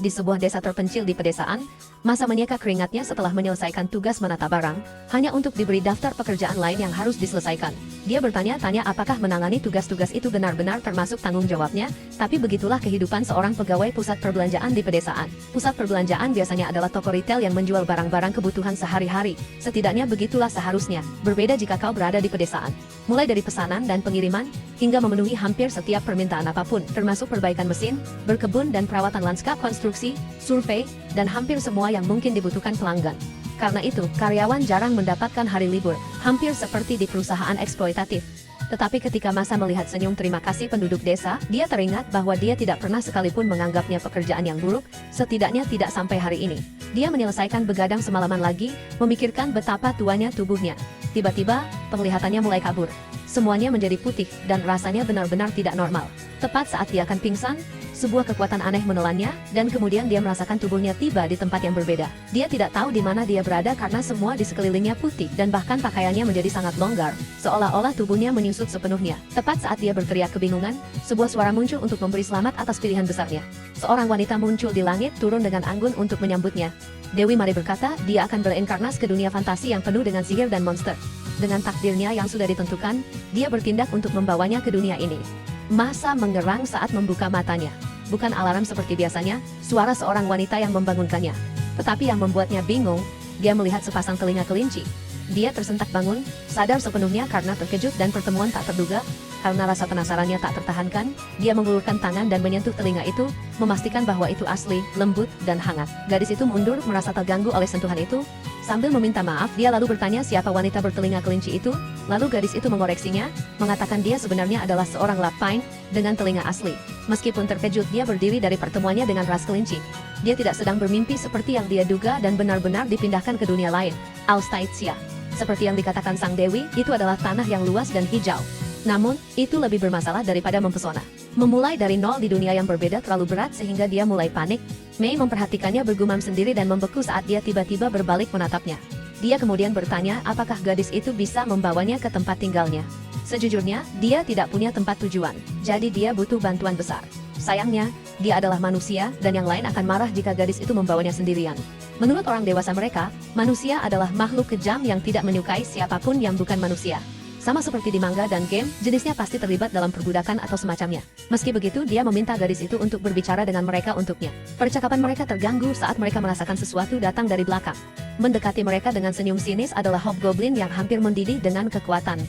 Di sebuah desa terpencil di pedesaan, Masa menyeka keringatnya setelah menyelesaikan tugas menata barang, hanya untuk diberi daftar pekerjaan lain yang harus diselesaikan. Dia bertanya-tanya apakah menangani tugas-tugas itu benar-benar termasuk tanggung jawabnya, tapi begitulah kehidupan seorang pegawai pusat perbelanjaan di pedesaan. Pusat perbelanjaan biasanya adalah toko retail yang menjual barang-barang kebutuhan sehari-hari, setidaknya begitulah seharusnya, berbeda jika kau berada di pedesaan. Mulai dari pesanan dan pengiriman, hingga memenuhi hampir setiap permintaan apapun, termasuk perbaikan mesin, berkebun dan perawatan lanskap konstruksi, survei, dan hampir semua yang mungkin dibutuhkan pelanggan. Karena itu, karyawan jarang mendapatkan hari libur, hampir seperti di perusahaan eksploitatif. Tetapi ketika Masa melihat senyum terima kasih penduduk desa, dia teringat bahwa dia tidak pernah sekalipun menganggapnya pekerjaan yang buruk, setidaknya tidak sampai hari ini. Dia menyelesaikan begadang semalaman lagi, memikirkan betapa tuanya tubuhnya. Tiba-tiba, penglihatannya mulai kabur. Semuanya menjadi putih, dan rasanya benar-benar tidak normal. Tepat saat dia akan pingsan, sebuah kekuatan aneh menelannya, dan kemudian dia merasakan tubuhnya tiba di tempat yang berbeda. Dia tidak tahu di mana dia berada karena semua di sekelilingnya putih, dan bahkan pakaiannya menjadi sangat longgar, seolah-olah tubuhnya menyusut sepenuhnya. Tepat saat dia berteriak kebingungan, sebuah suara muncul untuk memberi selamat atas pilihan besarnya. Seorang wanita muncul di langit turun dengan anggun untuk menyambutnya. Dewi Mari berkata, dia akan bereinkarnas ke dunia fantasi yang penuh dengan sihir dan monster. Dengan takdirnya yang sudah ditentukan, dia bertindak untuk membawanya ke dunia ini. Masa mengerang saat membuka matanya. Bukan alarm seperti biasanya, suara seorang wanita yang membangunkannya. Tetapi yang membuatnya bingung, dia melihat sepasang telinga kelinci. Dia tersentak bangun, sadar sepenuhnya karena terkejut dan pertemuan tak terduga. Karena rasa penasarannya tak tertahankan, dia mengulurkan tangan dan menyentuh telinga itu, memastikan bahwa itu asli, lembut, dan hangat. Gadis itu mundur merasa terganggu oleh sentuhan itu. Sambil meminta maaf, dia lalu bertanya siapa wanita bertelinga kelinci itu. Lalu gadis itu mengoreksinya, mengatakan dia sebenarnya adalah seorang Lapine dengan telinga asli. Meskipun terkejut, dia berdiri dari pertemuannya dengan ras kelinci. Dia tidak sedang bermimpi seperti yang dia duga dan benar-benar dipindahkan ke dunia lain, Alstaitsia. Seperti yang dikatakan Sang Dewi, itu adalah tanah yang luas dan hijau. Namun, itu lebih bermasalah daripada mempesona. Memulai dari nol di dunia yang berbeda terlalu berat sehingga dia mulai panik. Mei memperhatikannya bergumam sendiri dan membeku saat dia tiba-tiba berbalik menatapnya. Dia kemudian bertanya apakah gadis itu bisa membawanya ke tempat tinggalnya. Sejujurnya, dia tidak punya tempat tujuan, jadi dia butuh bantuan besar. Sayangnya, dia adalah manusia dan yang lain akan marah jika gadis itu membawanya sendirian. Menurut orang dewasa mereka, manusia adalah makhluk kejam yang tidak menyukai siapapun yang bukan manusia. Sama seperti di manga dan game, jenisnya pasti terlibat dalam perbudakan atau semacamnya. Meski begitu, dia meminta gadis itu untuk berbicara dengan mereka untuknya. Percakapan mereka terganggu saat mereka merasakan sesuatu datang dari belakang. Mendekati mereka dengan senyum sinis adalah hobgoblin yang hampir mendidih dengan kekuatan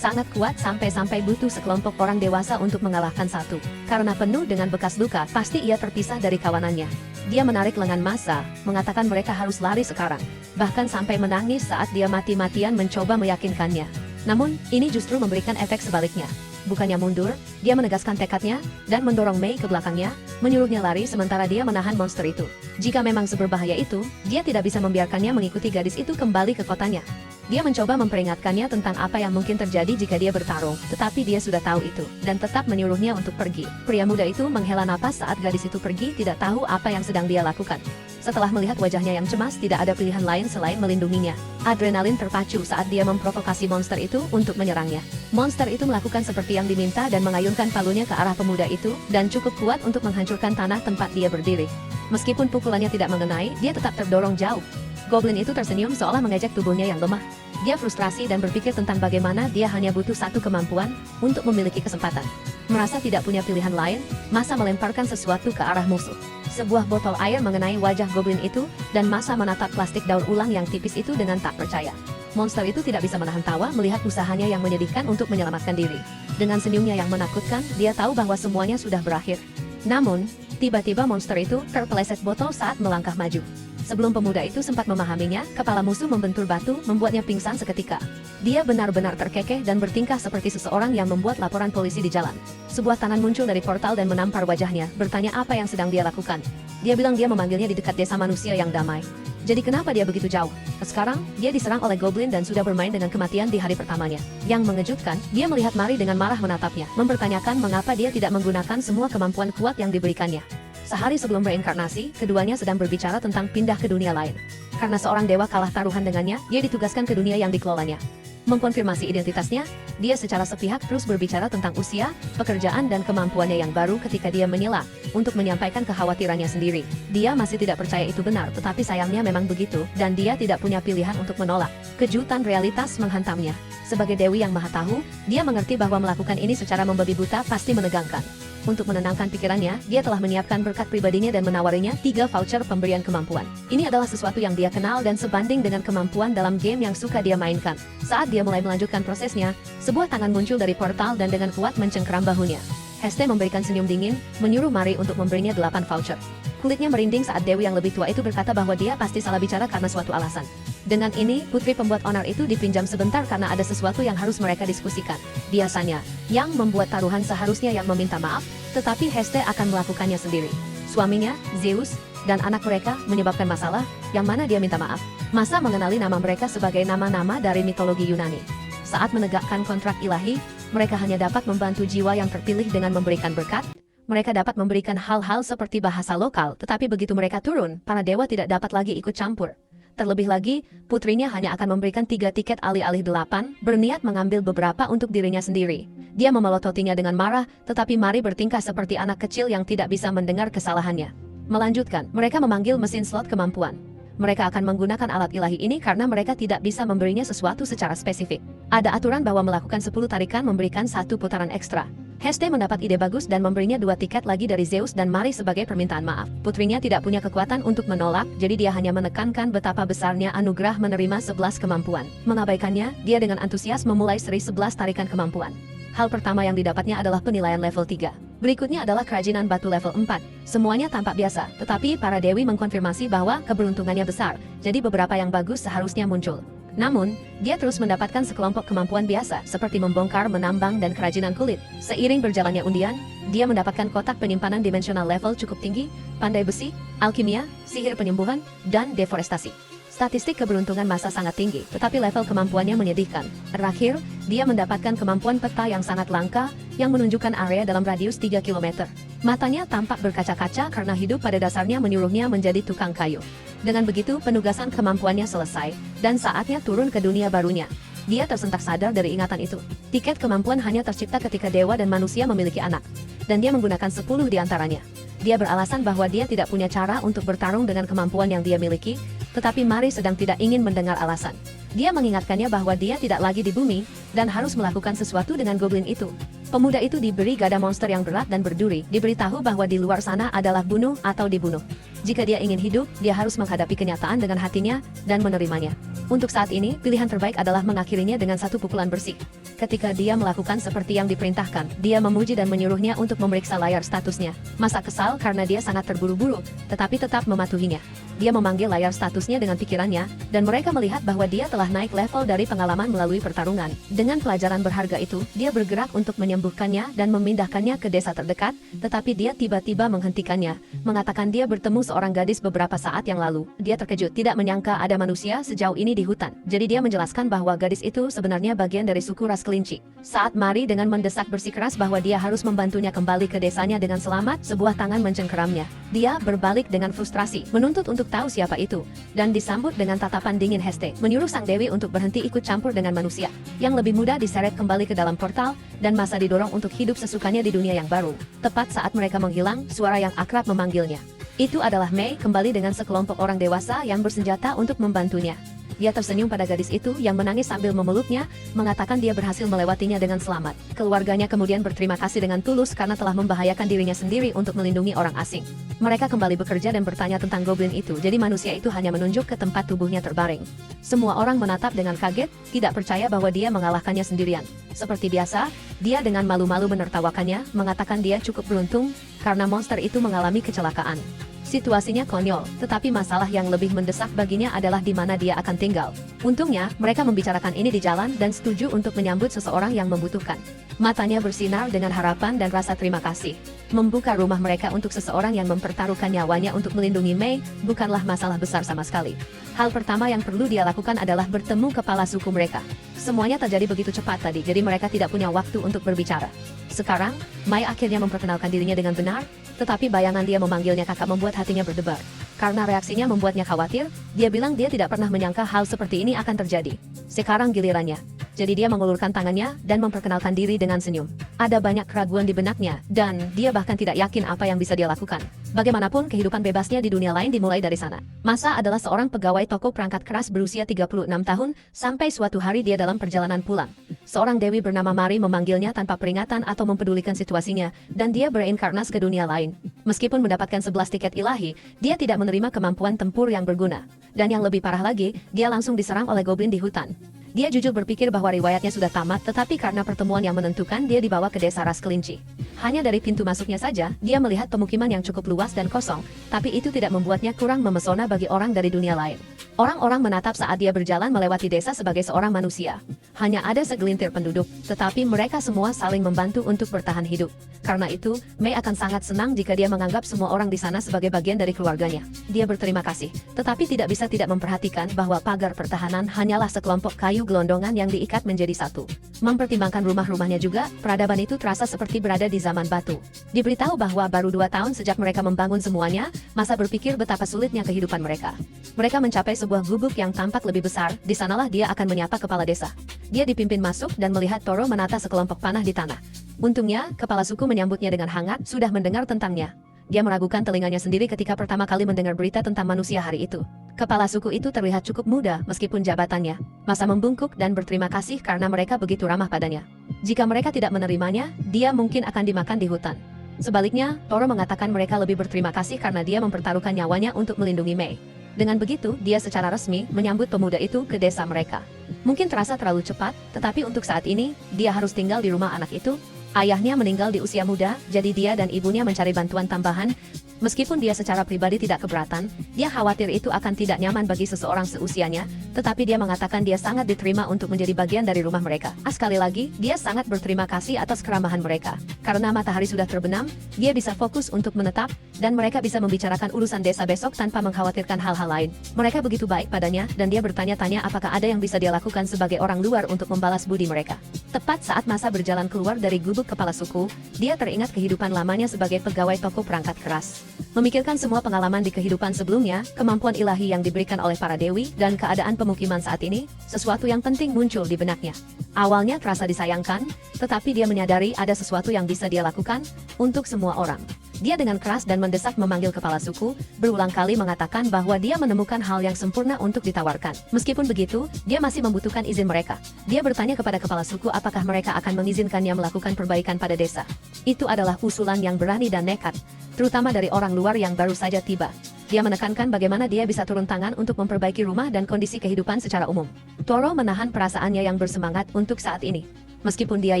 sangat kuat sampai butuh sekelompok orang dewasa untuk mengalahkan satu. Karena penuh dengan bekas luka, pasti ia terpisah dari kawanannya. Dia menarik lengan Masa, mengatakan mereka harus lari sekarang. Bahkan sampai menangis saat dia mati-matian mencoba meyakinkannya. Namun, ini justru memberikan efek sebaliknya. Bukannya mundur, dia menegaskan tekadnya, dan mendorong Mei ke belakangnya, menyuruhnya lari sementara dia menahan monster itu. Jika memang seberbahaya itu, dia tidak bisa membiarkannya mengikuti gadis itu kembali ke kotanya. Dia mencoba memperingatkannya tentang apa yang mungkin terjadi jika dia bertarung, tetapi dia sudah tahu itu, dan tetap menyuruhnya untuk pergi. Pria muda itu menghela napas saat gadis itu pergi, tidak tahu apa yang sedang dia lakukan. Setelah melihat wajahnya yang cemas, tidak ada pilihan lain selain melindunginya. Adrenalin terpacu saat dia memprovokasi monster itu untuk menyerangnya. Monster itu melakukan seperti yang diminta dan mengayunkan palunya ke arah pemuda itu, dan cukup kuat untuk menghancurkan tanah tempat dia berdiri. Meskipun pukulannya tidak mengenai, dia tetap terdorong jauh. Goblin itu tersenyum seolah mengejek tubuhnya yang lemah. Dia frustrasi dan berpikir tentang bagaimana dia hanya butuh satu kemampuan untuk memiliki kesempatan. Merasa tidak punya pilihan lain, Masa melemparkan sesuatu ke arah musuh. Sebuah botol air mengenai wajah goblin itu, dan Masa menatap plastik daur ulang yang tipis itu dengan tak percaya. Monster itu tidak bisa menahan tawa melihat usahanya yang menyedihkan untuk menyelamatkan diri. Dengan senyumnya yang menakutkan, dia tahu bahwa semuanya sudah berakhir. Namun, tiba-tiba monster itu terpeleset botol saat melangkah maju. Sebelum pemuda itu sempat memahaminya, kepala musuh membentur batu, membuatnya pingsan seketika. Dia benar-benar terkekeh dan bertingkah seperti seseorang yang membuat laporan polisi di jalan. Sebuah tangan muncul dari portal dan menampar wajahnya, bertanya apa yang sedang dia lakukan. Dia bilang dia memanggilnya di dekat desa manusia yang damai. Jadi kenapa dia begitu jauh? Sekarang, dia diserang oleh goblin dan sudah bermain dengan kematian di hari pertamanya. Yang mengejutkan, dia melihat Mari dengan marah menatapnya, mempertanyakan mengapa dia tidak menggunakan semua kemampuan kuat yang diberikannya. Sehari sebelum reinkarnasi, keduanya sedang berbicara tentang pindah ke dunia lain. Karena seorang dewa kalah taruhan dengannya, dia ditugaskan ke dunia yang dikelolanya. Mengkonfirmasi identitasnya, dia secara sepihak terus berbicara tentang usia, pekerjaan dan kemampuannya yang baru ketika dia menyela untuk menyampaikan kekhawatirannya sendiri. Dia masih tidak percaya itu benar, tetapi sayangnya memang begitu, dan dia tidak punya pilihan untuk menolak. Kejutan realitas menghantamnya. Sebagai Dewi yang Maha Tahu, dia mengerti bahwa melakukan ini secara membabi buta pasti menegangkan. Untuk menenangkan pikirannya, dia telah menyiapkan berkat pribadinya dan menawarinya 3 voucher pemberian kemampuan. Ini adalah sesuatu yang dia kenal dan sebanding dengan kemampuan dalam game yang suka dia mainkan. Saat dia mulai melanjutkan prosesnya, sebuah tangan muncul dari portal dan dengan kuat mencengkeram bahunya. Heste memberikan senyum dingin, menyuruh Mari untuk memberinya 8 voucher. Kulitnya merinding saat Dewi yang lebih tua itu berkata bahwa dia pasti salah bicara karena suatu alasan. Dengan ini, putri pembuat onar itu dipinjam sebentar karena ada sesuatu yang harus mereka diskusikan. Biasanya, yang membuat taruhan seharusnya yang meminta maaf, tetapi Heste akan melakukannya sendiri. Suaminya, Zeus, dan anak mereka menyebabkan masalah, yang mana dia minta maaf. Masa mengenali nama mereka sebagai nama-nama dari mitologi Yunani. Saat menegakkan kontrak ilahi, mereka hanya dapat membantu jiwa yang terpilih dengan memberikan berkat. Mereka dapat memberikan hal-hal seperti bahasa lokal, tetapi begitu mereka turun, para dewa tidak dapat lagi ikut campur. Terlebih lagi, putrinya hanya akan memberikan 3 tiket alih-alih 8, berniat mengambil beberapa untuk dirinya sendiri. Dia memelototinya dengan marah, tetapi Mari bertingkah seperti anak kecil yang tidak bisa mendengar kesalahannya. Melanjutkan, mereka memanggil mesin slot kemampuan. Mereka akan menggunakan alat ilahi ini karena mereka tidak bisa memberinya sesuatu secara spesifik. Ada aturan bahwa melakukan 10 tarikan memberikan 1 putaran ekstra. Heste mendapat ide bagus dan memberinya 2 tiket lagi dari Zeus dan Mari sebagai permintaan maaf. Putrinya tidak punya kekuatan untuk menolak, jadi dia hanya menekankan betapa besarnya anugerah menerima 11 kemampuan. Mengabaikannya, dia dengan antusias memulai seri 11 tarikan kemampuan. Hal pertama yang didapatnya adalah penilaian level 3. Berikutnya adalah kerajinan batu level 4. Semuanya tampak biasa, tetapi para dewi mengkonfirmasi bahwa keberuntungannya besar, jadi beberapa yang bagus seharusnya muncul. Namun, dia terus mendapatkan sekelompok kemampuan biasa seperti membongkar, menambang, dan kerajinan kulit. Seiring berjalannya undian, dia mendapatkan kotak penyimpanan dimensional level cukup tinggi, pandai besi, alkimia, sihir penyembuhan, dan deforestasi. Statistik keberuntungan masa sangat tinggi, tetapi level kemampuannya menyedihkan. Terakhir, dia mendapatkan kemampuan peta yang sangat langka, yang menunjukkan area dalam radius 3 km. Matanya tampak berkaca-kaca karena hidup pada dasarnya menyuruhnya menjadi tukang kayu. Dengan begitu, penugasan kemampuannya selesai, dan saatnya turun ke dunia barunya. Dia tersentak sadar dari ingatan itu. Tiket kemampuan hanya tercipta ketika dewa dan manusia memiliki anak, dan dia menggunakan 10 di antaranya. Dia beralasan bahwa dia tidak punya cara untuk bertarung dengan kemampuan yang dia miliki, tetapi Mari sedang tidak ingin mendengar alasan. Dia mengingatkannya bahwa dia tidak lagi di bumi, dan harus melakukan sesuatu dengan goblin itu. Pemuda itu diberi gada monster yang berat dan berduri, diberitahu bahwa di luar sana adalah bunuh atau dibunuh. Jika dia ingin hidup, dia harus menghadapi kenyataan dengan hatinya, dan menerimanya. Untuk saat ini, pilihan terbaik adalah mengakhirinya dengan 1 pukulan bersih. Ketika dia melakukan seperti yang diperintahkan, dia memuji dan menyuruhnya untuk memeriksa layar statusnya. Masa kesal karena dia sangat terburu-buru, tetapi tetap mematuhinya. Dia memanggil layar statusnya dengan pikirannya, dan mereka melihat bahwa dia telah naik level dari pengalaman melalui pertarungan. Dengan pelajaran berharga itu, dia bergerak untuk menyembuhkannya dan memindahkannya ke desa terdekat, tetapi dia tiba-tiba menghentikannya, mengatakan dia bertemu seorang gadis beberapa saat yang lalu. Dia terkejut, tidak menyangka ada manusia sejauh ini di hutan. Jadi dia menjelaskan bahwa gadis itu sebenarnya bagian dari suku ras kelinci. Saat Mari dengan mendesak bersikeras bahwa dia harus membantunya kembali ke desanya dengan selamat, sebuah tangan mencengkeramnya. Dia berbalik dengan frustrasi, menuntut untuk tahu siapa itu, dan disambut dengan tatapan dingin Heste, menyuruh sang dewi untuk berhenti ikut campur dengan manusia, yang lebih mudah diseret kembali ke dalam portal, dan masa didorong untuk hidup sesukanya di dunia yang baru. Tepat saat mereka menghilang, suara yang akrab memanggilnya. Itu adalah Mei kembali dengan sekelompok orang dewasa yang bersenjata untuk membantunya. Dia tersenyum pada gadis itu yang menangis sambil memeluknya, mengatakan dia berhasil melewatinya dengan selamat. Keluarganya kemudian berterima kasih dengan tulus karena telah membahayakan dirinya sendiri untuk melindungi orang asing. Mereka kembali bekerja dan bertanya tentang goblin itu, jadi manusia itu hanya menunjuk ke tempat tubuhnya terbaring. Semua orang menatap dengan kaget, tidak percaya bahwa dia mengalahkannya sendirian. Seperti biasa, dia dengan malu-malu menertawakannya, mengatakan dia cukup beruntung karena monster itu mengalami kecelakaan. Situasinya konyol, tetapi masalah yang lebih mendesak baginya adalah di mana dia akan tinggal. Untungnya, mereka membicarakan ini di jalan dan setuju untuk menyambut seseorang yang membutuhkan. Matanya bersinar dengan harapan dan rasa terima kasih. Membuka rumah mereka untuk seseorang yang mempertaruhkan nyawanya untuk melindungi Mei bukanlah masalah besar sama sekali. Hal pertama yang perlu dia lakukan adalah bertemu kepala suku mereka. Semuanya terjadi begitu cepat tadi, jadi mereka tidak punya waktu untuk berbicara. Sekarang, Mei akhirnya memperkenalkan dirinya dengan benar, tetapi bayangan dia memanggilnya kakak membuat hatinya berdebar. Karena reaksinya membuatnya khawatir, dia bilang dia tidak pernah menyangka hal seperti ini akan terjadi. Sekarang gilirannya. Jadi dia mengulurkan tangannya dan memperkenalkan diri dengan senyum. Ada banyak keraguan di benaknya, dan dia bahkan tidak yakin apa yang bisa dia lakukan. Bagaimanapun, kehidupan bebasnya di dunia lain dimulai dari sana. Masa adalah seorang pegawai toko perangkat keras berusia 36 tahun, sampai suatu hari dia dalam perjalanan pulang. Seorang dewi bernama Mari memanggilnya tanpa peringatan atau mempedulikan situasinya, dan dia bereinkarnas ke dunia lain. Meskipun mendapatkan 11 tiket ilahi, dia tidak menerima kemampuan tempur yang berguna. Dan yang lebih parah lagi, dia langsung diserang oleh goblin di hutan. Dia jujur berpikir bahwa riwayatnya sudah tamat, tetapi karena pertemuan yang menentukan dia dibawa ke desa ras kelinci. Hanya dari pintu masuknya saja, dia melihat pemukiman yang cukup luas dan kosong, tapi itu tidak membuatnya kurang memesona bagi orang dari dunia lain. Orang-orang menatap saat dia berjalan melewati desa sebagai seorang manusia. Hanya ada segelintir penduduk, tetapi mereka semua saling membantu untuk bertahan hidup. Karena itu, Mei akan sangat senang jika dia menganggap semua orang di sana sebagai bagian dari keluarganya. Dia berterima kasih, tetapi tidak bisa tidak memperhatikan bahwa pagar pertahanan hanyalah sekelompok kayu gelondongan yang diikat menjadi satu. Mempertimbangkan rumah-rumahnya juga, peradaban itu terasa seperti berada di zaman batu. Diberitahu bahwa baru 2 tahun sejak mereka membangun semuanya, masa berpikir betapa sulitnya kehidupan mereka. Mereka mencapai sebuah gubuk yang tampak lebih besar, di sanalah dia akan menyapa kepala desa. Dia dipimpin masuk dan melihat Toro menata sekelompok panah di tanah. Untungnya, kepala suku menyambutnya dengan hangat, sudah mendengar tentangnya. Dia meragukan telinganya sendiri ketika pertama kali mendengar berita tentang manusia hari itu. Kepala suku itu terlihat cukup muda meskipun jabatannya. Masa membungkuk dan berterima kasih karena mereka begitu ramah padanya. Jika mereka tidak menerimanya, dia mungkin akan dimakan di hutan. Sebaliknya, Toro mengatakan mereka lebih berterima kasih karena dia mempertaruhkan nyawanya untuk melindungi Mei. Dengan begitu, dia secara resmi menyambut pemuda itu ke desa mereka. Mungkin terasa terlalu cepat, tetapi untuk saat ini, dia harus tinggal di rumah anak itu. Ayahnya meninggal di usia muda, jadi dia dan ibunya mencari bantuan tambahan. Meskipun dia secara pribadi tidak keberatan, dia khawatir itu akan tidak nyaman bagi seseorang seusianya, tetapi dia mengatakan dia sangat diterima untuk menjadi bagian dari rumah mereka. Sekali lagi, dia sangat berterima kasih atas keramahan mereka. Karena matahari sudah terbenam, dia bisa fokus untuk menetap, dan mereka bisa membicarakan urusan desa besok tanpa mengkhawatirkan hal-hal lain. Mereka begitu baik padanya, dan dia bertanya-tanya apakah ada yang bisa dia lakukan sebagai orang luar untuk membalas budi mereka. Tepat saat masa berjalan keluar dari gubuk kepala suku, dia teringat kehidupan lamanya sebagai pegawai toko perangkat keras. Memikirkan semua pengalaman di kehidupan sebelumnya, kemampuan ilahi yang diberikan oleh para dewi, dan keadaan pemukiman saat ini, sesuatu yang penting muncul di benaknya. Awalnya terasa disayangkan, tetapi dia menyadari ada sesuatu yang bisa dia lakukan untuk semua orang. Dia dengan keras dan mendesak memanggil kepala suku, berulang kali mengatakan bahwa dia menemukan hal yang sempurna untuk ditawarkan. Meskipun begitu, dia masih membutuhkan izin mereka. Dia bertanya kepada kepala suku apakah mereka akan mengizinkannya melakukan perbaikan pada desa. Itu adalah usulan yang berani dan nekat, terutama dari orang luar yang baru saja tiba. Dia menekankan bagaimana dia bisa turun tangan untuk memperbaiki rumah dan kondisi kehidupan secara umum. Toro menahan perasaannya yang bersemangat untuk saat ini. Meskipun dia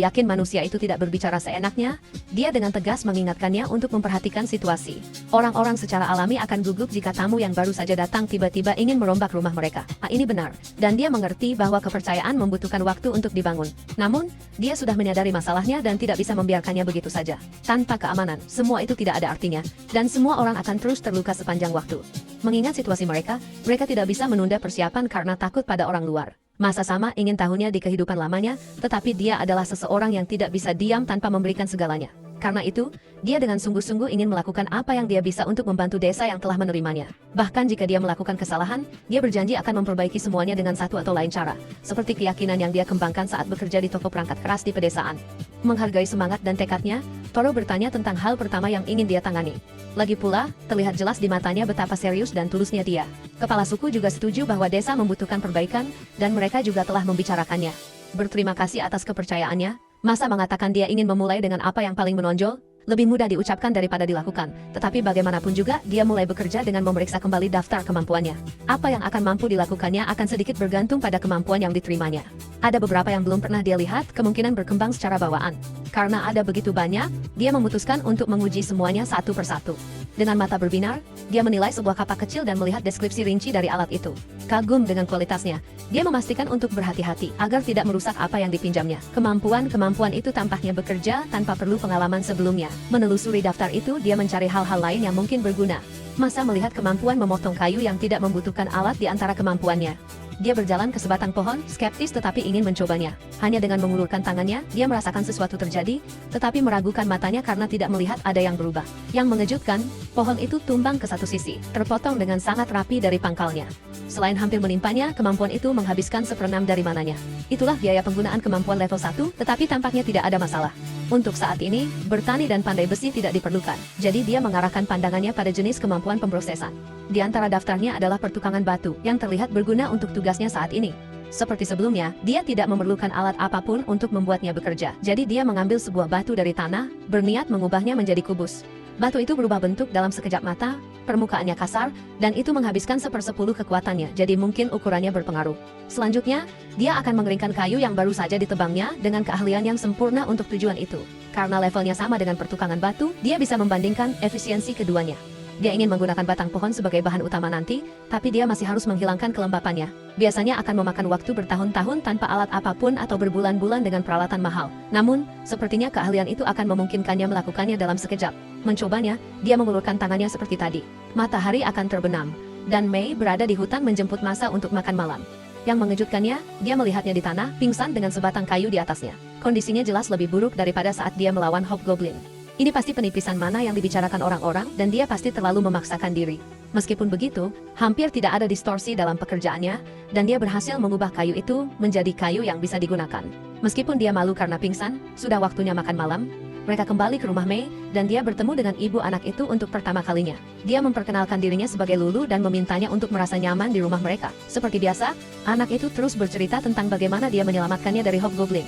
yakin manusia itu tidak berbicara seenaknya, dia dengan tegas mengingatkannya untuk memperhatikan situasi. Orang-orang secara alami akan gugup jika tamu yang baru saja datang tiba-tiba ingin merombak rumah mereka. Ini benar, dan dia mengerti bahwa kepercayaan membutuhkan waktu untuk dibangun. Namun, dia sudah menyadari masalahnya dan tidak bisa membiarkannya begitu saja. Tanpa keamanan, semua itu tidak ada artinya, dan semua orang akan terus terluka sepanjang waktu. Mengingat situasi mereka tidak bisa menunda persiapan karena takut pada orang luar. Masa sama ingin tahunnya di kehidupan lamanya, tetapi dia adalah seseorang yang tidak bisa diam tanpa memberikan segalanya. Karena itu, dia dengan sungguh-sungguh ingin melakukan apa yang dia bisa untuk membantu desa yang telah menerimanya. Bahkan jika dia melakukan kesalahan, dia berjanji akan memperbaiki semuanya dengan satu atau lain cara, seperti keyakinan yang dia kembangkan saat bekerja di toko perangkat keras di pedesaan. Menghargai semangat dan tekadnya, Toro bertanya tentang hal pertama yang ingin dia tangani. Lagi pula, terlihat jelas di matanya betapa serius dan tulusnya dia. Kepala suku juga setuju bahwa desa membutuhkan perbaikan, dan mereka juga telah membicarakannya. Berterima kasih atas kepercayaannya. Masa mengatakan dia ingin memulai dengan apa yang paling menonjol? Lebih mudah diucapkan daripada dilakukan, tetapi bagaimanapun juga dia mulai bekerja dengan memeriksa kembali daftar kemampuannya. Apa yang akan mampu dilakukannya akan sedikit bergantung pada kemampuan yang diterimanya. Ada beberapa yang belum pernah dia lihat, kemungkinan berkembang secara bawaan. Karena ada begitu banyak, dia memutuskan untuk menguji semuanya satu persatu. Dengan mata berbinar, dia menilai sebuah kapak kecil dan melihat deskripsi rinci dari alat itu. Kagum dengan kualitasnya, dia memastikan untuk berhati-hati agar tidak merusak apa yang dipinjamnya. Kemampuan itu tampaknya bekerja tanpa perlu pengalaman sebelumnya. Menelusuri daftar itu, dia mencari hal-hal lain yang mungkin berguna. Masa melihat kemampuan memotong kayu yang tidak membutuhkan alat di antara kemampuannya. Dia berjalan ke sebatang pohon, skeptis tetapi ingin mencobanya. Hanya dengan mengulurkan tangannya, dia merasakan sesuatu terjadi, tetapi meragukan matanya karena tidak melihat ada yang berubah. Yang mengejutkan, pohon itu tumbang ke satu sisi, terpotong dengan sangat rapi dari pangkalnya. Selain hampir menimpanya, kemampuan itu menghabiskan seperenam dari mananya. Itulah biaya penggunaan kemampuan level 1, tetapi tampaknya tidak ada masalah. Untuk saat ini, bertani dan pandai besi tidak diperlukan, jadi dia mengarahkan pandangannya pada jenis kemampuan pemrosesan. Di antara daftarnya adalah pertukangan batu, yang terlihat berguna untuk tugasnya saat ini. Seperti sebelumnya, dia tidak memerlukan alat apapun untuk membuatnya bekerja, jadi dia mengambil sebuah batu dari tanah, berniat mengubahnya menjadi kubus. Batu itu berubah bentuk dalam sekejap mata, permukaannya kasar, dan itu menghabiskan 1/10 kekuatannya, jadi mungkin ukurannya berpengaruh. Selanjutnya, dia akan mengeringkan kayu yang baru saja ditebangnya dengan keahlian yang sempurna untuk tujuan itu. Karena levelnya sama dengan pertukangan batu, dia bisa membandingkan efisiensi keduanya. Dia ingin menggunakan batang pohon sebagai bahan utama nanti, tapi dia masih harus menghilangkan kelembapannya. Biasanya akan memakan waktu bertahun-tahun tanpa alat apapun atau berbulan-bulan dengan peralatan mahal. Namun, sepertinya keahlian itu akan memungkinkannya melakukannya dalam sekejap. Mencobanya, dia mengulurkan tangannya seperti tadi. Matahari akan terbenam, dan Mei berada di hutan menjemput masa untuk makan malam. Yang mengejutkannya, dia melihatnya di tanah, pingsan dengan sebatang kayu di atasnya. Kondisinya jelas lebih buruk daripada saat dia melawan Hobgoblin. Ini pasti penipisan mana yang dibicarakan orang-orang dan dia pasti terlalu memaksakan diri. Meskipun begitu, hampir tidak ada distorsi dalam pekerjaannya, dan dia berhasil mengubah kayu itu menjadi kayu yang bisa digunakan. Meskipun dia malu karena pingsan, sudah waktunya makan malam. Mereka kembali ke rumah Mei, dan dia bertemu dengan ibu anak itu untuk pertama kalinya. Dia memperkenalkan dirinya sebagai Lulu dan memintanya untuk merasa nyaman di rumah mereka. Seperti biasa, anak itu terus bercerita tentang bagaimana dia menyelamatkannya dari Hobgoblin.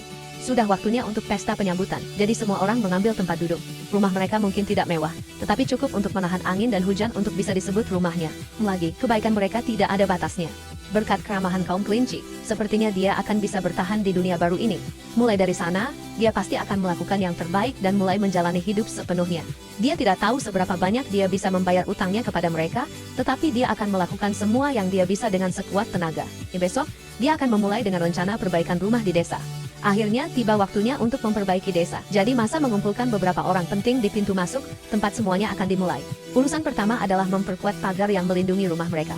Sudah waktunya untuk pesta penyambutan, jadi semua orang mengambil tempat duduk. Rumah mereka mungkin tidak mewah, tetapi cukup untuk menahan angin dan hujan untuk bisa disebut rumahnya. Lagi, kebaikan mereka tidak ada batasnya. Berkat keramahan kaum kelinci, sepertinya dia akan bisa bertahan di dunia baru ini. Mulai dari sana, dia pasti akan melakukan yang terbaik dan mulai menjalani hidup sepenuhnya. Dia tidak tahu seberapa banyak dia bisa membayar utangnya kepada mereka, tetapi dia akan melakukan semua yang dia bisa dengan sekuat tenaga. Besok, dia akan memulai dengan rencana perbaikan rumah di desa. Akhirnya tiba waktunya untuk memperbaiki desa. Jadi masa mengumpulkan beberapa orang penting di pintu masuk, tempat semuanya akan dimulai. Urusan pertama adalah memperkuat pagar yang melindungi rumah mereka.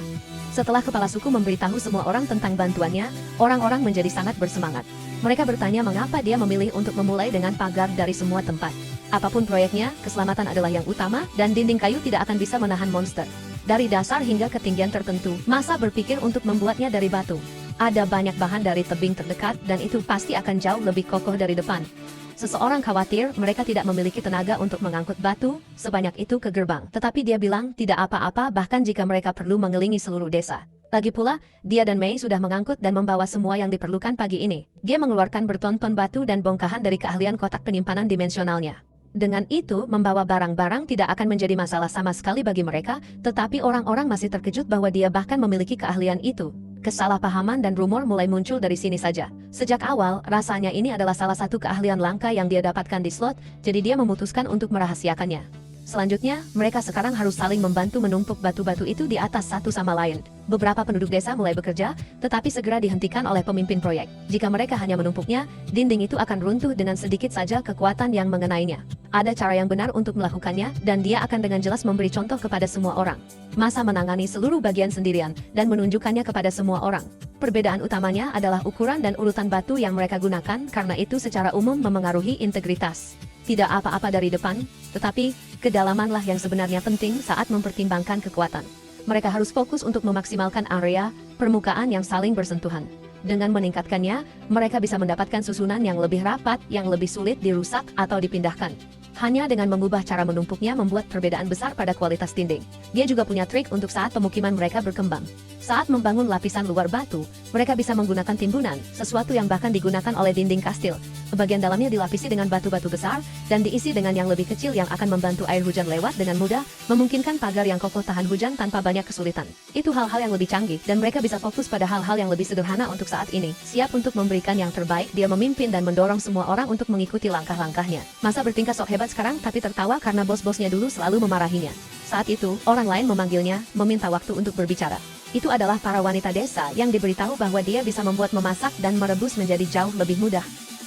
Setelah kepala suku memberitahu semua orang tentang bantuannya, orang-orang menjadi sangat bersemangat. Mereka bertanya mengapa dia memilih untuk memulai dengan pagar dari semua tempat. Apapun proyeknya, keselamatan adalah yang utama, dan dinding kayu tidak akan bisa menahan monster. Dari dasar hingga ketinggian tertentu, masa berpikir untuk membuatnya dari batu. Ada banyak bahan dari tebing terdekat dan itu pasti akan jauh lebih kokoh dari depan. Seseorang khawatir mereka tidak memiliki tenaga untuk mengangkut batu sebanyak itu ke gerbang. Tetapi dia bilang tidak apa-apa bahkan jika mereka perlu mengelilingi seluruh desa. Lagi pula, dia dan Mei sudah mengangkut dan membawa semua yang diperlukan pagi ini. Dia mengeluarkan berton-ton batu dan bongkahan dari keahlian kotak penyimpanan dimensionalnya. Dengan itu, membawa barang-barang tidak akan menjadi masalah sama sekali bagi mereka, tetapi orang-orang masih terkejut bahwa dia bahkan memiliki keahlian itu. Kesalahpahaman dan rumor mulai muncul dari sini saja. Sejak awal, rasanya ini adalah salah satu keahlian langka yang dia dapatkan di slot, jadi dia memutuskan untuk merahasiakannya. Selanjutnya, mereka sekarang harus saling membantu menumpuk batu-batu itu di atas satu sama lain. Beberapa penduduk desa mulai bekerja, tetapi segera dihentikan oleh pemimpin proyek. Jika mereka hanya menumpuknya, dinding itu akan runtuh dengan sedikit saja kekuatan yang mengenainya. Ada cara yang benar untuk melakukannya, dan dia akan dengan jelas memberi contoh kepada semua orang. Masa menangani seluruh bagian sendirian, dan menunjukkannya kepada semua orang. Perbedaan utamanya adalah ukuran dan urutan batu yang mereka gunakan, karena itu secara umum memengaruhi integritas. Tidak apa-apa dari depan, tetapi kedalamanlah yang sebenarnya penting saat mempertimbangkan kekuatan. Mereka harus fokus untuk memaksimalkan area permukaan yang saling bersentuhan. Dengan meningkatkannya, mereka bisa mendapatkan susunan yang lebih rapat, yang lebih sulit dirusak atau dipindahkan. Hanya dengan mengubah cara menumpuknya membuat perbedaan besar pada kualitas dinding. Dia juga punya trik untuk saat pemukiman mereka berkembang. Saat membangun lapisan luar batu, mereka bisa menggunakan timbunan, sesuatu yang bahkan digunakan oleh dinding kastil. Bagian dalamnya dilapisi dengan batu-batu besar, dan diisi dengan yang lebih kecil yang akan membantu air hujan lewat dengan mudah, memungkinkan pagar yang kokoh tahan hujan tanpa banyak kesulitan. Itu hal-hal yang lebih canggih, dan mereka bisa fokus pada hal-hal yang lebih sederhana untuk saat ini. Siap untuk memberikan yang terbaik, dia memimpin dan mendorong semua orang untuk mengikuti langkah-langkahnya. Masa bertingkah sok hebat sekarang tapi tertawa karena bos-bosnya dulu selalu memarahinya. Saat itu, orang lain memanggilnya, meminta waktu untuk berbicara. Itu adalah para wanita desa yang diberitahu bahwa dia bisa membuat memasak dan merebus menjadi jauh lebih mudah.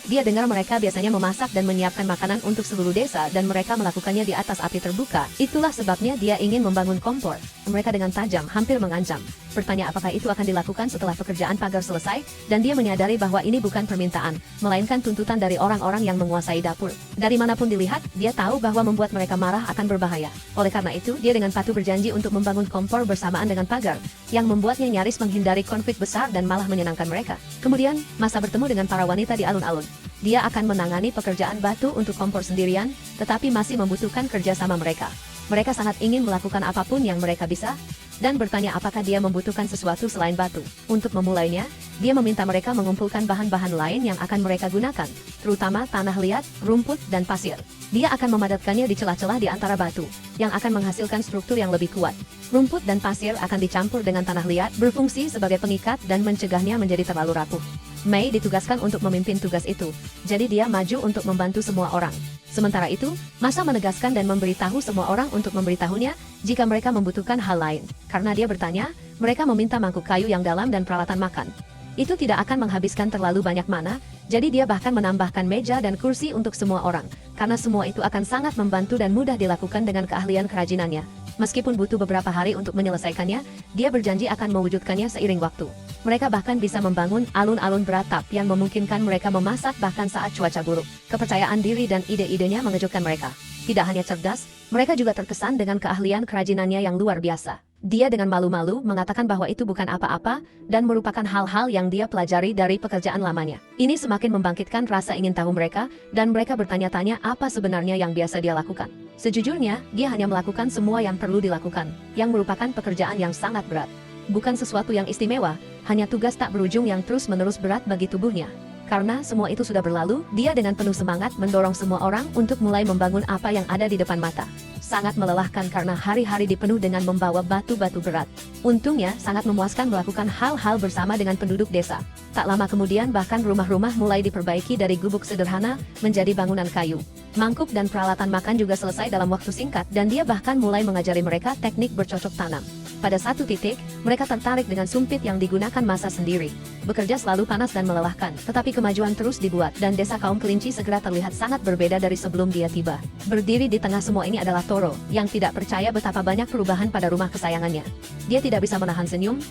Dia dengar mereka biasanya memasak dan menyiapkan makanan untuk seluruh desa dan mereka melakukannya di atas api terbuka. Itulah sebabnya dia ingin membangun kompor. Mereka dengan tajam hampir mengancam. bertanya apakah itu akan dilakukan setelah pekerjaan pagar selesai, dan dia menyadari bahwa ini bukan permintaan, melainkan tuntutan dari orang-orang yang menguasai dapur. Dari manapun dilihat, dia tahu bahwa membuat mereka marah akan berbahaya. Oleh karena itu, dia dengan patuh berjanji untuk membangun kompor bersamaan dengan pagar, yang membuatnya nyaris menghindari konflik besar dan malah menyenangkan mereka. Kemudian, Masa bertemu dengan para wanita di alun-alun. Dia akan menangani pekerjaan batu untuk kompor sendirian, tetapi masih membutuhkan kerjasama mereka. Mereka sangat ingin melakukan apapun yang mereka bisa, dan bertanya apakah dia membutuhkan sesuatu selain batu. Untuk memulainya, dia meminta mereka mengumpulkan bahan-bahan lain yang akan mereka gunakan, terutama tanah liat, rumput, dan pasir. Dia akan memadatkannya di celah-celah di antara batu, yang akan menghasilkan struktur yang lebih kuat. Rumput dan pasir akan dicampur dengan tanah liat, berfungsi sebagai pengikat dan mencegahnya menjadi terlalu rapuh. Mei ditugaskan untuk memimpin tugas itu, jadi dia maju untuk membantu semua orang. Sementara itu, Masa menegaskan dan memberitahu semua orang untuk memberitahunya jika mereka membutuhkan hal lain. Karena dia bertanya, mereka meminta mangkuk kayu yang dalam dan peralatan makan. Itu tidak akan menghabiskan terlalu banyak mana, jadi dia bahkan menambahkan meja dan kursi untuk semua orang, karena semua itu akan sangat membantu dan mudah dilakukan dengan keahlian kerajinannya. Meskipun butuh beberapa hari untuk menyelesaikannya, dia berjanji akan mewujudkannya seiring waktu. Mereka bahkan bisa membangun alun-alun beratap yang memungkinkan mereka memasak bahkan saat cuaca buruk. Kepercayaan diri dan ide-idenya mengejutkan mereka. Tidak hanya cerdas, mereka juga terkesan dengan keahlian kerajinannya yang luar biasa. Dia dengan malu-malu mengatakan bahwa itu bukan apa-apa dan merupakan hal-hal yang dia pelajari dari pekerjaan lamanya. Ini semakin membangkitkan rasa ingin tahu mereka, dan mereka bertanya-tanya apa sebenarnya yang biasa dia lakukan. Sejujurnya, dia hanya melakukan semua yang perlu dilakukan, yang merupakan pekerjaan yang sangat berat. Bukan sesuatu yang istimewa, hanya tugas tak berujung yang terus-menerus berat bagi tubuhnya. Karena semua itu sudah berlalu, dia dengan penuh semangat mendorong semua orang untuk mulai membangun apa yang ada di depan mata. Sangat melelahkan karena hari-hari dipenuh dengan membawa batu-batu berat. Untungnya, sangat memuaskan melakukan hal-hal bersama dengan penduduk desa. Tak lama kemudian bahkan rumah-rumah mulai diperbaiki dari gubuk sederhana menjadi bangunan kayu. Mangkuk dan peralatan makan juga selesai dalam waktu singkat, dan dia bahkan mulai mengajari mereka teknik bercocok tanam. Pada satu titik, mereka tertarik dengan sumpit yang digunakan Masa sendiri. Bekerja selalu panas dan melelahkan, tetapi kemajuan terus dibuat, dan desa kaum kelinci segera terlihat sangat berbeda dari sebelum dia tiba. Berdiri di tengah semua ini adalah Toro, yang tidak percaya betapa banyak perubahan pada rumah kesayangannya. Dia tidak bisa menahan senyum.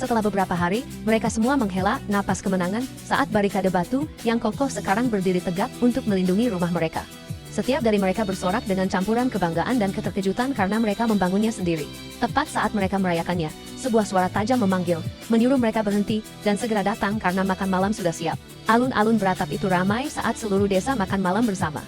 Setelah beberapa hari, mereka semua menghela napas kemenangan saat barikade batu yang kokoh sekarang berdiri tegak untuk melindungi rumah mereka. Setiap dari mereka bersorak dengan campuran kebanggaan dan keterkejutan karena mereka membangunnya sendiri. Tepat saat mereka merayakannya, sebuah suara tajam memanggil, menyuruh mereka berhenti dan segera datang karena makan malam sudah siap. Alun-alun beratap itu ramai saat seluruh desa makan malam bersama.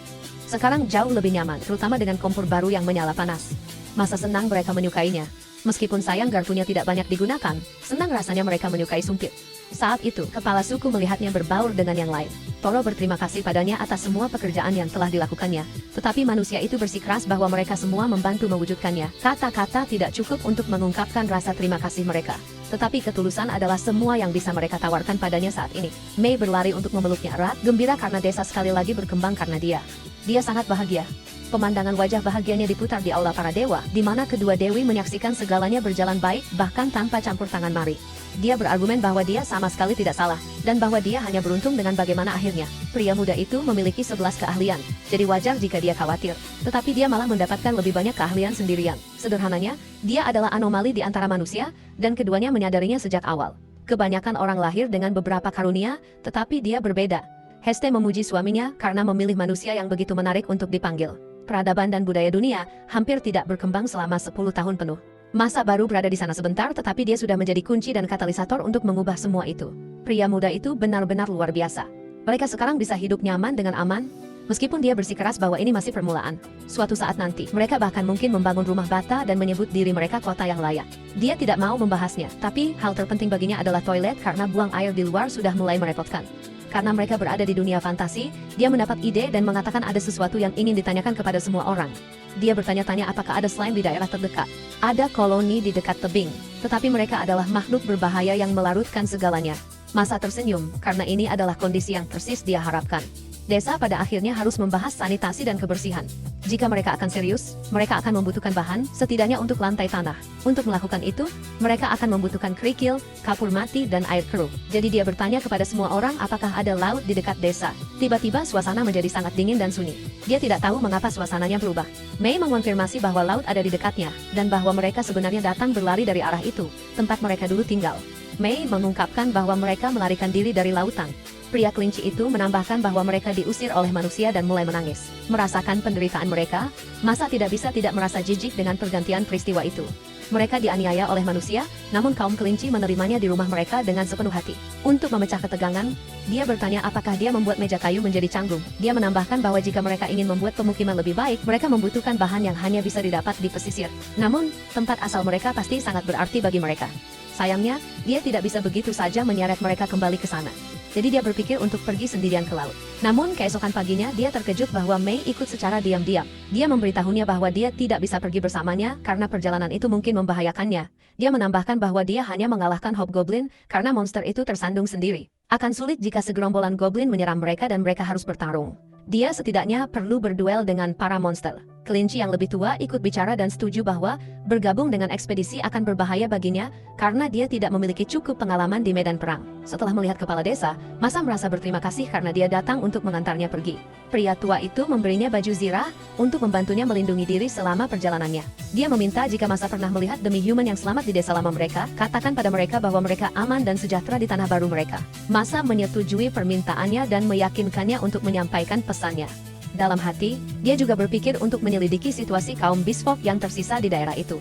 Sekarang jauh lebih nyaman, terutama dengan kompor baru yang menyala panas. Masa senang mereka menyukainya. Meskipun sayang garpunya tidak banyak digunakan, senang rasanya mereka menyukai sumpit. Saat itu, kepala suku melihatnya berbaur dengan yang lain. Toro berterima kasih padanya atas semua pekerjaan yang telah dilakukannya, tetapi manusia itu bersikeras bahwa mereka semua membantu mewujudkannya. Kata-kata tidak cukup untuk mengungkapkan rasa terima kasih mereka, tetapi ketulusan adalah semua yang bisa mereka tawarkan padanya saat ini. Mei berlari untuk memeluknya erat, gembira karena desa sekali lagi berkembang karena dia. Dia sangat bahagia. Pemandangan wajah bahagianya diputar di aula para dewa, di mana kedua dewi menyaksikan segalanya berjalan baik, bahkan tanpa campur tangan Mari. Dia berargumen bahwa dia sama sekali tidak salah, dan bahwa dia hanya beruntung dengan bagaimana akhirnya. Pria muda itu memiliki 11 keahlian, jadi wajar jika dia khawatir. Tetapi dia malah mendapatkan lebih banyak keahlian sendirian. Sederhananya, dia adalah anomali di antara manusia, dan keduanya menyadarinya sejak awal. Kebanyakan orang lahir dengan beberapa karunia, tetapi dia berbeda. Heste memuji suaminya karena memilih manusia yang begitu menarik untuk dipanggil. Peradaban dan budaya dunia hampir tidak berkembang selama 10 tahun penuh. Masa baru berada di sana sebentar, tetapi dia sudah menjadi kunci dan katalisator untuk mengubah semua itu. Pria muda itu benar-benar luar biasa. Mereka sekarang bisa hidup nyaman dengan aman, meskipun dia bersikeras bahwa ini masih permulaan. Suatu saat nanti, mereka bahkan mungkin membangun rumah bata dan menyebut diri mereka kota yang layak. Dia tidak mau membahasnya, tapi hal terpenting baginya adalah toilet karena buang air di luar sudah mulai merepotkan. Karena mereka berada di dunia fantasi, dia mendapat ide dan mengatakan ada sesuatu yang ingin ditanyakan kepada semua orang. Dia bertanya-tanya apakah ada slime di daerah terdekat. Ada koloni di dekat tebing, tetapi mereka adalah makhluk berbahaya yang melarutkan segalanya. Masa tersenyum, karena ini adalah kondisi yang persis dia harapkan. Desa pada akhirnya harus membahas sanitasi dan kebersihan. Jika mereka akan serius, mereka akan membutuhkan bahan, setidaknya untuk lantai tanah. Untuk melakukan itu, mereka akan membutuhkan kerikil, kapur mati, dan air keruh. Jadi dia bertanya kepada semua orang apakah ada laut di dekat desa. Tiba-tiba suasana menjadi sangat dingin dan sunyi. Dia tidak tahu mengapa suasananya berubah. Mei mengonfirmasi bahwa laut ada di dekatnya, dan bahwa mereka sebenarnya datang berlari dari arah itu, tempat mereka dulu tinggal. Mei mengungkapkan bahwa mereka melarikan diri dari lautan. Pria kelinci itu menambahkan bahwa mereka diusir oleh manusia dan mulai menangis. Merasakan penderitaan mereka, Masa tidak bisa tidak merasa jijik dengan pergantian peristiwa itu. Mereka dianiaya oleh manusia, namun kaum kelinci menerimanya di rumah mereka dengan sepenuh hati. Untuk memecah ketegangan, dia bertanya apakah dia membuat meja kayu menjadi canggung. Dia menambahkan bahwa jika mereka ingin membuat pemukiman lebih baik, mereka membutuhkan bahan yang hanya bisa didapat di pesisir. Namun, tempat asal mereka pasti sangat berarti bagi mereka. Sayangnya, dia tidak bisa begitu saja menyeret mereka kembali ke sana. Jadi dia berpikir untuk pergi sendirian ke laut. Namun keesokan paginya dia terkejut bahwa Mei ikut secara diam-diam. Dia memberitahunya bahwa dia tidak bisa pergi bersamanya karena perjalanan itu mungkin membahayakannya. Dia menambahkan bahwa dia hanya mengalahkan Hobgoblin karena monster itu tersandung sendiri. Akan sulit jika segerombolan goblin menyerang mereka dan mereka harus bertarung. Dia setidaknya perlu berduel dengan para monster. Kelinci yang lebih tua ikut bicara dan setuju bahwa bergabung dengan ekspedisi akan berbahaya baginya karena dia tidak memiliki cukup pengalaman di medan perang. Setelah melihat kepala desa, Masa merasa berterima kasih karena dia datang untuk mengantarnya pergi. Pria tua itu memberinya baju zirah untuk membantunya melindungi diri selama perjalanannya. Dia meminta jika Masa pernah melihat demi-human yang selamat di desa lama mereka, katakan pada mereka bahwa mereka aman dan sejahtera di tanah baru mereka. Masa menyetujui permintaannya dan meyakinkannya untuk menyampaikan pesannya. Dalam hati, dia juga berpikir untuk menyelidiki situasi kaum Beastfolk yang tersisa di daerah itu.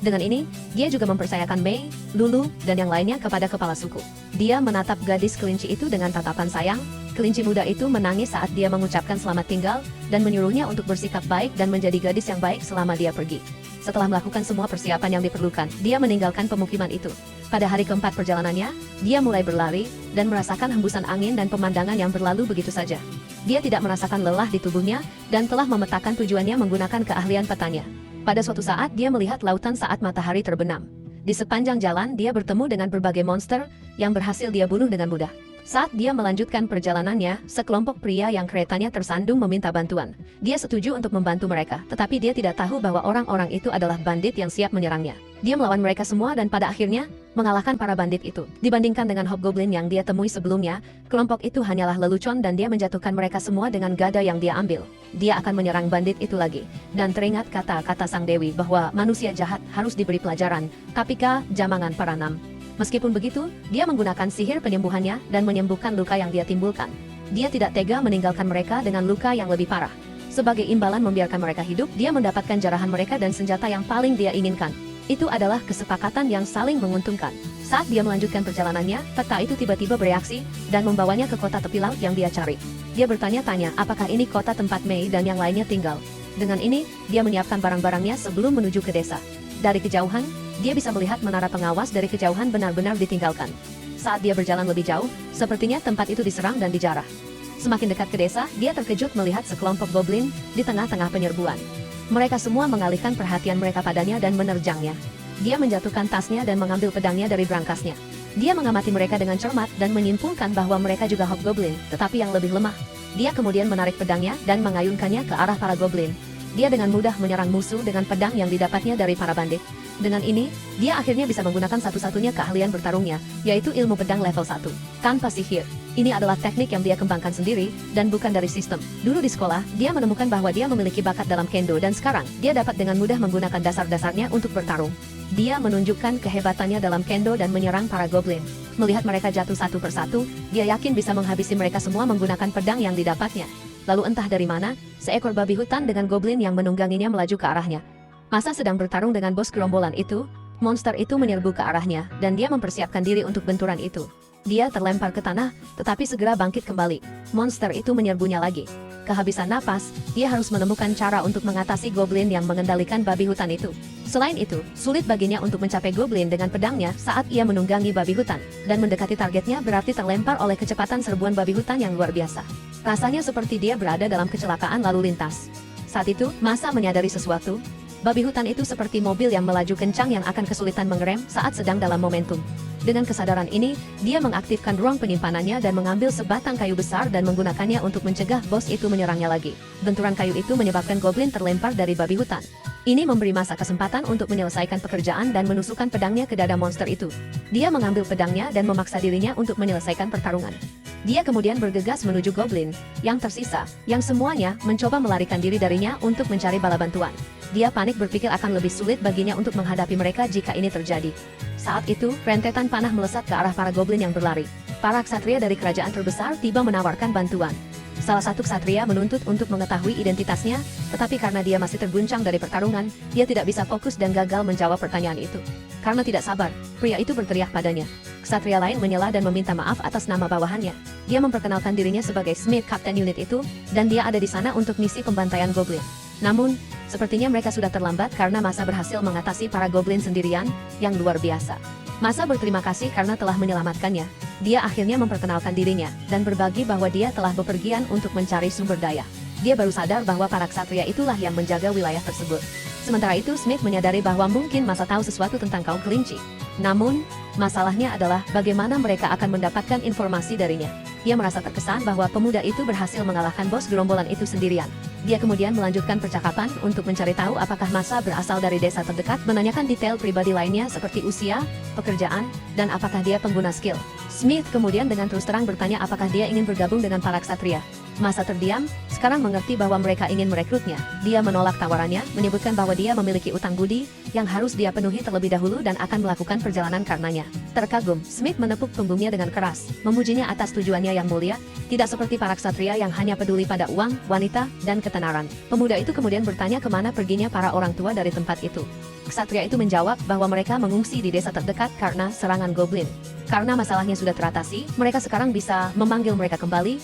Dengan ini, dia juga mempercayakan Mei, Lulu, dan yang lainnya kepada kepala suku. Dia menatap gadis kelinci itu dengan tatapan sayang. Kelinci muda itu menangis saat dia mengucapkan selamat tinggal, dan menyuruhnya untuk bersikap baik dan menjadi gadis yang baik selama dia pergi. Setelah melakukan semua persiapan yang diperlukan, dia meninggalkan pemukiman itu. Pada hari keempat perjalanannya, dia mulai berlari, dan merasakan hembusan angin dan pemandangan yang berlalu begitu saja. Dia tidak merasakan lelah di tubuhnya, dan telah memetakan tujuannya menggunakan keahlian petanya. Pada suatu saat dia melihat lautan saat matahari terbenam. Di sepanjang jalan dia bertemu dengan berbagai monster, yang berhasil dia bunuh dengan mudah. Saat dia melanjutkan perjalanannya, sekelompok pria yang keretanya tersandung meminta bantuan. Dia setuju untuk membantu mereka, tetapi dia tidak tahu bahwa orang-orang itu adalah bandit yang siap menyerangnya. Dia melawan mereka semua dan pada akhirnya, mengalahkan para bandit itu. Dibandingkan dengan hobgoblin yang dia temui sebelumnya, kelompok itu hanyalah lelucon dan dia menjatuhkan mereka semua dengan gada yang dia ambil. Dia akan menyerang bandit itu lagi. Dan teringat kata-kata sang dewi bahwa manusia jahat harus diberi pelajaran, tapika jamangan paranam. Meskipun begitu, dia menggunakan sihir penyembuhannya dan menyembuhkan luka yang dia timbulkan. Dia tidak tega meninggalkan mereka dengan luka yang lebih parah. Sebagai imbalan membiarkan mereka hidup, dia mendapatkan jarahan mereka dan senjata yang paling dia inginkan. Itu adalah kesepakatan yang saling menguntungkan. Saat dia melanjutkan perjalanannya, peta itu tiba-tiba bereaksi dan membawanya ke kota tepi laut yang dia cari. Dia bertanya-tanya apakah ini kota tempat Mei dan yang lainnya tinggal. Dengan ini, dia menyiapkan barang-barangnya sebelum menuju ke desa. Dari kejauhan, dia bisa melihat menara pengawas dari kejauhan benar-benar ditinggalkan. Saat dia berjalan lebih jauh, sepertinya tempat itu diserang dan dijarah. Semakin dekat ke desa, dia terkejut melihat sekelompok goblin di tengah-tengah penyerbuan. Mereka semua mengalihkan perhatian mereka padanya dan menerjangnya. Dia menjatuhkan tasnya dan mengambil pedangnya dari berangkasnya. Dia mengamati mereka dengan cermat dan menyimpulkan bahwa mereka juga hobgoblin, tetapi yang lebih lemah. Dia kemudian menarik pedangnya dan mengayunkannya ke arah para goblin. Dia dengan mudah menyerang musuh dengan pedang yang didapatnya dari para bandit. Dengan ini, dia akhirnya bisa menggunakan satu-satunya keahlian bertarungnya, yaitu ilmu pedang level 1. Tanpa sihir. Ini adalah teknik yang dia kembangkan sendiri, dan bukan dari sistem. Dulu di sekolah, dia menemukan bahwa dia memiliki bakat dalam kendo dan sekarang, dia dapat dengan mudah menggunakan dasar-dasarnya untuk bertarung. Dia menunjukkan kehebatannya dalam kendo dan menyerang para goblin. Melihat mereka jatuh satu persatu, dia yakin bisa menghabisi mereka semua menggunakan pedang yang didapatnya. Lalu entah dari mana, seekor babi hutan dengan goblin yang menungganginya melaju ke arahnya. Masa sedang bertarung dengan bos gerombolan itu, monster itu menyerbu ke arahnya, dan dia mempersiapkan diri untuk benturan itu. Dia terlempar ke tanah, tetapi segera bangkit kembali. Monster itu menyerbunya lagi. Kehabisan napas, dia harus menemukan cara untuk mengatasi goblin yang mengendalikan babi hutan itu. Selain itu, sulit baginya untuk mencapai goblin dengan pedangnya saat ia menunggangi babi hutan, dan mendekati targetnya berarti terlempar oleh kecepatan serbuan babi hutan yang luar biasa. Rasanya seperti dia berada dalam kecelakaan lalu lintas. Saat itu, Masa menyadari sesuatu. Babi hutan itu seperti mobil yang melaju kencang yang akan kesulitan mengerem saat sedang dalam momentum. Dengan kesadaran ini, dia mengaktifkan ruang penyimpanannya dan mengambil sebatang kayu besar dan menggunakannya untuk mencegah bos itu menyerangnya lagi. Benturan kayu itu menyebabkan goblin terlempar dari babi hutan. Ini memberi Masa kesempatan untuk menyelesaikan pekerjaan dan menusukkan pedangnya ke dada monster itu. Dia mengambil pedangnya dan memaksa dirinya untuk menyelesaikan pertarungan. Dia kemudian bergegas menuju goblin yang tersisa, yang semuanya mencoba melarikan diri darinya untuk mencari bala bantuan. Dia panik berpikir akan lebih sulit baginya untuk menghadapi mereka jika ini terjadi. Saat itu, rentetan panah melesat ke arah para goblin yang berlari. Para ksatria dari kerajaan terbesar tiba menawarkan bantuan. Salah satu ksatria menuntut untuk mengetahui identitasnya, tetapi karena dia masih terguncang dari pertarungan, dia tidak bisa fokus dan gagal menjawab pertanyaan itu. Karena tidak sabar, pria itu berteriak padanya. Ksatria lain menyela dan meminta maaf atas nama bawahannya. Dia memperkenalkan dirinya sebagai Smith, kapten unit itu, dan dia ada di sana untuk misi pembantaian goblin. Namun, sepertinya mereka sudah terlambat karena Masa berhasil mengatasi para goblin sendirian, yang luar biasa. Masa berterima kasih karena telah menyelamatkannya. Dia akhirnya memperkenalkan dirinya, dan berbagi bahwa dia telah bepergian untuk mencari sumber daya. Dia baru sadar bahwa para ksatria itulah yang menjaga wilayah tersebut. Sementara itu Smith menyadari bahwa mungkin Masa tahu sesuatu tentang kaum kelinci. Namun, masalahnya adalah bagaimana mereka akan mendapatkan informasi darinya. Dia merasa terkesan bahwa pemuda itu berhasil mengalahkan bos gerombolan itu sendirian. Dia kemudian melanjutkan percakapan untuk mencari tahu apakah Masa berasal dari desa terdekat, menanyakan detail pribadi lainnya seperti usia, pekerjaan, dan apakah dia pengguna skill. Smith kemudian dengan terus terang bertanya apakah dia ingin bergabung dengan para ksatria. Masa terdiam, sekarang mengerti bahwa mereka ingin merekrutnya. Dia menolak tawarannya, menyebutkan bahwa dia memiliki utang budi yang harus dia penuhi terlebih dahulu dan akan melakukan perjalanan karenanya. Terkagum, Smith menepuk punggungnya dengan keras, memujinya atas tujuannya yang mulia, tidak seperti para ksatria yang hanya peduli pada uang, wanita, dan ketenaran. Pemuda itu kemudian bertanya kemana perginya para orang tua dari tempat itu. Ksatria itu menjawab bahwa mereka mengungsi di desa terdekat karena serangan goblin. Karena masalahnya sudah teratasi, mereka sekarang bisa memanggil mereka kembali.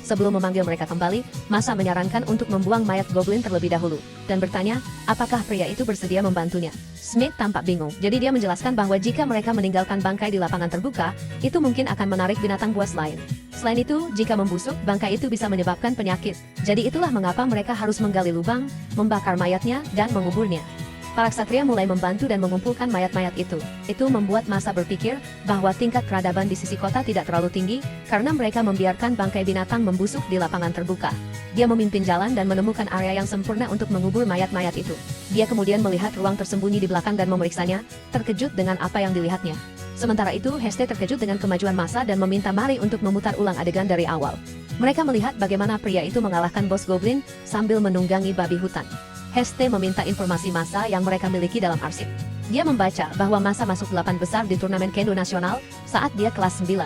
Sebelum memanggil mereka kembali, Masa menyarankan untuk membuang mayat goblin terlebih dahulu, dan bertanya, apakah pria itu bersedia membantunya. Smith tampak bingung, jadi dia menjelaskan bahwa jika mereka meninggalkan bangkai di lapangan terbuka, itu mungkin akan menarik binatang buas lain. Selain itu, jika membusuk, bangkai itu bisa menyebabkan penyakit. Jadi itulah mengapa mereka harus menggali lubang, membakar mayatnya, dan menguburnya. Para ksatria mulai membantu dan mengumpulkan mayat-mayat itu. Itu membuat Masa berpikir bahwa tingkat peradaban di sisi kota tidak terlalu tinggi karena mereka membiarkan bangkai binatang membusuk di lapangan terbuka. Dia memimpin jalan dan menemukan area yang sempurna untuk mengubur mayat-mayat itu. Dia kemudian melihat ruang tersembunyi di belakang dan memeriksanya, terkejut dengan apa yang dilihatnya. Sementara itu, Heste terkejut dengan kemajuan Masa dan meminta Mari untuk memutar ulang adegan dari awal. Mereka melihat bagaimana pria itu mengalahkan bos goblin sambil menunggangi babi hutan. Heste meminta informasi Masa yang mereka miliki dalam arsip. Dia membaca bahwa Masa masuk 8 besar di turnamen kendo nasional saat dia kelas 9.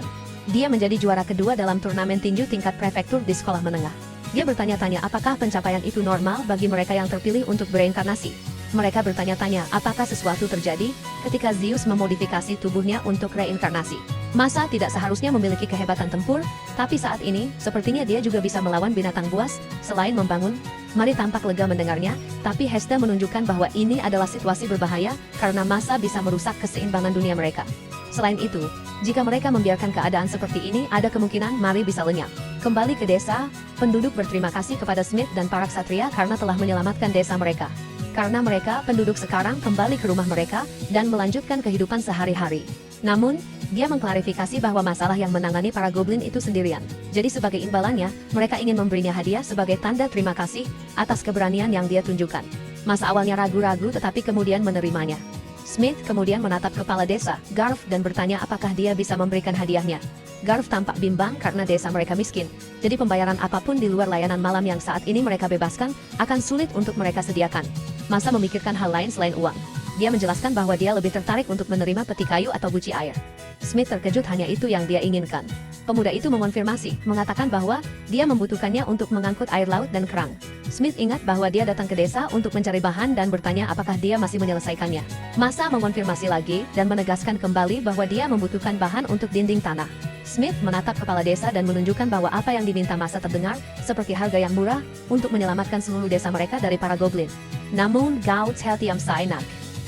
Dia menjadi juara kedua dalam turnamen tinju tingkat prefektur di sekolah menengah. Dia bertanya-tanya apakah pencapaian itu normal bagi mereka yang terpilih untuk bereinkarnasi. Mereka bertanya-tanya apakah sesuatu terjadi ketika Zeus memodifikasi tubuhnya untuk reinkarnasi. Masa tidak seharusnya memiliki kehebatan tempur, tapi saat ini, sepertinya dia juga bisa melawan binatang buas, selain membangun. Mari tampak lega mendengarnya, tapi Heste menunjukkan bahwa ini adalah situasi berbahaya, karena Masa bisa merusak keseimbangan dunia mereka. Selain itu, jika mereka membiarkan keadaan seperti ini, ada kemungkinan Mari bisa lenyap. Kembali ke desa, penduduk berterima kasih kepada Smith dan para ksatria karena telah menyelamatkan desa mereka. Karena mereka, penduduk sekarang kembali ke rumah mereka, dan melanjutkan kehidupan sehari-hari. Namun, dia mengklarifikasi bahwa masalah yang menangani para goblin itu sendirian. Jadi sebagai imbalannya, mereka ingin memberinya hadiah sebagai tanda terima kasih atas keberanian yang dia tunjukkan. Masa awalnya ragu-ragu tetapi kemudian menerimanya. Smith kemudian menatap kepala desa, Garth, dan bertanya apakah dia bisa memberikan hadiahnya. Garth tampak bimbang karena desa mereka miskin, jadi pembayaran apapun di luar layanan malam yang saat ini mereka bebaskan akan sulit untuk mereka sediakan. Masa memikirkan hal lain selain uang. Dia menjelaskan bahwa dia lebih tertarik untuk menerima peti kayu atau guci air. Smith terkejut, hanya itu yang dia inginkan. Pemuda itu mengonfirmasi, mengatakan bahwa dia membutuhkannya untuk mengangkut air laut dan kerang. Smith ingat bahwa dia datang ke desa untuk mencari bahan dan bertanya apakah dia masih menyelesaikannya. Masa mengonfirmasi lagi dan menegaskan kembali bahwa dia membutuhkan bahan untuk dinding tanah. Smith menatap kepala desa dan menunjukkan bahwa apa yang diminta Masa terdengar seperti harga yang murah untuk menyelamatkan seluruh desa mereka dari para goblin. Namun, Gautz Heltiam Sainak.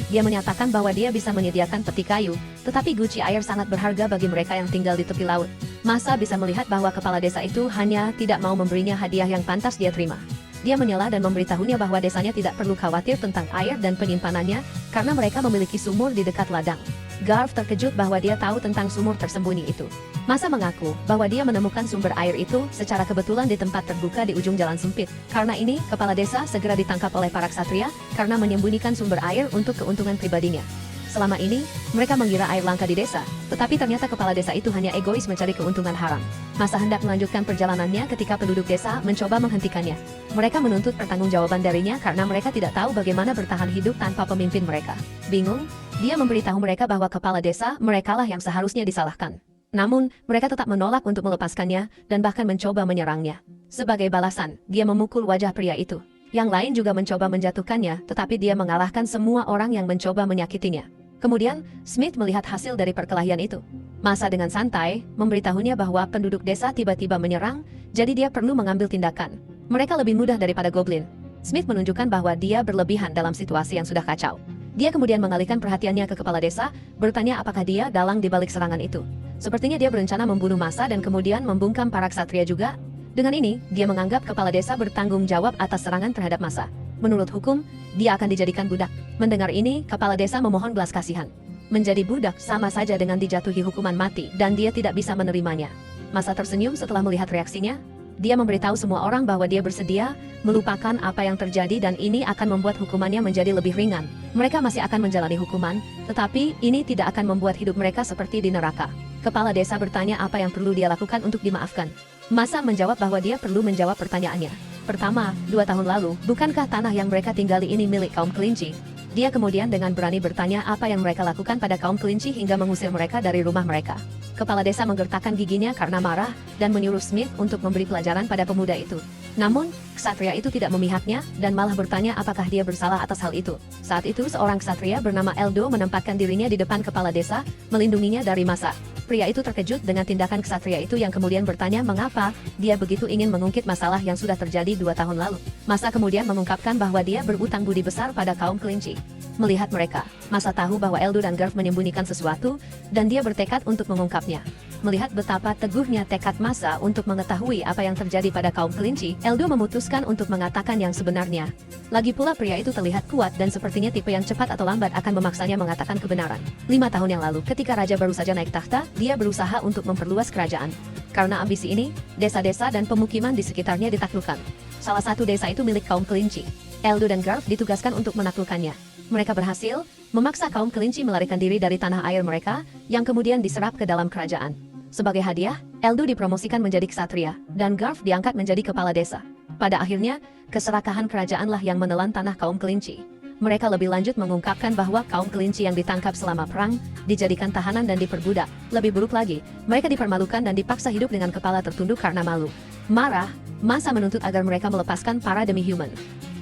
Dia menyatakan bahwa dia bisa menyediakan peti kayu, tetapi guci air sangat berharga bagi mereka yang tinggal di tepi laut. Masa bisa melihat bahwa kepala desa itu hanya tidak mau memberinya hadiah yang pantas dia terima. Dia menyela dan memberitahunya bahwa desanya tidak perlu khawatir tentang air dan penyimpanannya, karena mereka memiliki sumur di dekat ladang. Garf terkejut bahwa dia tahu tentang sumur tersembunyi itu. Masa mengaku bahwa dia menemukan sumber air itu secara kebetulan di tempat terbuka di ujung jalan sempit. Karena ini, kepala desa segera ditangkap oleh para ksatria karena menyembunyikan sumber air untuk keuntungan pribadinya. Selama ini, mereka mengira air langka di desa, tetapi ternyata kepala desa itu hanya egois mencari keuntungan haram. Masa hendak melanjutkan perjalanannya ketika penduduk desa mencoba menghentikannya. Mereka menuntut pertanggungjawaban darinya karena mereka tidak tahu bagaimana bertahan hidup tanpa pemimpin mereka. Bingung, dia memberitahu mereka bahwa kepala desa merekalah yang seharusnya disalahkan. Namun, mereka tetap menolak untuk melepaskannya dan bahkan mencoba menyerangnya. Sebagai balasan, dia memukul wajah pria itu. Yang lain juga mencoba menjatuhkannya, tetapi dia mengalahkan semua orang yang mencoba menyakitinya. Kemudian, Smith melihat hasil dari perkelahian itu. Masa dengan santai, memberitahunya bahwa penduduk desa tiba-tiba menyerang, jadi dia perlu mengambil tindakan. Mereka lebih mudah daripada goblin. Smith menunjukkan bahwa dia berlebihan dalam situasi yang sudah kacau. Dia kemudian mengalihkan perhatiannya ke kepala desa, bertanya apakah dia dalang di balik serangan itu. Sepertinya dia berencana membunuh massa dan kemudian membungkam para ksatria juga. Dengan ini, dia menganggap kepala desa bertanggung jawab atas serangan terhadap massa. Menurut hukum, dia akan dijadikan budak. Mendengar ini, kepala desa memohon belas kasihan. Menjadi budak sama saja dengan dijatuhi hukuman mati dan dia tidak bisa menerimanya. Massa tersenyum setelah melihat reaksinya. Dia memberitahu semua orang bahwa dia bersedia melupakan apa yang terjadi dan ini akan membuat hukumannya menjadi lebih ringan. Mereka masih akan menjalani hukuman, tetapi ini tidak akan membuat hidup mereka seperti di neraka. Kepala desa bertanya apa yang perlu dia lakukan untuk dimaafkan. Massa menjawab bahwa dia perlu menjawab pertanyaannya. Pertama, 2 tahun lalu, bukankah tanah yang mereka tinggali ini milik kaum kelinci? Dia kemudian dengan berani bertanya apa yang mereka lakukan pada kaum kelinci hingga mengusir mereka dari rumah mereka. Kepala desa menggertakkan giginya karena marah dan menyuruh Smith untuk memberi pelajaran pada pemuda itu. Namun, ksatria itu tidak memihaknya dan malah bertanya apakah dia bersalah atas hal itu. Saat itu seorang ksatria bernama Eldo menempatkan dirinya di depan kepala desa, melindunginya dari massa. Pria itu terkejut dengan tindakan ksatria itu yang kemudian bertanya mengapa dia begitu ingin mengungkit masalah yang sudah terjadi 2 tahun lalu. Massa kemudian mengungkapkan bahwa dia berutang budi besar pada kaum kelinci. Melihat mereka, Massa tahu bahwa Eldo dan Garf menyembunyikan sesuatu, dan dia bertekad untuk mengungkapnya. Melihat betapa teguhnya tekad Massa untuk mengetahui apa yang terjadi pada kaum kelinci, Eldo memutuskan untuk mengatakan yang sebenarnya. Lagi pula pria itu terlihat kuat dan sepertinya tipe yang cepat atau lambat akan memaksanya mengatakan kebenaran. 5 tahun yang lalu, ketika raja baru saja naik tahta, dia berusaha untuk memperluas kerajaan. Karena ambisi ini, desa-desa dan pemukiman di sekitarnya ditaklukkan. Salah satu desa itu milik kaum kelinci. Eldo dan Garf ditugaskan untuk menaklukkannya. Mereka berhasil memaksa kaum kelinci melarikan diri dari tanah air mereka, yang kemudian diserap ke dalam kerajaan. Sebagai hadiah, Eldo dipromosikan menjadi ksatria, dan Garf diangkat menjadi kepala desa. Pada akhirnya, keserakahan kerajaanlah yang menelan tanah kaum kelinci. Mereka lebih lanjut mengungkapkan bahwa kaum kelinci yang ditangkap selama perang, dijadikan tahanan dan diperbudak. Lebih buruk lagi, mereka dipermalukan dan dipaksa hidup dengan kepala tertunduk karena malu. Marah, Massa menuntut agar mereka melepaskan para demi-human.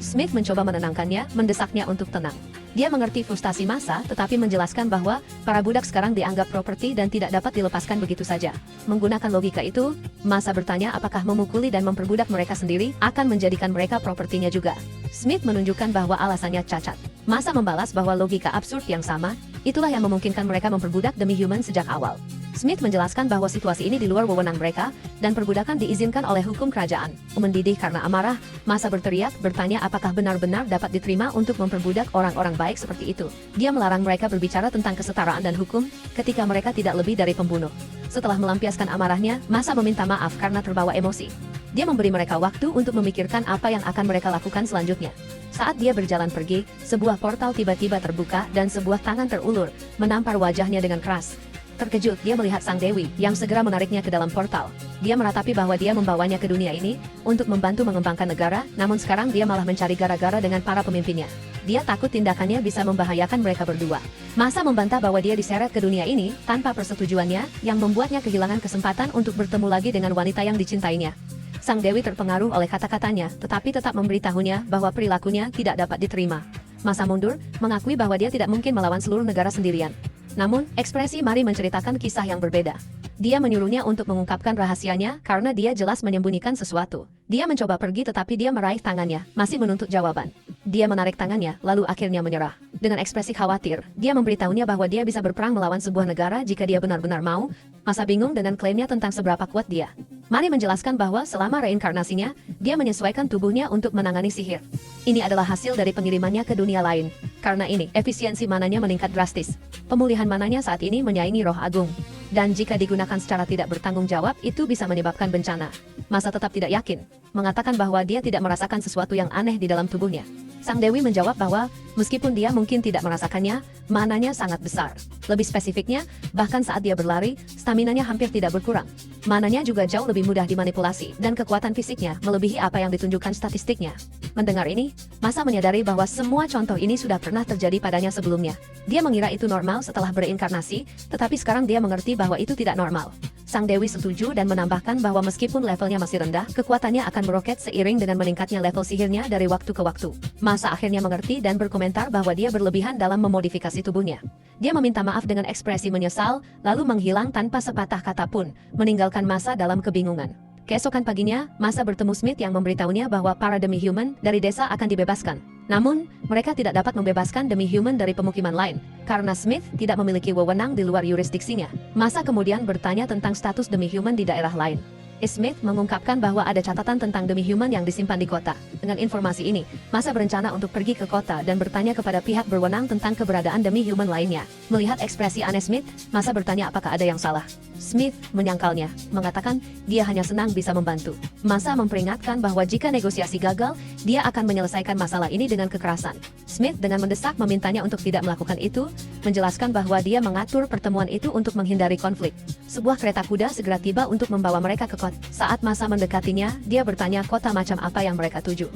Smith mencoba menenangkannya, mendesaknya untuk tenang. Dia mengerti frustasi Massa, tetapi menjelaskan bahwa para budak sekarang dianggap properti dan tidak dapat dilepaskan begitu saja. Menggunakan logika itu, Massa bertanya apakah memukuli dan memperbudak mereka sendiri akan menjadikan mereka propertinya juga. Smith menunjukkan bahwa alasannya cacat. Massa membalas bahwa logika absurd yang sama, itulah yang memungkinkan mereka memperbudak demi-human sejak awal. Smith menjelaskan bahwa situasi ini di luar wewenang mereka, dan perbudakan diizinkan oleh hukum kerajaan. Mendidih karena amarah, Massa berteriak, bertanya apakah benar-benar dapat diterima untuk memperbudak orang-orang baik seperti itu. Dia melarang mereka berbicara tentang kesetaraan dan hukum, ketika mereka tidak lebih dari pembunuh. Setelah melampiaskan amarahnya, Massa meminta maaf karena terbawa emosi. Dia memberi mereka waktu untuk memikirkan apa yang akan mereka lakukan selanjutnya. Saat dia berjalan pergi, sebuah portal tiba-tiba terbuka dan sebuah tangan terulur, menampar wajahnya dengan keras. Terkejut, dia melihat Sang Dewi, yang segera menariknya ke dalam portal. Dia meratapi bahwa dia membawanya ke dunia ini, untuk membantu mengembangkan negara, namun sekarang dia malah mencari gara-gara dengan para pemimpinnya. Dia takut tindakannya bisa membahayakan mereka berdua. Massa membantah bahwa dia diseret ke dunia ini, tanpa persetujuannya, yang membuatnya kehilangan kesempatan untuk bertemu lagi dengan wanita yang dicintainya. Sang Dewi terpengaruh oleh kata-katanya, tetapi tetap memberitahunya bahwa perilakunya tidak dapat diterima. Massa mundur, mengakui bahwa dia tidak mungkin melawan seluruh negara sendirian. Namun, ekspresi Mari menceritakan kisah yang berbeda. Dia menyuruhnya untuk mengungkapkan rahasianya karena dia jelas menyembunyikan sesuatu. Dia mencoba pergi tetapi dia meraih tangannya, masih menuntut jawaban. Dia menarik tangannya, lalu akhirnya menyerah. Dengan ekspresi khawatir, dia memberitahunya bahwa dia bisa berperang melawan sebuah negara jika dia benar-benar mau. Massa bingung dengan klaimnya tentang seberapa kuat dia. Mari menjelaskan bahwa selama reinkarnasinya, dia menyesuaikan tubuhnya untuk menangani sihir. Ini adalah hasil dari pengirimannya ke dunia lain. Karena ini, efisiensi mananya meningkat drastis. Pemulihan mananya saat ini menyaingi roh agung. Dan jika digunakan secara tidak bertanggung jawab, itu bisa menyebabkan bencana. Masa tetap tidak yakin, mengatakan bahwa dia tidak merasakan sesuatu yang aneh di dalam tubuhnya. Sang Dewi menjawab bahwa, meskipun dia mungkin tidak merasakannya, mananya sangat besar. Lebih spesifiknya, bahkan saat dia berlari, staminanya hampir tidak berkurang. Mananya juga jauh lebih mudah dimanipulasi, dan kekuatan fisiknya melebihi apa yang ditunjukkan statistiknya. Mendengar ini, Masa menyadari bahwa semua contoh ini sudah pernah terjadi padanya sebelumnya. Dia mengira itu normal setelah bereinkarnasi, tetapi sekarang dia mengerti bahwa itu tidak normal. Sang Dewi setuju dan menambahkan bahwa meskipun levelnya masih rendah, kekuatannya akan meroket seiring dengan meningkatnya level sihirnya dari waktu ke waktu. Masa akhirnya mengerti dan berkomentar bahwa dia berlebihan dalam memodifikasi tubuhnya. Dia meminta maaf dengan ekspresi menyesal, lalu menghilang tanpa sepatah kata pun, meninggalkan Masa dalam kebingungan. Keesokan paginya, Masa bertemu Smith yang memberitahunya bahwa para demi-human dari desa akan dibebaskan. Namun, mereka tidak dapat membebaskan demi-human dari pemukiman lain, karena Smith tidak memiliki wewenang di luar yurisdiksinya. Masa kemudian bertanya tentang status demi-human di daerah lain. Smith mengungkapkan bahwa ada catatan tentang demi-human yang disimpan di kota. Dengan informasi ini, Masa berencana untuk pergi ke kota dan bertanya kepada pihak berwenang tentang keberadaan demi-human lainnya. Melihat ekspresi aneh Smith, Masa bertanya apakah ada yang salah. Smith menyangkalnya, mengatakan dia hanya senang bisa membantu. Masa memperingatkan bahwa jika negosiasi gagal, dia akan menyelesaikan masalah ini dengan kekerasan. Smith dengan mendesak memintanya untuk tidak melakukan itu, menjelaskan bahwa dia mengatur pertemuan itu untuk menghindari konflik. Sebuah kereta kuda segera tiba untuk membawa mereka ke kota. Saat Masa mendekatinya, dia bertanya kota macam apa yang mereka tuju.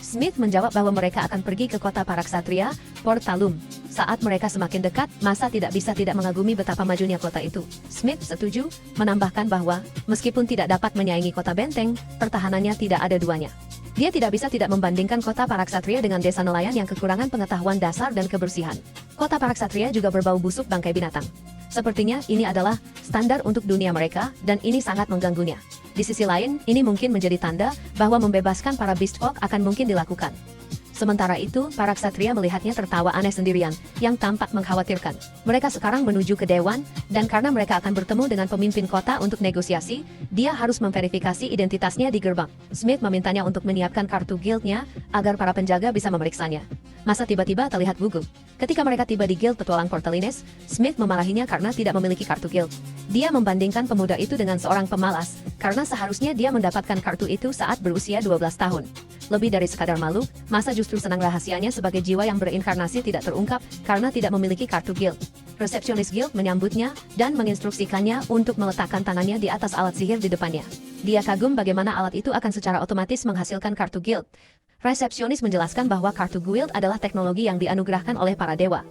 Smith menjawab bahwa mereka akan pergi ke kota para ksatria, Port Talum. Saat mereka semakin dekat, Masa tidak bisa tidak mengagumi betapa majunya kota itu. Smith setuju, menambahkan bahwa, meskipun tidak dapat menyaingi kota benteng, pertahanannya tidak ada duanya. Dia tidak bisa tidak membandingkan kota para ksatria dengan desa nelayan yang kekurangan pengetahuan dasar dan kebersihan. Kota para ksatria juga berbau busuk bangkai binatang. Sepertinya ini adalah standar untuk dunia mereka, dan ini sangat mengganggunya. Di sisi lain, ini mungkin menjadi tanda bahwa membebaskan para beast folk akan mungkin dilakukan. Sementara itu, para ksatria melihatnya tertawa aneh sendirian, yang tampak mengkhawatirkan. Mereka sekarang menuju ke Dewan, dan karena mereka akan bertemu dengan pemimpin kota untuk negosiasi, dia harus memverifikasi identitasnya di gerbang. Smith memintanya untuk menyiapkan kartu guildnya, agar para penjaga bisa memeriksanya. Masa tiba-tiba terlihat gugup. Ketika mereka tiba di guild petualang Portalines, Smith memarahinya karena tidak memiliki kartu guild. Dia membandingkan pemuda itu dengan seorang pemalas, karena seharusnya dia mendapatkan kartu itu saat berusia 12 tahun. Lebih dari sekadar malu, Masa justru senang rahasianya sebagai jiwa yang berinkarnasi tidak terungkap karena tidak memiliki kartu guild. Resepsionis guild menyambutnya dan menginstruksikannya untuk meletakkan tangannya di atas alat sihir di depannya. Dia kagum bagaimana alat itu akan secara otomatis menghasilkan kartu guild. Resepsionis menjelaskan bahwa kartu guild adalah teknologi yang dianugerahkan oleh para dewa.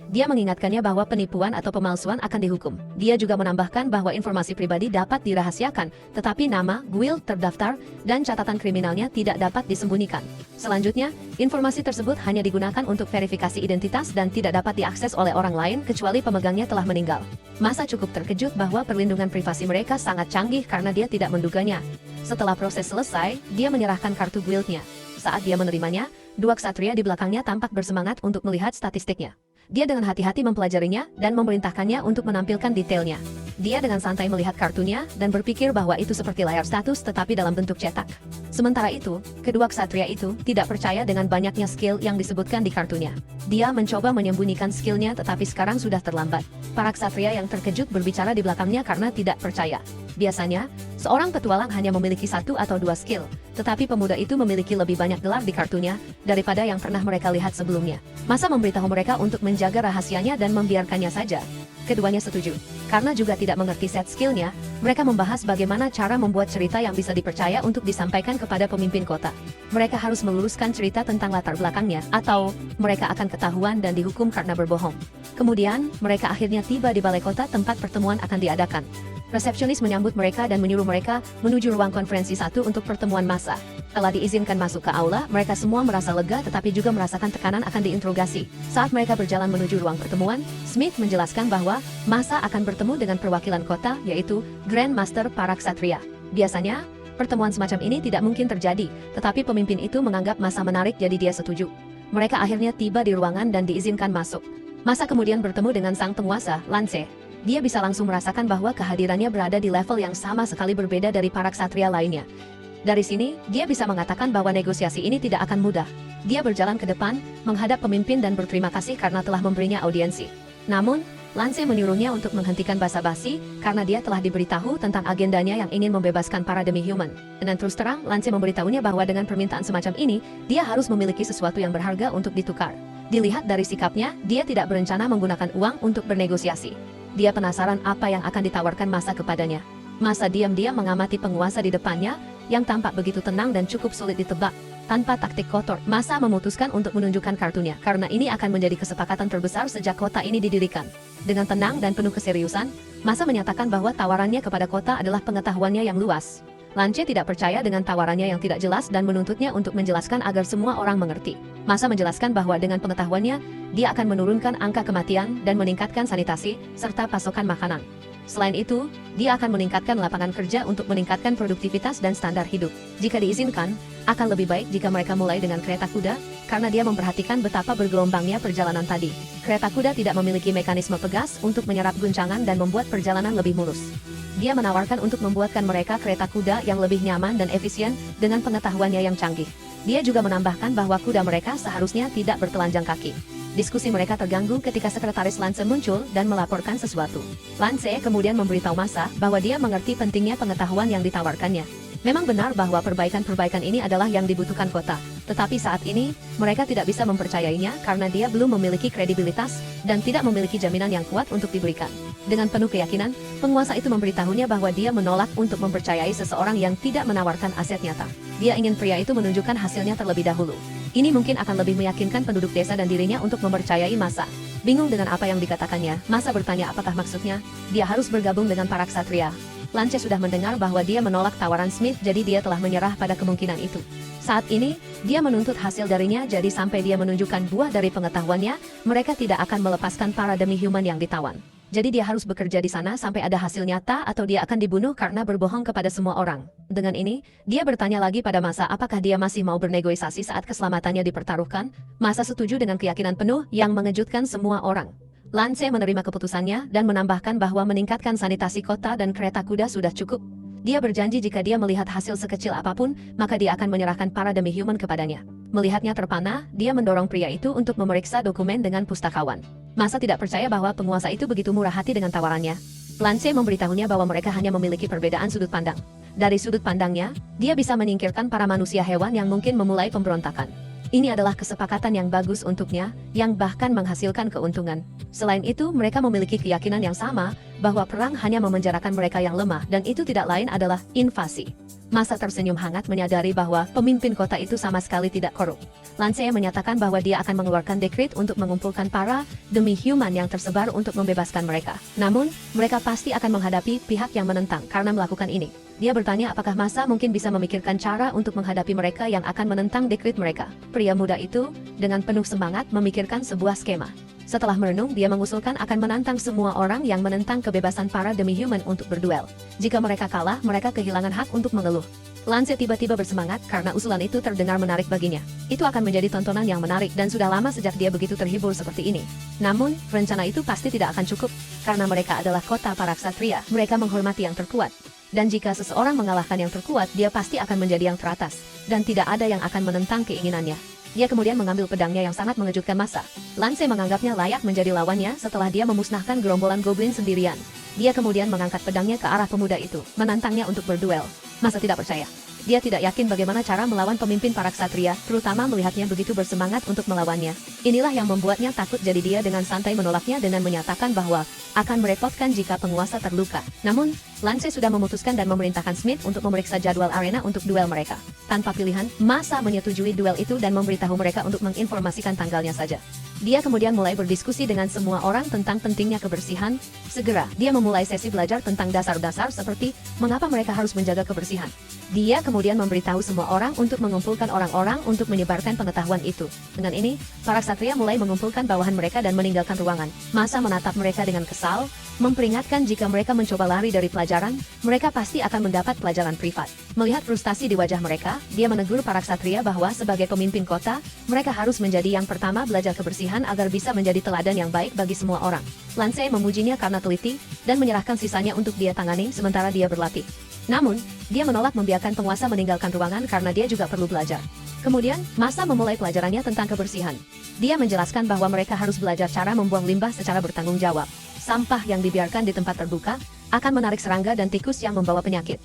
Dia mengingatkannya bahwa penipuan atau pemalsuan akan dihukum. Dia juga menambahkan bahwa informasi pribadi dapat dirahasiakan, tetapi nama, guild terdaftar, dan catatan kriminalnya tidak dapat disembunyikan. Selanjutnya, informasi tersebut hanya digunakan untuk verifikasi identitas dan tidak dapat diakses oleh orang lain kecuali pemegangnya telah meninggal. Masa cukup terkejut bahwa perlindungan privasi mereka sangat canggih karena dia tidak menduganya. Setelah proses selesai, dia menyerahkan kartu guildnya. Saat dia menerimanya, dua ksatria di belakangnya tampak bersemangat untuk melihat statistiknya. Dia dengan hati-hati mempelajarinya dan memerintahkannya untuk menampilkan detailnya. Dia dengan santai melihat kartunya dan berpikir bahwa itu seperti layar status tetapi dalam bentuk cetak. Sementara itu, kedua ksatria itu tidak percaya dengan banyaknya skill yang disebutkan di kartunya. Dia mencoba menyembunyikan skillnya tetapi sekarang sudah terlambat. Para ksatria yang terkejut berbicara di belakangnya karena tidak percaya. Biasanya, seorang petualang hanya memiliki satu atau dua skill, tetapi pemuda itu memiliki lebih banyak gelar di kartunya daripada yang pernah mereka lihat sebelumnya. Masa memberitahu mereka untuk menjaga rahasianya dan membiarkannya saja. Keduanya setuju. Karena juga tidak mengerti set skillnya, mereka membahas bagaimana cara membuat cerita yang bisa dipercaya untuk disampaikan kepada pemimpin kota. Mereka harus meluruskan cerita tentang latar belakangnya, atau mereka akan ketahuan dan dihukum karena berbohong. Kemudian, mereka akhirnya tiba di balai kota tempat pertemuan akan diadakan. Resepsionis menyambut mereka dan menyuruh mereka menuju ruang konferensi 1 untuk pertemuan massa. Setelah diizinkan masuk ke aula, mereka semua merasa lega tetapi juga merasakan tekanan akan diinterogasi. Saat mereka berjalan menuju ruang pertemuan, Smith menjelaskan bahwa massa akan bertemu dengan perwakilan kota, yaitu Grand Master para ksatria. Biasanya, pertemuan semacam ini tidak mungkin terjadi, tetapi pemimpin itu menganggap massa menarik jadi dia setuju. Mereka akhirnya tiba di ruangan dan diizinkan masuk. Massa kemudian bertemu dengan sang penguasa, Lance. dia bisa langsung merasakan bahwa kehadirannya berada di level yang sama sekali berbeda dari para ksatria lainnya. Dari sini, dia bisa mengatakan bahwa negosiasi ini tidak akan mudah. Dia berjalan ke depan, menghadap pemimpin dan berterima kasih karena telah memberinya audiensi. Namun, Lance menyuruhnya untuk menghentikan basa-basi karena dia telah diberitahu tentang agendanya yang ingin membebaskan para demi-human. Dan terus terang, Lance memberitahunya bahwa dengan permintaan semacam ini, dia harus memiliki sesuatu yang berharga untuk ditukar. Dilihat dari sikapnya, dia tidak berencana menggunakan uang untuk bernegosiasi. Dia penasaran apa yang akan ditawarkan Masa kepadanya. Masa diam-diam mengamati penguasa di depannya, yang tampak begitu tenang dan cukup sulit ditebak. Tanpa taktik kotor, Masa memutuskan untuk menunjukkan kartunya, karena ini akan menjadi kesepakatan terbesar sejak kota ini didirikan. Dengan tenang dan penuh keseriusan, Masa menyatakan bahwa tawarannya kepada kota adalah pengetahuannya yang luas. Lance tidak percaya dengan tawarannya yang tidak jelas dan menuntutnya untuk menjelaskan agar semua orang mengerti. Masa menjelaskan bahwa dengan pengetahuannya, dia akan menurunkan angka kematian dan meningkatkan sanitasi, serta pasokan makanan. Selain itu, dia akan meningkatkan lapangan kerja untuk meningkatkan produktivitas dan standar hidup. Jika diizinkan, akan lebih baik jika mereka mulai dengan kereta kuda, karena dia memperhatikan betapa bergelombangnya perjalanan tadi. Kereta kuda tidak memiliki mekanisme pegas untuk menyerap guncangan dan membuat perjalanan lebih mulus. Dia menawarkan untuk membuatkan mereka kereta kuda yang lebih nyaman dan efisien dengan pengetahuannya yang canggih. Dia juga menambahkan bahwa kuda mereka seharusnya tidak bertelanjang kaki. Diskusi mereka terganggu ketika sekretaris Lance muncul dan melaporkan sesuatu. Lance kemudian memberitahu Masa bahwa dia mengerti pentingnya pengetahuan yang ditawarkannya. Memang benar bahwa perbaikan-perbaikan ini adalah yang dibutuhkan kota, tetapi saat ini, mereka tidak bisa mempercayainya karena dia belum memiliki kredibilitas dan tidak memiliki jaminan yang kuat untuk diberikan. Dengan penuh keyakinan, penguasa itu memberitahunya bahwa dia menolak untuk mempercayai seseorang yang tidak menawarkan aset nyata. Dia ingin pria itu menunjukkan hasilnya terlebih dahulu. Ini mungkin akan lebih meyakinkan penduduk desa dan dirinya untuk mempercayai Masa. Bingung dengan apa yang dikatakannya, Masa bertanya apakah maksudnya dia harus bergabung dengan para ksatria. Lance sudah mendengar bahwa dia menolak tawaran Smith, jadi dia telah menyerah pada kemungkinan itu. Saat ini, dia menuntut hasil darinya, jadi sampai dia menunjukkan buah dari pengetahuannya, mereka tidak akan melepaskan para demi-human yang ditawan. Jadi dia harus bekerja di sana sampai ada hasil nyata atau dia akan dibunuh karena berbohong kepada semua orang. Dengan ini, dia bertanya lagi pada Masa apakah dia masih mau bernegosiasi saat keselamatannya dipertaruhkan. Masa setuju dengan keyakinan penuh yang mengejutkan semua orang. Lance menerima keputusannya dan menambahkan bahwa meningkatkan sanitasi kota dan kereta kuda sudah cukup. Dia berjanji jika dia melihat hasil sekecil apapun, maka dia akan menyerahkan para demi-human kepadanya. Melihatnya terpana, dia mendorong pria itu untuk memeriksa dokumen dengan pustakawan. Masa tidak percaya bahwa penguasa itu begitu murah hati dengan tawarannya. Lance memberitahunya bahwa mereka hanya memiliki perbedaan sudut pandang. Dari sudut pandangnya, dia bisa menyingkirkan para manusia hewan yang mungkin memulai pemberontakan. Ini adalah kesepakatan yang bagus untuknya, yang bahkan menghasilkan keuntungan. Selain itu, mereka memiliki keyakinan yang sama, bahwa perang hanya memenjarakan mereka yang lemah dan itu tidak lain adalah invasi. Masa tersenyum hangat menyadari bahwa pemimpin kota itu sama sekali tidak korup. Lance menyatakan bahwa dia akan mengeluarkan dekret untuk mengumpulkan para demi-human yang tersebar untuk membebaskan mereka. Namun, mereka pasti akan menghadapi pihak yang menentang karena melakukan ini. Dia bertanya apakah Masa mungkin bisa memikirkan cara untuk menghadapi mereka yang akan menentang dekret mereka. Pria muda itu, dengan penuh semangat memikirkan sebuah skema. Setelah merenung, dia mengusulkan akan menantang semua orang yang menentang kebebasan para demi-human untuk berduel. Jika mereka kalah, mereka kehilangan hak untuk mengeluh. Lance tiba-tiba bersemangat karena usulan itu terdengar menarik baginya. Itu akan menjadi tontonan yang menarik dan sudah lama sejak dia begitu terhibur seperti ini. Namun, rencana itu pasti tidak akan cukup, karena mereka adalah kota para ksatria. Mereka menghormati yang terkuat. Dan jika seseorang mengalahkan yang terkuat, dia pasti akan menjadi yang teratas, dan tidak ada yang akan menentang keinginannya. Dia kemudian mengambil pedangnya yang sangat mengejutkan Masa. Lance menganggapnya layak menjadi lawannya setelah dia memusnahkan gerombolan goblin sendirian. Dia kemudian mengangkat pedangnya ke arah pemuda itu, menantangnya untuk berduel. Masa tidak percaya. Dia tidak yakin bagaimana cara melawan pemimpin para ksatria, terutama melihatnya begitu bersemangat untuk melawannya. Inilah yang membuatnya takut, jadi dia dengan santai menolaknya dengan menyatakan bahwa akan merepotkan jika penguasa terluka. Namun, Lance sudah memutuskan dan memerintahkan Smith untuk memeriksa jadwal arena untuk duel mereka. Tanpa pilihan, Masa menyetujui duel itu dan memberitahu mereka untuk menginformasikan tanggalnya saja. Dia kemudian mulai berdiskusi dengan semua orang tentang pentingnya kebersihan. Segera, dia memulai sesi belajar tentang dasar-dasar seperti mengapa mereka harus menjaga kebersihan. Dia kemudian memberitahu semua orang untuk mengumpulkan orang-orang untuk menyebarkan pengetahuan itu. Dengan ini, para ksatria mulai mengumpulkan bawahan mereka dan meninggalkan ruangan. Masa menatap mereka dengan kesal, memperingatkan jika mereka mencoba lari dari pelajaran, mereka pasti akan mendapat pelajaran privat. Melihat frustasi di wajah mereka, dia menegur para ksatria bahwa sebagai pemimpin kota, mereka harus menjadi yang pertama belajar kebersihan. kebersihan agar bisa menjadi teladan yang baik bagi semua orang. Lance memujinya karena teliti dan menyerahkan sisanya untuk dia tangani sementara dia berlatih. Namun, dia menolak membiarkan penguasa meninggalkan ruangan karena dia juga perlu belajar. Kemudian, Masa memulai pelajarannya tentang kebersihan. Dia menjelaskan bahwa mereka harus belajar cara membuang limbah secara bertanggung jawab. Sampah yang dibiarkan di tempat terbuka akan menarik serangga dan tikus yang membawa penyakit.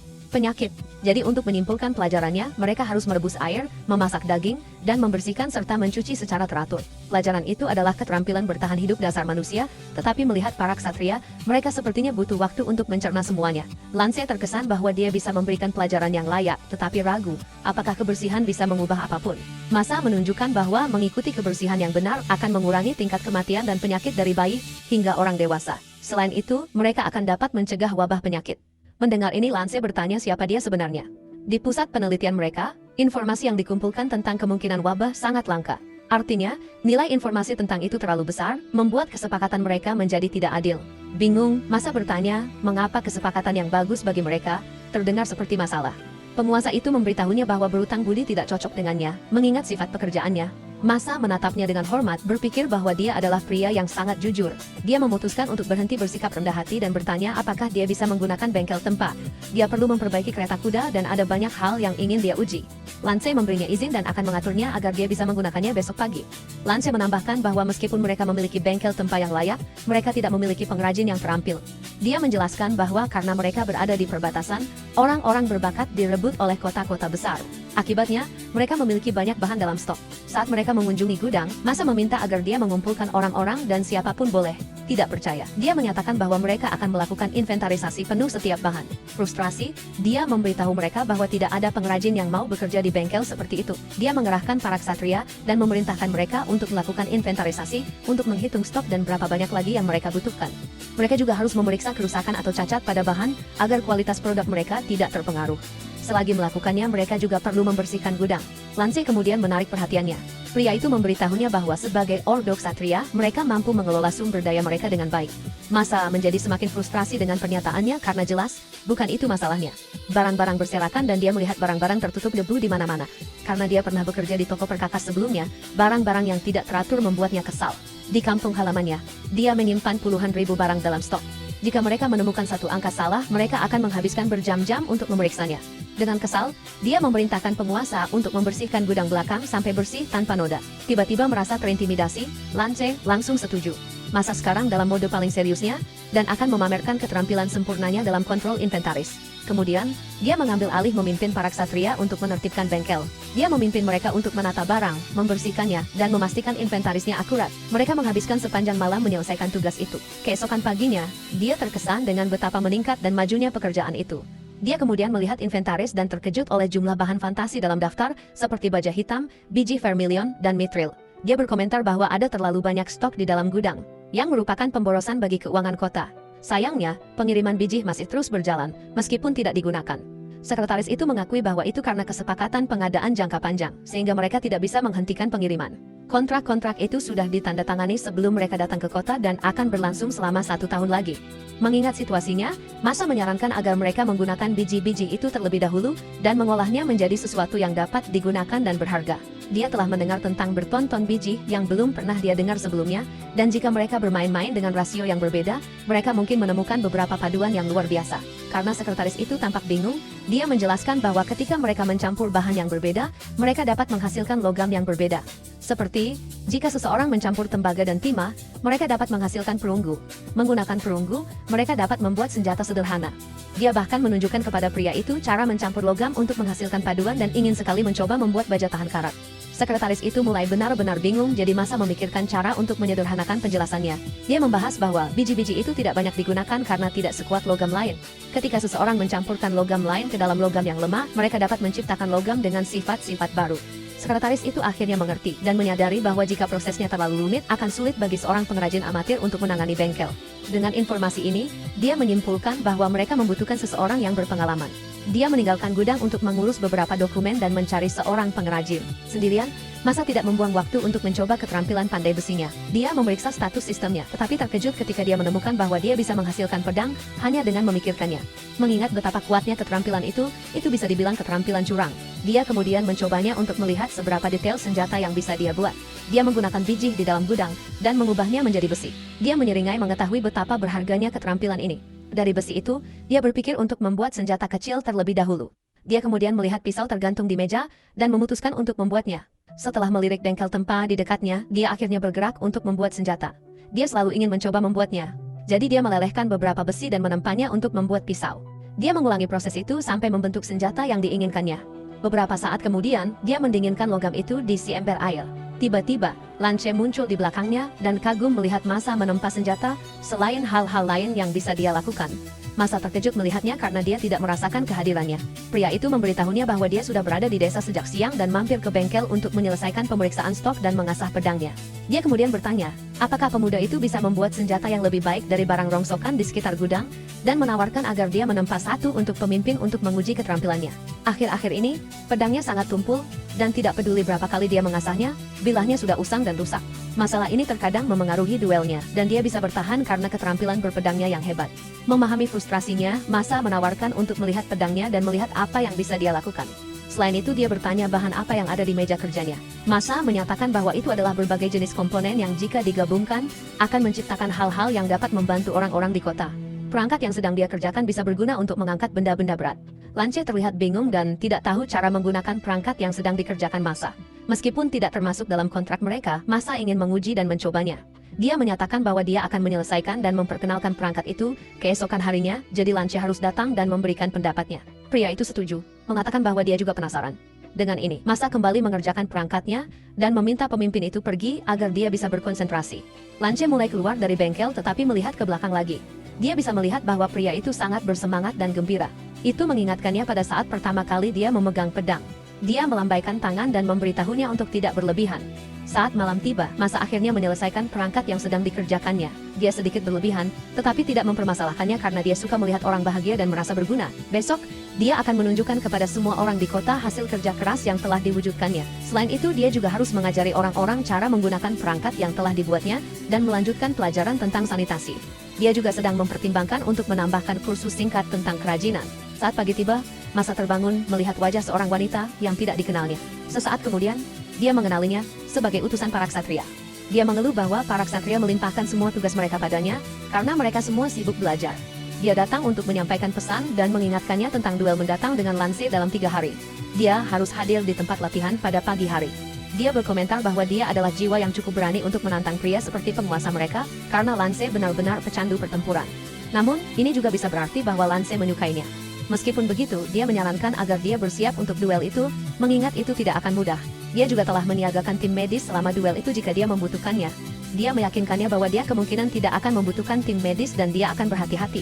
Jadi untuk menyimpulkan pelajarannya, mereka harus merebus air, memasak daging, dan membersihkan serta mencuci secara teratur. Pelajaran itu adalah keterampilan bertahan hidup dasar manusia, tetapi melihat para ksatria, mereka sepertinya butuh waktu untuk mencerna semuanya. Lance terkesan bahwa dia bisa memberikan pelajaran yang layak, tetapi ragu, apakah kebersihan bisa mengubah apapun. Masa menunjukkan bahwa mengikuti kebersihan yang benar akan mengurangi tingkat kematian dan penyakit dari bayi hingga orang dewasa. Selain itu, mereka akan dapat mencegah wabah penyakit. Mendengar ini Lance bertanya siapa dia sebenarnya. Di pusat penelitian mereka, informasi yang dikumpulkan tentang kemungkinan wabah sangat langka. Artinya, nilai informasi tentang itu terlalu besar, membuat kesepakatan mereka menjadi tidak adil. Bingung, Masa bertanya, mengapa kesepakatan yang bagus bagi mereka terdengar seperti masalah. Penguasa itu memberitahunya bahwa berutang budi tidak cocok dengannya, mengingat sifat pekerjaannya. Masa menatapnya dengan hormat, berpikir bahwa dia adalah pria yang sangat jujur. Dia memutuskan untuk berhenti bersikap rendah hati dan bertanya apakah dia bisa menggunakan bengkel tempat. Dia perlu memperbaiki kereta kuda dan ada banyak hal yang ingin dia uji. Lance memberinya izin dan akan mengaturnya agar dia bisa menggunakannya besok pagi. Lance menambahkan bahwa meskipun mereka memiliki bengkel tempat yang layak, mereka tidak memiliki pengrajin yang terampil. Dia menjelaskan bahwa karena mereka berada di perbatasan, orang-orang berbakat direbut oleh kota-kota besar. Akibatnya, mereka memiliki banyak bahan dalam stok. Saat mereka mengunjungi gudang, Masa meminta agar dia mengumpulkan orang-orang dan siapapun boleh tidak percaya. Dia menyatakan bahwa mereka akan melakukan inventarisasi penuh setiap bahan. Frustrasi, dia memberitahu mereka bahwa tidak ada pengrajin yang mau bekerja di bengkel seperti itu. Dia mengerahkan para ksatria dan memerintahkan mereka untuk melakukan inventarisasi untuk menghitung stok dan berapa banyak lagi yang mereka butuhkan. Mereka juga harus memeriksa kerusakan atau cacat pada bahan agar kualitas produk mereka tidak terpengaruh. Selagi melakukannya, mereka juga perlu membersihkan gudang. Lance kemudian menarik perhatiannya. Pria itu memberitahunya bahwa sebagai ordo ksatria, mereka mampu mengelola sumber daya mereka dengan baik. Masa menjadi semakin frustrasi dengan pernyataannya karena jelas, bukan itu masalahnya. Barang-barang berserakan dan dia melihat barang-barang tertutup debu di mana-mana. Karena dia pernah bekerja di toko perkakas sebelumnya, barang-barang yang tidak teratur membuatnya kesal. Di kampung halamannya, dia menyimpan puluhan ribu barang dalam stok. Jika mereka menemukan satu angka salah, mereka akan menghabiskan berjam-jam untuk memeriksanya. Dengan kesal, dia memerintahkan penguasa untuk membersihkan gudang belakang sampai bersih tanpa noda. Tiba-tiba merasa terintimidasi, Lance langsung setuju. Masa sekarang dalam mode paling seriusnya, dan akan memamerkan keterampilan sempurnanya dalam kontrol inventaris. Kemudian, dia mengambil alih memimpin para ksatria untuk menertibkan bengkel. Dia memimpin mereka untuk menata barang, membersihkannya, dan memastikan inventarisnya akurat. Mereka menghabiskan sepanjang malam menyelesaikan tugas itu. Keesokan paginya, dia terkesan dengan betapa meningkat dan majunya pekerjaan itu. Dia kemudian melihat inventaris dan terkejut oleh jumlah bahan fantasi dalam daftar, seperti baja hitam, biji vermilion, dan mithril. Dia berkomentar bahwa ada terlalu banyak stok di dalam gudang, yang merupakan pemborosan bagi keuangan kota. Sayangnya, pengiriman biji masih terus berjalan, meskipun tidak digunakan. Sekretaris itu mengakui bahwa itu karena kesepakatan pengadaan jangka panjang, sehingga mereka tidak bisa menghentikan pengiriman. Kontrak-kontrak itu sudah ditandatangani sebelum mereka datang ke kota dan akan berlangsung selama 1 tahun lagi. Mengingat situasinya, Masa menyarankan agar mereka menggunakan biji-biji itu terlebih dahulu dan mengolahnya menjadi sesuatu yang dapat digunakan dan berharga. Dia telah mendengar tentang berton-ton biji yang belum pernah dia dengar sebelumnya, dan jika mereka bermain-main dengan rasio yang berbeda, mereka mungkin menemukan beberapa paduan yang luar biasa. Karena sekretaris itu tampak bingung, dia menjelaskan bahwa ketika mereka mencampur bahan yang berbeda, mereka dapat menghasilkan logam yang berbeda. Seperti, jika seseorang mencampur tembaga dan timah, mereka dapat menghasilkan perunggu. Menggunakan perunggu, mereka dapat membuat senjata sederhana. Dia bahkan menunjukkan kepada pria itu cara mencampur logam untuk menghasilkan paduan dan ingin sekali mencoba membuat baja tahan karat. Sekretaris itu mulai benar-benar bingung, jadi Masa memikirkan cara untuk menyederhanakan penjelasannya. Dia membahas bahwa biji-biji itu tidak banyak digunakan karena tidak sekuat logam lain. Ketika seseorang mencampurkan logam lain ke dalam logam yang lemah, mereka dapat menciptakan logam dengan sifat-sifat baru. Sekretaris itu akhirnya mengerti dan menyadari bahwa jika prosesnya terlalu rumit, akan sulit bagi seorang pengrajin amatir untuk menangani bengkel. Dengan informasi ini, dia menyimpulkan bahwa mereka membutuhkan seseorang yang berpengalaman. Dia meninggalkan gudang untuk mengurus beberapa dokumen dan mencari seorang pengrajin. Sendirian, Masa tidak membuang waktu untuk mencoba keterampilan pandai besinya. Dia memeriksa status sistemnya, tetapi terkejut ketika dia menemukan bahwa dia bisa menghasilkan pedang hanya dengan memikirkannya. Mengingat betapa kuatnya keterampilan itu bisa dibilang keterampilan curang. Dia kemudian mencobanya untuk melihat seberapa detail senjata yang bisa dia buat. Dia menggunakan biji di dalam gudang dan mengubahnya menjadi besi. Dia menyeringai mengetahui betapa berharganya keterampilan ini. Dari besi itu, dia berpikir untuk membuat senjata kecil terlebih dahulu. Dia kemudian melihat pisau tergantung di meja dan memutuskan untuk membuatnya. Setelah melirik bengkel tempa di dekatnya, dia akhirnya bergerak untuk membuat senjata. Dia selalu ingin mencoba membuatnya. Jadi dia melelehkan beberapa besi dan menempanya untuk membuat pisau. Dia mengulangi proses itu sampai membentuk senjata yang diinginkannya. Beberapa saat kemudian, dia mendinginkan logam itu di si ember air. Tiba-tiba, Lance muncul di belakangnya dan kagum melihat Masa menempa senjata, selain hal-hal lain yang bisa dia lakukan. Masa terkejut melihatnya karena dia tidak merasakan kehadirannya. Pria itu memberitahunya bahwa dia sudah berada di desa sejak siang dan mampir ke bengkel untuk menyelesaikan pemeriksaan stok dan mengasah pedangnya. Dia kemudian bertanya, apakah pemuda itu bisa membuat senjata yang lebih baik dari barang rongsokan di sekitar gudang, dan menawarkan agar dia menempa satu untuk pemimpin untuk menguji keterampilannya. Akhir-akhir ini, pedangnya sangat tumpul, dan tidak peduli berapa kali dia mengasahnya, bilahnya sudah usang dan rusak. Masalah ini terkadang memengaruhi duelnya, dan dia bisa bertahan karena keterampilan berpedangnya yang hebat. Memahami frustrasinya, Masa menawarkan untuk melihat pedangnya dan melihat apa yang bisa dia lakukan. Selain itu dia bertanya bahan apa yang ada di meja kerjanya. Masa menyatakan bahwa itu adalah berbagai jenis komponen yang jika digabungkan, akan menciptakan hal-hal yang dapat membantu orang-orang di kota. Perangkat yang sedang dia kerjakan bisa berguna untuk mengangkat benda-benda berat. Lance terlihat bingung dan tidak tahu cara menggunakan perangkat yang sedang dikerjakan Masa. Meskipun tidak termasuk dalam kontrak mereka, Masa ingin menguji dan mencobanya. Dia menyatakan bahwa dia akan menyelesaikan dan memperkenalkan perangkat itu keesokan harinya, jadi Lance harus datang dan memberikan pendapatnya. Pria itu setuju, mengatakan bahwa dia juga penasaran. Dengan ini, Masa kembali mengerjakan perangkatnya dan meminta pemimpin itu pergi agar dia bisa berkonsentrasi. Lance mulai keluar dari bengkel tetapi melihat ke belakang lagi. Dia bisa melihat bahwa pria itu sangat bersemangat dan gembira. Itu mengingatkannya pada saat pertama kali dia memegang pedang. Dia melambaikan tangan dan memberitahunya untuk tidak berlebihan. Saat malam tiba, Masa akhirnya menyelesaikan perangkat yang sedang dikerjakannya. Dia sedikit berlebihan, tetapi tidak mempermasalahkannya karena dia suka melihat orang bahagia dan merasa berguna. Besok, dia akan menunjukkan kepada semua orang di kota hasil kerja keras yang telah diwujudkannya. Selain itu, dia juga harus mengajari orang-orang cara menggunakan perangkat yang telah dibuatnya dan melanjutkan pelajaran tentang sanitasi. Dia juga sedang mempertimbangkan untuk menambahkan kursus singkat tentang kerajinan. Saat pagi tiba, Masa terbangun melihat wajah seorang wanita yang tidak dikenalnya. Sesaat kemudian, dia mengenalinya sebagai utusan para ksatria. Dia mengeluh bahwa para ksatria melimpahkan semua tugas mereka padanya karena mereka semua sibuk belajar. Dia datang untuk menyampaikan pesan dan mengingatkannya tentang duel mendatang dengan Lance dalam 3 hari. Dia harus hadir di tempat latihan pada pagi hari. Dia berkomentar bahwa dia adalah jiwa yang cukup berani untuk menantang pria seperti penguasa mereka karena Lance benar-benar pecandu pertempuran. Namun, ini juga bisa berarti bahwa Lance menyukainya. Meskipun begitu, dia menyarankan agar dia bersiap untuk duel itu, mengingat itu tidak akan mudah. Dia juga telah menyiagakan tim medis selama duel itu jika dia membutuhkannya. Dia meyakinkannya bahwa dia kemungkinan tidak akan membutuhkan tim medis dan dia akan berhati-hati.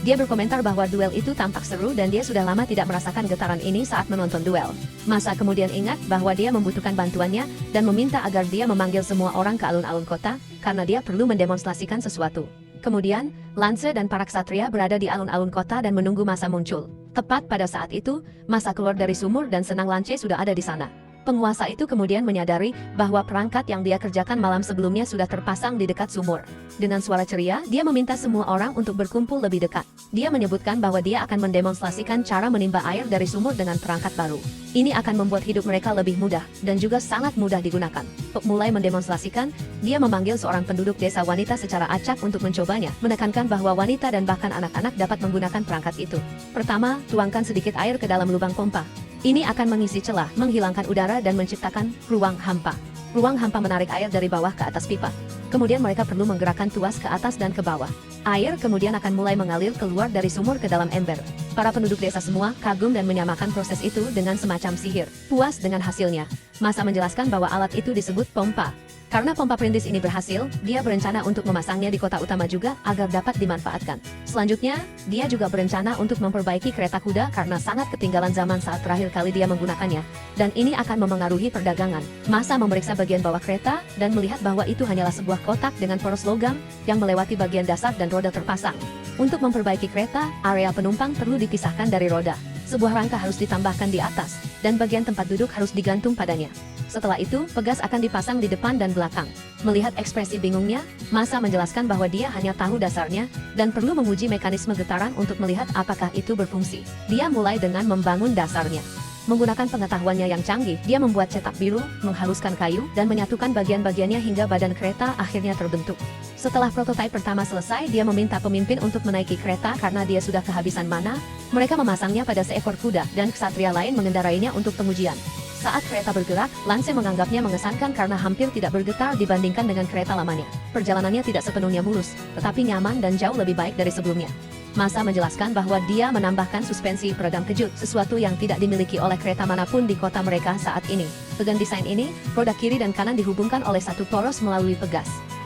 Dia berkomentar bahwa duel itu tampak seru dan dia sudah lama tidak merasakan getaran ini saat menonton duel. Masa kemudian ingat bahwa dia membutuhkan bantuannya dan meminta agar dia memanggil semua orang ke alun-alun kota, karena dia perlu mendemonstrasikan sesuatu. Kemudian, Lance dan para ksatria berada di alun-alun kota dan menunggu Masa muncul. Tepat pada saat itu, Masa keluar dari sumur dan senang Lance sudah ada di sana. Penguasa itu kemudian menyadari bahwa perangkat yang dia kerjakan malam sebelumnya sudah terpasang di dekat sumur. Dengan suara ceria, dia meminta semua orang untuk berkumpul lebih dekat. Dia menyebutkan bahwa dia akan mendemonstrasikan cara menimba air dari sumur dengan perangkat baru. Ini akan membuat hidup mereka lebih mudah, dan juga sangat mudah digunakan. Untuk mulai mendemonstrasikan, dia memanggil seorang penduduk desa wanita secara acak untuk mencobanya, menekankan bahwa wanita dan bahkan anak-anak dapat menggunakan perangkat itu. Pertama, tuangkan sedikit air ke dalam lubang pompa. Ini akan mengisi celah, menghilangkan udara dan menciptakan ruang hampa. Ruang hampa menarik air dari bawah ke atas pipa. Kemudian mereka perlu menggerakkan tuas ke atas dan ke bawah. Air kemudian akan mulai mengalir keluar dari sumur ke dalam ember. Para penduduk desa semua kagum dan menyamakan proses itu dengan semacam sihir. Puas dengan hasilnya, Masa menjelaskan bahwa alat itu disebut pompa. Karena pompa perintis ini berhasil, dia berencana untuk memasangnya di kota utama juga agar dapat dimanfaatkan. Selanjutnya, dia juga berencana untuk memperbaiki kereta kuda karena sangat ketinggalan zaman saat terakhir kali dia menggunakannya. Dan ini akan memengaruhi perdagangan. Masa memeriksa bagian bawah kereta dan melihat bahwa itu hanyalah sebuah kotak dengan poros logam yang melewati bagian dasar dan roda terpasang. Untuk memperbaiki kereta, area penumpang perlu dipisahkan dari roda. Sebuah rangka harus ditambahkan di atas, dan bagian tempat duduk harus digantung padanya. Setelah itu, pegas akan dipasang di depan dan belakang. Melihat ekspresi bingungnya, Masa menjelaskan bahwa dia hanya tahu dasarnya, dan perlu menguji mekanisme getaran untuk melihat apakah itu berfungsi. Dia mulai dengan membangun dasarnya. Menggunakan pengetahuannya yang canggih, dia membuat cetak biru, menghaluskan kayu, dan menyatukan bagian-bagiannya hingga badan kereta akhirnya terbentuk. Setelah prototipe pertama selesai, dia meminta pemimpin untuk menaiki kereta karena dia sudah kehabisan mana. Mereka memasangnya pada seekor kuda, dan ksatria lain mengendarainya untuk pengujian. Saat kereta bergerak, Lance menganggapnya mengesankan karena hampir tidak bergetar dibandingkan dengan kereta lamanya. Perjalanannya tidak sepenuhnya mulus, tetapi nyaman dan jauh lebih baik dari sebelumnya. Masa menjelaskan bahwa dia menambahkan suspensi peredam kejut, sesuatu yang tidak dimiliki oleh kereta manapun di kota mereka saat ini. Dengan desain ini, roda kiri dan kanan dihubungkan oleh satu poros melalui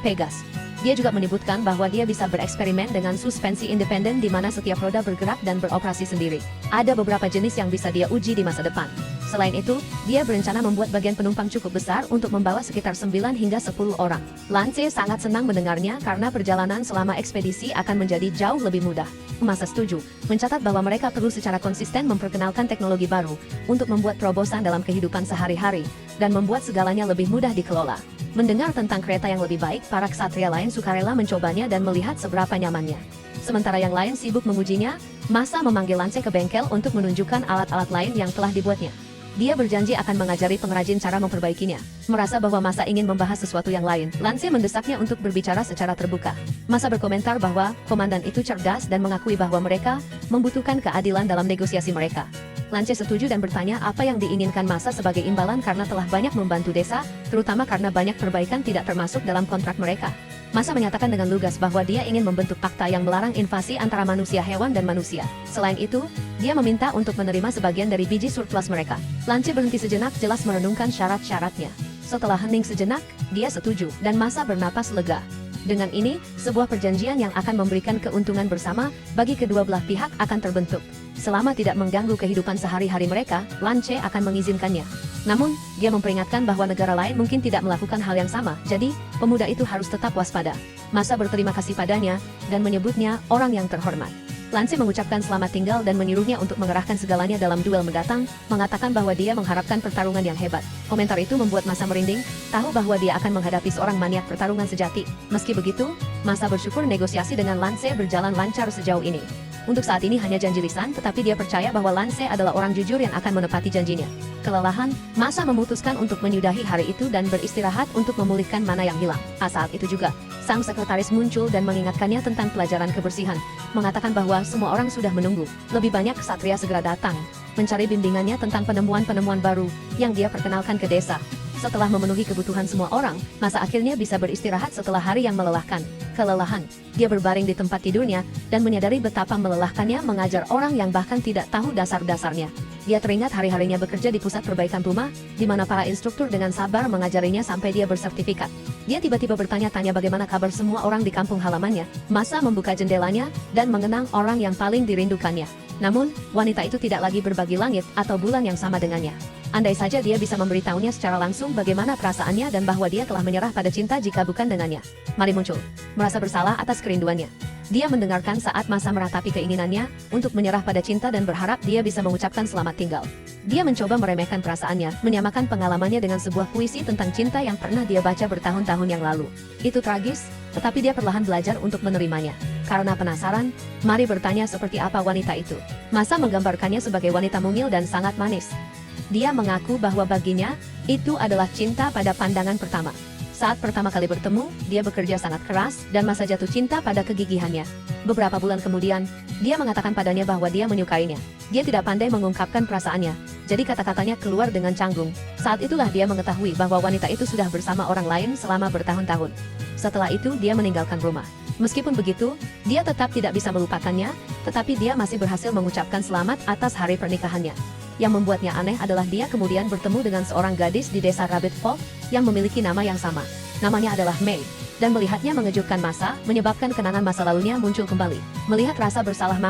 Pegas. Dia juga menyebutkan bahwa dia bisa bereksperimen dengan suspensi independen di mana setiap roda bergerak dan beroperasi sendiri. Ada beberapa jenis yang bisa dia uji di masa depan. Selain itu, dia berencana membuat bagian penumpang cukup besar untuk membawa sekitar 9 hingga 10 orang. Lance sangat senang mendengarnya karena perjalanan selama ekspedisi akan menjadi jauh lebih mudah. Masa setuju, mencatat bahwa mereka perlu secara konsisten memperkenalkan teknologi baru untuk membuat terobosan dalam kehidupan sehari-hari dan membuat segalanya lebih mudah dikelola. Mendengar tentang kereta yang lebih baik, para ksatria lain sukarela mencobanya dan melihat seberapa nyamannya. Sementara yang lain sibuk mengujinya, Masa memanggil Lance ke bengkel untuk menunjukkan alat-alat lain yang telah dibuatnya. Dia berjanji akan mengajari pengrajin cara memperbaikinya. Merasa bahwa Masa ingin membahas sesuatu yang lain, Lance mendesaknya untuk berbicara secara terbuka. Masa berkomentar bahwa komandan itu cerdas dan mengakui bahwa mereka membutuhkan keadilan dalam negosiasi mereka. Lance setuju dan bertanya apa yang diinginkan Masa sebagai imbalan karena telah banyak membantu desa, terutama karena banyak perbaikan tidak termasuk dalam kontrak mereka. Masa menyatakan dengan lugas bahwa dia ingin membentuk fakta yang melarang invasi antara manusia hewan dan manusia. Selain itu, dia meminta untuk menerima sebagian dari biji surplus mereka. Lance berhenti sejenak, jelas merenungkan syarat-syaratnya. Setelah hening sejenak, dia setuju, dan Masa bernapas lega. Dengan ini, sebuah perjanjian yang akan memberikan keuntungan bersama bagi kedua belah pihak akan terbentuk. Selama tidak mengganggu kehidupan sehari-hari mereka, Lance akan mengizinkannya. Namun, dia memperingatkan bahwa negara lain mungkin tidak melakukan hal yang sama, jadi, pemuda itu harus tetap waspada. Masa berterima kasih padanya, dan menyebutnya orang yang terhormat. Lance mengucapkan selamat tinggal dan menyuruhnya untuk mengerahkan segalanya dalam duel mendatang, mengatakan bahwa dia mengharapkan pertarungan yang hebat. Komentar itu membuat Masa merinding, tahu bahwa dia akan menghadapi seorang maniak pertarungan sejati. Meski begitu, Masa bersyukur negosiasi dengan Lance berjalan lancar sejauh ini. Untuk saat ini hanya janji lisan, tetapi dia percaya bahwa Lance adalah orang jujur yang akan menepati janjinya. Kelelahan, Masa memutuskan untuk menyudahi hari itu dan beristirahat untuk memulihkan mana yang hilang. Saat itu juga, sang sekretaris muncul dan mengingatkannya tentang pelajaran kebersihan, mengatakan bahwa semua orang sudah menunggu. Lebih banyak ksatria segera datang, mencari bimbingannya tentang penemuan-penemuan baru yang dia perkenalkan ke desa. Setelah memenuhi kebutuhan semua orang, Masa akhirnya bisa beristirahat setelah hari yang melelahkan. Kelelahan, dia berbaring di tempat tidurnya dan menyadari betapa melelahkannya mengajar orang yang bahkan tidak tahu dasar-dasarnya. Dia teringat hari-harinya bekerja di pusat perbaikan rumah, di mana para instruktur dengan sabar mengajarinya sampai dia bersertifikat. Dia tiba-tiba bertanya-tanya bagaimana kabar semua orang di kampung halamannya. Masa membuka jendelanya dan mengenang orang yang paling dirindukannya. Namun, wanita itu tidak lagi berbagi langit atau bulan yang sama dengannya. Andai saja dia bisa memberitahunya secara langsung bagaimana perasaannya dan bahwa dia telah menyerah pada cinta jika bukan dengannya. Mari muncul, merasa bersalah atas kerinduannya. Dia mendengarkan saat Masa meratapi keinginannya untuk menyerah pada cinta dan berharap dia bisa mengucapkan selamat tinggal. Dia mencoba meremehkan perasaannya, menyamakan pengalamannya dengan sebuah puisi tentang cinta yang pernah dia baca bertahun-tahun yang lalu. Itu tragis, tetapi dia perlahan belajar untuk menerimanya. Karena penasaran, mari bertanya seperti apa wanita itu. Masa menggambarkannya sebagai wanita mungil dan sangat manis. Dia mengaku bahwa baginya, itu adalah cinta pada pandangan pertama. Saat pertama kali bertemu, dia bekerja sangat keras dan Masa jatuh cinta pada kegigihannya. Beberapa bulan kemudian, dia mengatakan padanya bahwa dia menyukainya. Dia tidak pandai mengungkapkan perasaannya, jadi kata-katanya keluar dengan canggung. Saat itulah dia mengetahui bahwa wanita itu sudah bersama orang lain selama bertahun-tahun. Setelah itu, dia meninggalkan rumah. Meskipun begitu, dia tetap tidak bisa melupakannya, tetapi dia masih berhasil mengucapkan selamat atas hari pernikahannya. Yang membuatnya aneh adalah dia kemudian bertemu dengan seorang gadis di desa Rabbit Fall yang memiliki nama yang sama. Namanya adalah May. Dan melihatnya mengejutkan Masa, menyebabkan kenangan masa lalunya muncul kembali. Melihat rasa bersalah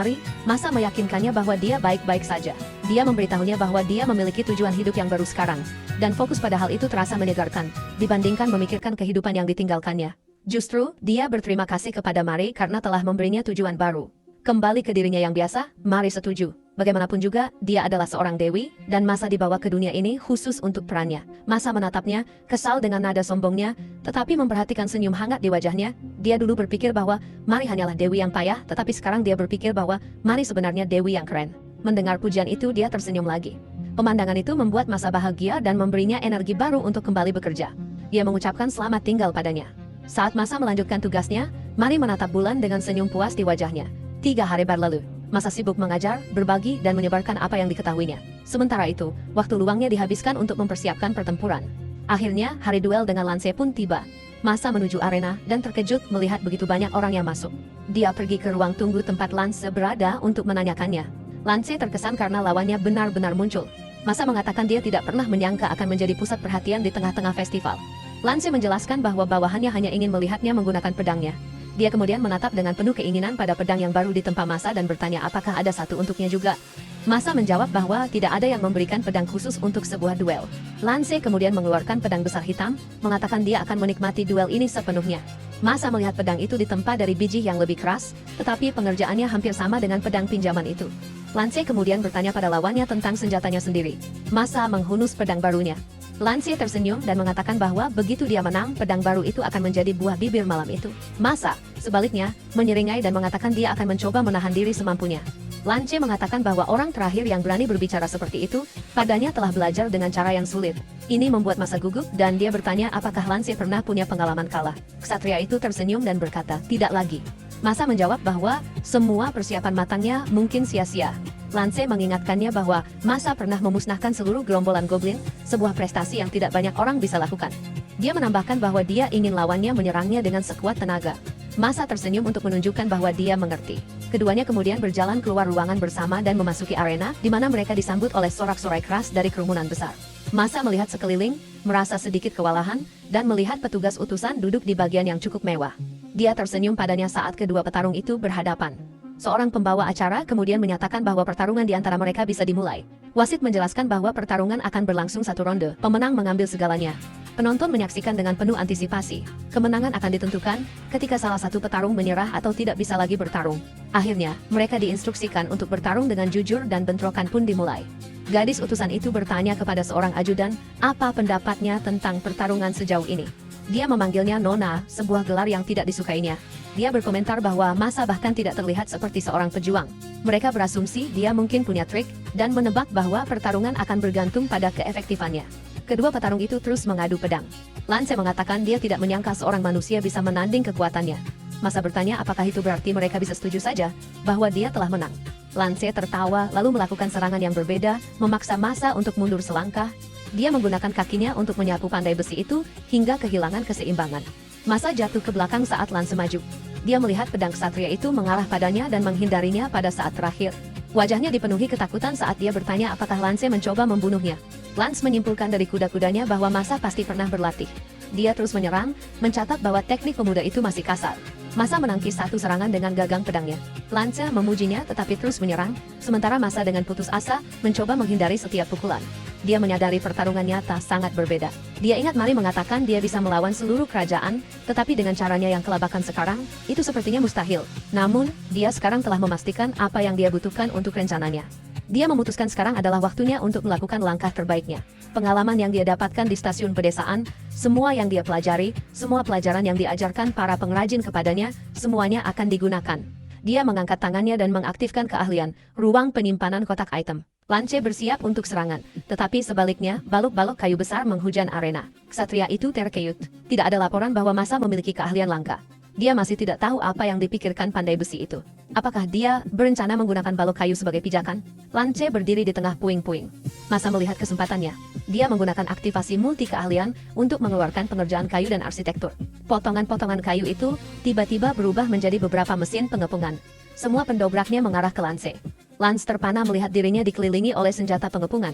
Masa meyakinkannya bahwa dia baik-baik saja. Dia memberitahunya bahwa dia memiliki tujuan hidup yang baru sekarang. Dan fokus pada hal itu terasa menyegarkan, dibandingkan memikirkan kehidupan yang ditinggalkannya. Justru, dia berterima kasih kepada Mary karena telah memberinya tujuan baru. Kembali ke dirinya yang biasa, Mary setuju. Bagaimanapun juga, dia adalah seorang dewi, dan Masa dibawa ke dunia ini khusus untuk perannya. Masa menatapnya, kesal dengan nada sombongnya, tetapi memperhatikan senyum hangat di wajahnya. Dia dulu berpikir bahwa Mari hanyalah dewi yang payah, tetapi sekarang dia berpikir bahwa Mari sebenarnya dewi yang keren. Mendengar pujian itu, dia tersenyum lagi. Pemandangan itu membuat Masa bahagia dan memberinya energi baru untuk kembali bekerja. Dia mengucapkan selamat tinggal padanya. Saat Masa melanjutkan tugasnya, Mari menatap bulan dengan senyum puas di wajahnya. 3 hari berlalu. Masa sibuk mengajar, berbagi, dan menyebarkan apa yang diketahuinya. Sementara itu, waktu luangnya dihabiskan untuk mempersiapkan pertempuran. Akhirnya, hari duel dengan Lance pun tiba. Masa menuju arena dan terkejut melihat begitu banyak orang yang masuk. Dia pergi ke ruang tunggu tempat Lance berada untuk menanyakannya. Lance terkesan karena lawannya benar-benar muncul. Masa mengatakan dia tidak pernah menyangka akan menjadi pusat perhatian di tengah-tengah festival. Lance menjelaskan bahwa bawahannya hanya ingin melihatnya menggunakan pedangnya. Dia kemudian menatap dengan penuh keinginan pada pedang yang baru ditempa Masa dan bertanya apakah ada satu untuknya juga. Masa menjawab bahwa tidak ada yang memberikan pedang khusus untuk sebuah duel. Lance kemudian mengeluarkan pedang besar hitam, mengatakan dia akan menikmati duel ini sepenuhnya. Masa melihat pedang itu ditempa dari biji yang lebih keras, tetapi pengerjaannya hampir sama dengan pedang pinjaman itu. Lance kemudian bertanya pada lawannya tentang senjatanya sendiri. Masa menghunus pedang barunya. Lance tersenyum dan mengatakan bahwa begitu dia menang, pedang baru itu akan menjadi buah bibir malam itu. Masa, sebaliknya, menyeringai dan mengatakan dia akan mencoba menahan diri semampunya. Lance mengatakan bahwa orang terakhir yang berani berbicara seperti itu, padanya telah belajar dengan cara yang sulit. Ini membuat Masa gugup dan dia bertanya apakah Lance pernah punya pengalaman kalah. Ksatria itu tersenyum dan berkata, tidak lagi. Masa menjawab bahwa semua persiapan matangnya mungkin sia-sia. Lance mengingatkannya bahwa Masa pernah memusnahkan seluruh gerombolan goblin, sebuah prestasi yang tidak banyak orang bisa lakukan. Dia menambahkan bahwa dia ingin lawannya menyerangnya dengan sekuat tenaga. Masa tersenyum untuk menunjukkan bahwa dia mengerti. Keduanya kemudian berjalan keluar ruangan bersama dan memasuki arena, di mana mereka disambut oleh sorak-sorai keras dari kerumunan besar. Masa melihat sekeliling, merasa sedikit kewalahan, dan melihat petugas utusan duduk di bagian yang cukup mewah. Dia tersenyum padanya saat kedua petarung itu berhadapan. Seorang pembawa acara kemudian menyatakan bahwa pertarungan di antara mereka bisa dimulai. Wasit menjelaskan bahwa pertarungan akan berlangsung 1 ronde. Pemenang mengambil segalanya. Penonton menyaksikan dengan penuh antisipasi. Kemenangan akan ditentukan ketika salah satu petarung menyerah atau tidak bisa lagi bertarung. Akhirnya, mereka diinstruksikan untuk bertarung dengan jujur dan bentrokan pun dimulai. Gadis utusan itu bertanya kepada seorang ajudan, apa pendapatnya tentang pertarungan sejauh ini. Dia memanggilnya Nona, sebuah gelar yang tidak disukainya. Dia berkomentar bahwa Masa bahkan tidak terlihat seperti seorang pejuang. Mereka berasumsi dia mungkin punya trik, dan menebak bahwa pertarungan akan bergantung pada keefektifannya. Kedua petarung itu terus mengadu pedang. Lance mengatakan dia tidak menyangka seorang manusia bisa menanding kekuatannya. Masa bertanya apakah itu berarti mereka bisa setuju saja bahwa dia telah menang. Lance tertawa lalu melakukan serangan yang berbeda, memaksa Masa untuk mundur selangkah. Dia menggunakan kakinya untuk menyapu pandai besi itu hingga kehilangan keseimbangan. Masa jatuh ke belakang saat Lance maju. Dia melihat pedang ksatria itu mengarah padanya dan menghindarinya pada saat terakhir. Wajahnya dipenuhi ketakutan saat dia bertanya apakah Lance mencoba membunuhnya. Lance menyimpulkan dari kuda-kudanya bahwa Masa pasti pernah berlatih. Dia terus menyerang, mencatat bahwa teknik pemuda itu masih kasar. Masa menangkis satu serangan dengan gagang pedangnya. Lance memujinya tetapi terus menyerang, sementara Masa dengan putus asa mencoba menghindari setiap pukulan. Dia menyadari pertarungan nyata sangat berbeda. Dia ingat Mari mengatakan dia bisa melawan seluruh kerajaan, tetapi dengan caranya yang kelabakan sekarang, itu sepertinya mustahil. Namun, dia sekarang telah memastikan apa yang dia butuhkan untuk rencananya. Dia memutuskan sekarang adalah waktunya untuk melakukan langkah terbaiknya. Pengalaman yang dia dapatkan di stasiun pedesaan, semua yang dia pelajari, semua pelajaran yang diajarkan para pengrajin kepadanya, semuanya akan digunakan. Dia mengangkat tangannya dan mengaktifkan keahlian, ruang penyimpanan kotak item. Lance bersiap untuk serangan, tetapi sebaliknya, balok-balok kayu besar menghujan arena. Ksatria itu terkejut. Tidak ada laporan bahwa Masa memiliki keahlian langka. Dia masih tidak tahu apa yang dipikirkan pandai besi itu. Apakah dia berencana menggunakan balok kayu sebagai pijakan? Lance berdiri di tengah puing-puing. Masa melihat kesempatannya. Dia menggunakan aktivasi multi keahlian untuk mengeluarkan pengerjaan kayu dan arsitektur. Potongan-potongan kayu itu tiba-tiba berubah menjadi beberapa mesin pengepungan. Semua pendobraknya mengarah ke Lance. Lance terpana melihat dirinya dikelilingi oleh senjata pengepungan.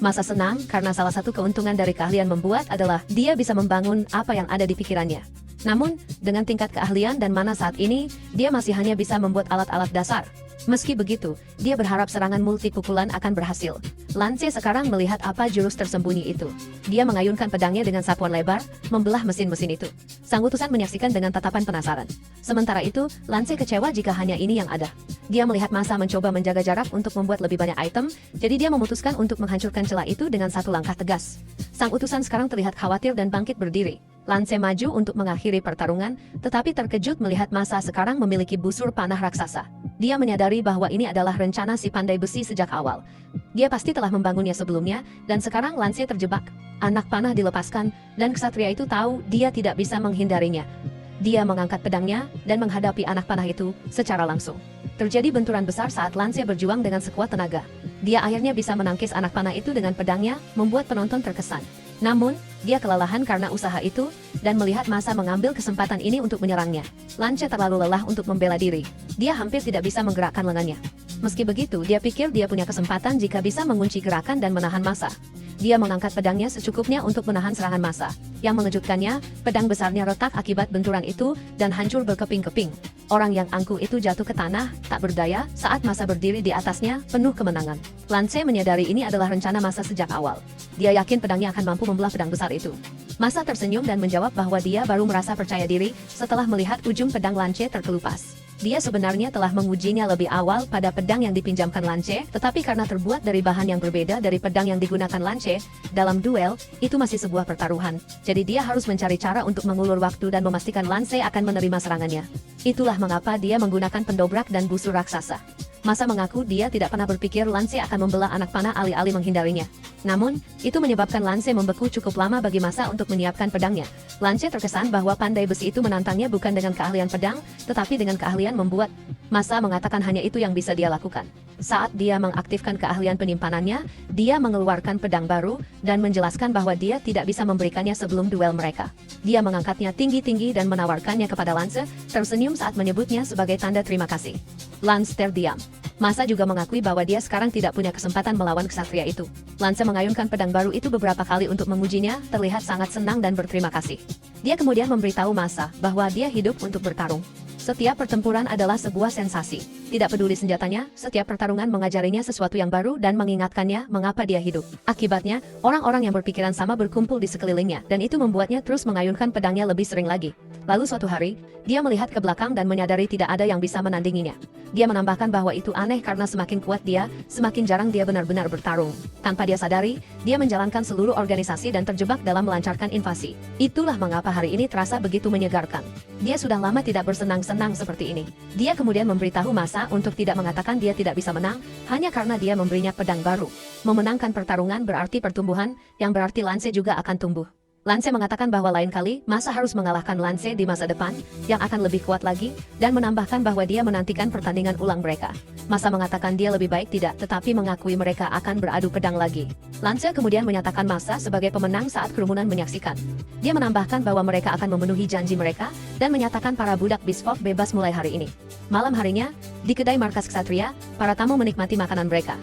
Masa senang karena salah satu keuntungan dari keahlian membuat adalah dia bisa membangun apa yang ada di pikirannya. Namun, dengan tingkat keahlian dan mana saat ini, dia masih hanya bisa membuat alat-alat dasar. Meski begitu, dia berharap serangan multi-pukulan akan berhasil. Lance sekarang melihat apa jurus tersembunyi itu. Dia mengayunkan pedangnya dengan sapuan lebar, membelah mesin-mesin itu. Sang utusan menyaksikan dengan tatapan penasaran. Sementara itu, Lance kecewa jika hanya ini yang ada. Dia melihat masa mencoba menjaga jarak untuk membuat lebih banyak item, jadi dia memutuskan untuk menghancurkan celah itu dengan satu langkah tegas. Sang utusan sekarang terlihat khawatir dan bangkit berdiri. Lance maju untuk mengakhiri pertarungan, tetapi terkejut melihat masa sekarang memiliki busur panah raksasa. Dia menyadari bahwa ini adalah rencana si pandai besi sejak awal. Dia pasti telah membangunnya sebelumnya, dan sekarang Lance terjebak. Anak panah dilepaskan, dan ksatria itu tahu dia tidak bisa menghindarinya. Dia mengangkat pedangnya, dan menghadapi anak panah itu secara langsung. Terjadi benturan besar saat Lance berjuang dengan sekuat tenaga. Dia akhirnya bisa menangkis anak panah itu dengan pedangnya, membuat penonton terkesan. Namun, dia kelelahan karena usaha itu, dan melihat masa mengambil kesempatan ini untuk menyerangnya. Lance terlalu lelah untuk membela diri. Dia hampir tidak bisa menggerakkan lengannya. Meski begitu, dia pikir dia punya kesempatan jika bisa mengunci gerakan dan menahan massa. Dia mengangkat pedangnya secukupnya untuk menahan serangan massa. Yang mengejutkannya, pedang besarnya retak akibat benturan itu, dan hancur berkeping-keping. Orang yang angkuh itu jatuh ke tanah, tak berdaya, saat massa berdiri di atasnya, penuh kemenangan. Lance menyadari ini adalah rencana massa sejak awal. Dia yakin pedangnya akan mampu membelah pedang besar itu. Massa tersenyum dan menjawab bahwa dia baru merasa percaya diri setelah melihat ujung pedang Lance terkelupas. Dia sebenarnya telah mengujinya lebih awal pada pedang yang dipinjamkan Lance, tetapi karena terbuat dari bahan yang berbeda dari pedang yang digunakan Lance, dalam duel, itu masih sebuah pertaruhan. Jadi dia harus mencari cara untuk mengulur waktu dan memastikan Lance akan menerima serangannya. Itulah mengapa dia menggunakan pendobrak dan busur raksasa. Massa mengaku dia tidak pernah berpikir Lance akan membelah anak panah alih-alih menghindarinya. Namun, itu menyebabkan Lance membeku cukup lama bagi Massa untuk menyiapkan pedangnya. Lance terkesan bahwa pandai besi itu menantangnya bukan dengan keahlian pedang, tetapi dengan keahlian membuat. Massa mengatakan hanya itu yang bisa dia lakukan. Saat dia mengaktifkan keahlian penyimpanannya, dia mengeluarkan pedang baru, dan menjelaskan bahwa dia tidak bisa memberikannya sebelum duel mereka. Dia mengangkatnya tinggi-tinggi dan menawarkannya kepada Lance, tersenyum saat menyebutnya sebagai tanda terima kasih. Lance terdiam. Massa juga mengakui bahwa dia sekarang tidak punya kesempatan melawan ksatria itu. Lance mengayunkan pedang baru itu beberapa kali untuk mengujinya, terlihat sangat senang dan berterima kasih. Dia kemudian memberitahu Massa bahwa dia hidup untuk bertarung. Setiap pertempuran adalah sebuah sensasi. Tidak peduli senjatanya, setiap pertarungan mengajarinya sesuatu yang baru dan mengingatkannya mengapa dia hidup. Akibatnya, orang-orang yang berpikiran sama berkumpul di sekelilingnya, dan itu membuatnya terus mengayunkan pedangnya lebih sering lagi. Lalu suatu hari, dia melihat ke belakang dan menyadari tidak ada yang bisa menandinginya. Dia menambahkan bahwa itu aneh karena semakin kuat dia, semakin jarang dia benar-benar bertarung. Tanpa dia sadari, dia menjalankan seluruh organisasi dan terjebak dalam melancarkan invasi. Itulah mengapa hari ini terasa begitu menyegarkan. Dia sudah lama tidak bersenang-senang seperti ini. Dia kemudian memberitahu Massa untuk tidak mengatakan dia tidak bisa menang, hanya karena dia memberinya pedang baru. Memenangkan pertarungan berarti pertumbuhan, yang berarti Lance juga akan tumbuh. Lance mengatakan bahwa lain kali, Massa harus mengalahkan Lance di masa depan, yang akan lebih kuat lagi, dan menambahkan bahwa dia menantikan pertandingan ulang mereka. Massa mengatakan dia lebih baik tidak, tetapi mengakui mereka akan beradu pedang lagi. Lance kemudian menyatakan Massa sebagai pemenang saat kerumunan menyaksikan. Dia menambahkan bahwa mereka akan memenuhi janji mereka, dan menyatakan para budak Bisfok bebas mulai hari ini. Malam harinya, di kedai markas ksatria, para tamu menikmati makanan mereka.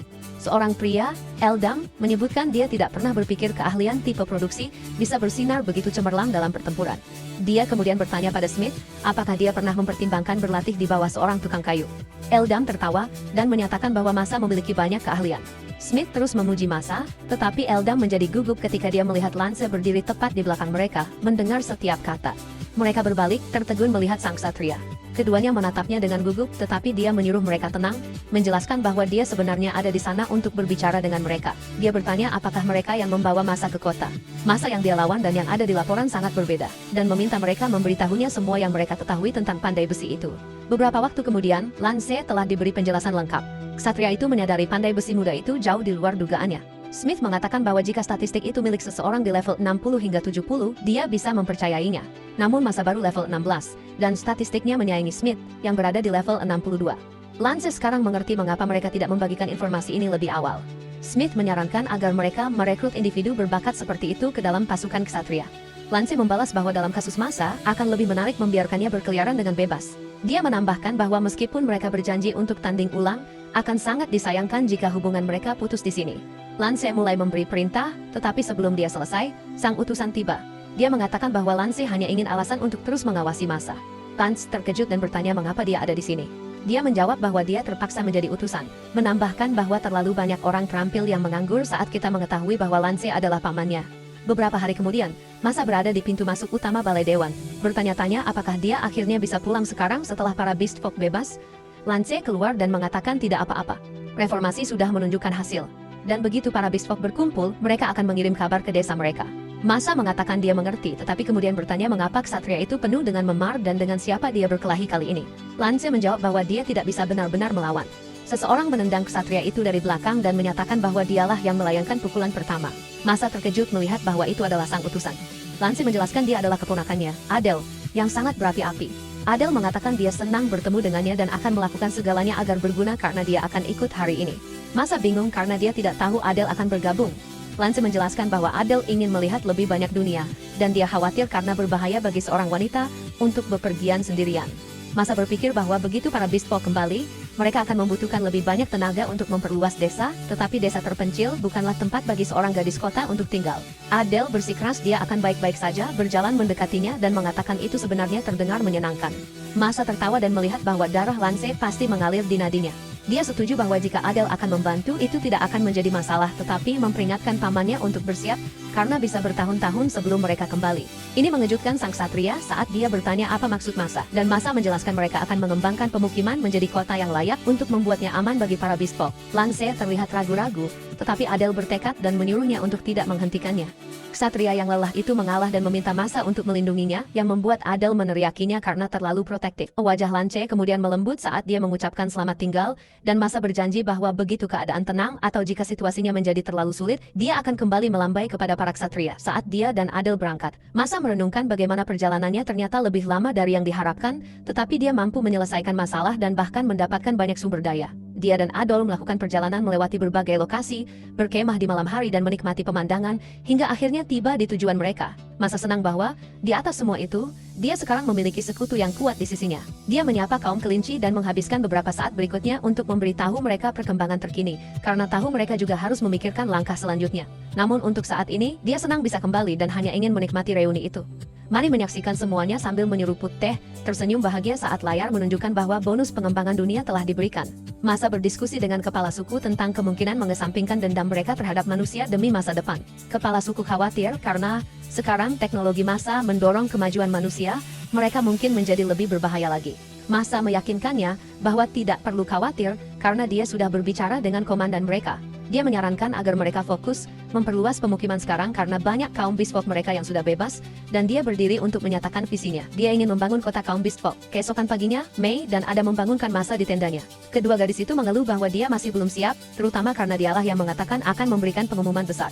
Seorang pria, Eldam, menyebutkan dia tidak pernah berpikir keahlian tipe produksi bisa bersinar begitu cemerlang dalam pertempuran. Dia kemudian bertanya pada Smith, apakah dia pernah mempertimbangkan berlatih di bawah seorang tukang kayu. Eldam tertawa, dan menyatakan bahwa Massa memiliki banyak keahlian. Smith terus memuji Massa, tetapi Eldam menjadi gugup ketika dia melihat Lance berdiri tepat di belakang mereka, mendengar setiap kata. Mereka berbalik, tertegun melihat sang ksatria. Keduanya menatapnya dengan gugup, tetapi dia menyuruh mereka tenang, menjelaskan bahwa dia sebenarnya ada di sana untuk berbicara dengan mereka. Dia bertanya apakah mereka yang membawa Massa ke kota. Massa yang dia lawan dan yang ada di laporan sangat berbeda, dan meminta mereka memberitahunya semua yang mereka ketahui tentang pandai besi itu. Beberapa waktu kemudian, Lance telah diberi penjelasan lengkap. Ksatria itu menyadari pandai besi muda itu jauh di luar dugaannya. Smith mengatakan bahwa jika statistik itu milik seseorang di level 60 hingga 70, dia bisa mempercayainya. Namun Massa baru level 16, dan statistiknya menyaingi Smith, yang berada di level 62. Lance sekarang mengerti mengapa mereka tidak membagikan informasi ini lebih awal. Smith menyarankan agar mereka merekrut individu berbakat seperti itu ke dalam pasukan ksatria. Lance membalas bahwa dalam kasus Massa, akan lebih menarik membiarkannya berkeliaran dengan bebas. Dia menambahkan bahwa meskipun mereka berjanji untuk tanding ulang, akan sangat disayangkan jika hubungan mereka putus di sini. Lance mulai memberi perintah, tetapi sebelum dia selesai, sang utusan tiba. Dia mengatakan bahwa Lance hanya ingin alasan untuk terus mengawasi Massa. Lance terkejut dan bertanya mengapa dia ada di sini. Dia menjawab bahwa dia terpaksa menjadi utusan, menambahkan bahwa terlalu banyak orang terampil yang menganggur saat kita mengetahui bahwa Lance adalah pamannya. Beberapa hari kemudian, Masa berada di pintu masuk utama Balai Dewan, bertanya-tanya apakah dia akhirnya bisa pulang sekarang setelah para Beast Folk bebas. Lance keluar dan mengatakan tidak apa-apa. Reformasi sudah menunjukkan hasil. Dan begitu para Beast Folk berkumpul, mereka akan mengirim kabar ke desa mereka. Masa mengatakan dia mengerti, tetapi kemudian bertanya mengapa ksatria itu penuh dengan memar dan dengan siapa dia berkelahi kali ini. Lance menjawab bahwa dia tidak bisa benar-benar melawan. Seseorang menendang ksatria itu dari belakang dan menyatakan bahwa dialah yang melayangkan pukulan pertama. Masa terkejut melihat bahwa itu adalah sang utusan. Lance menjelaskan dia adalah keponakannya, Adel, yang sangat berapi-api. Adel mengatakan dia senang bertemu dengannya dan akan melakukan segalanya agar berguna karena dia akan ikut hari ini. Masa bingung karena dia tidak tahu Adel akan bergabung. Lance menjelaskan bahwa Adel ingin melihat lebih banyak dunia, dan dia khawatir karena berbahaya bagi seorang wanita untuk bepergian sendirian. Masa berpikir bahwa begitu para Beast Folk kembali, mereka akan membutuhkan lebih banyak tenaga untuk memperluas desa, tetapi desa terpencil bukanlah tempat bagi seorang gadis kota untuk tinggal. Adel bersikeras dia akan baik-baik saja, berjalan mendekatinya dan mengatakan itu sebenarnya terdengar menyenangkan. Masa tertawa dan melihat bahwa darah Lance pasti mengalir di nadinya. Dia setuju bahwa jika Adel akan membantu itu tidak akan menjadi masalah, tetapi memperingatkan pamannya untuk bersiap, karena bisa bertahun-tahun sebelum mereka kembali. Ini mengejutkan sang ksatria saat dia bertanya apa maksud Masa, dan Masa menjelaskan mereka akan mengembangkan pemukiman menjadi kota yang layak untuk membuatnya aman bagi para Beast Folk. Lance terlihat ragu-ragu, tetapi Adel bertekad dan menyuruhnya untuk tidak menghentikannya. Ksatria yang lelah itu mengalah dan meminta Masa untuk melindunginya, yang membuat Adel meneriakinya karena terlalu protektif. Wajah Lance kemudian melembut saat dia mengucapkan selamat tinggal, dan Masa berjanji bahwa begitu keadaan tenang atau jika situasinya menjadi terlalu sulit, dia akan kembali melambai kepada para ksatria. Saat dia dan Adel berangkat, Masa merenungkan bagaimana perjalanannya ternyata lebih lama dari yang diharapkan, tetapi dia mampu menyelesaikan masalah dan bahkan mendapatkan banyak sumber daya. Dia dan Adol melakukan perjalanan melewati berbagai lokasi, berkemah di malam hari dan menikmati pemandangan, hingga akhirnya tiba di tujuan mereka. Masa senang bahwa, di atas semua itu, dia sekarang memiliki sekutu yang kuat di sisinya. Dia menyapa kaum kelinci dan menghabiskan beberapa saat berikutnya untuk memberitahu mereka perkembangan terkini, karena tahu mereka juga harus memikirkan langkah selanjutnya. Namun untuk saat ini, dia senang bisa kembali dan hanya ingin menikmati reuni itu. Mari menyaksikan semuanya sambil menyeruput teh, tersenyum bahagia saat layar menunjukkan bahwa bonus pengembangan dunia telah diberikan. Masa berdiskusi dengan kepala suku tentang kemungkinan mengesampingkan dendam mereka terhadap manusia demi masa depan. Kepala suku khawatir karena sekarang teknologi Masa mendorong kemajuan manusia, mereka mungkin menjadi lebih berbahaya lagi. Masa meyakinkannya bahwa tidak perlu khawatir karena dia sudah berbicara dengan komandan mereka. Dia menyarankan agar mereka fokus memperluas pemukiman sekarang karena banyak kaum Beast Folk mereka yang sudah bebas, dan dia berdiri untuk menyatakan visinya. Dia ingin membangun kota kaum Beast Folk. Keesokan paginya, Mei dan Ada membangunkan Masa di tendanya. Kedua gadis itu mengeluh bahwa dia masih belum siap, terutama karena dialah yang mengatakan akan memberikan pengumuman besar.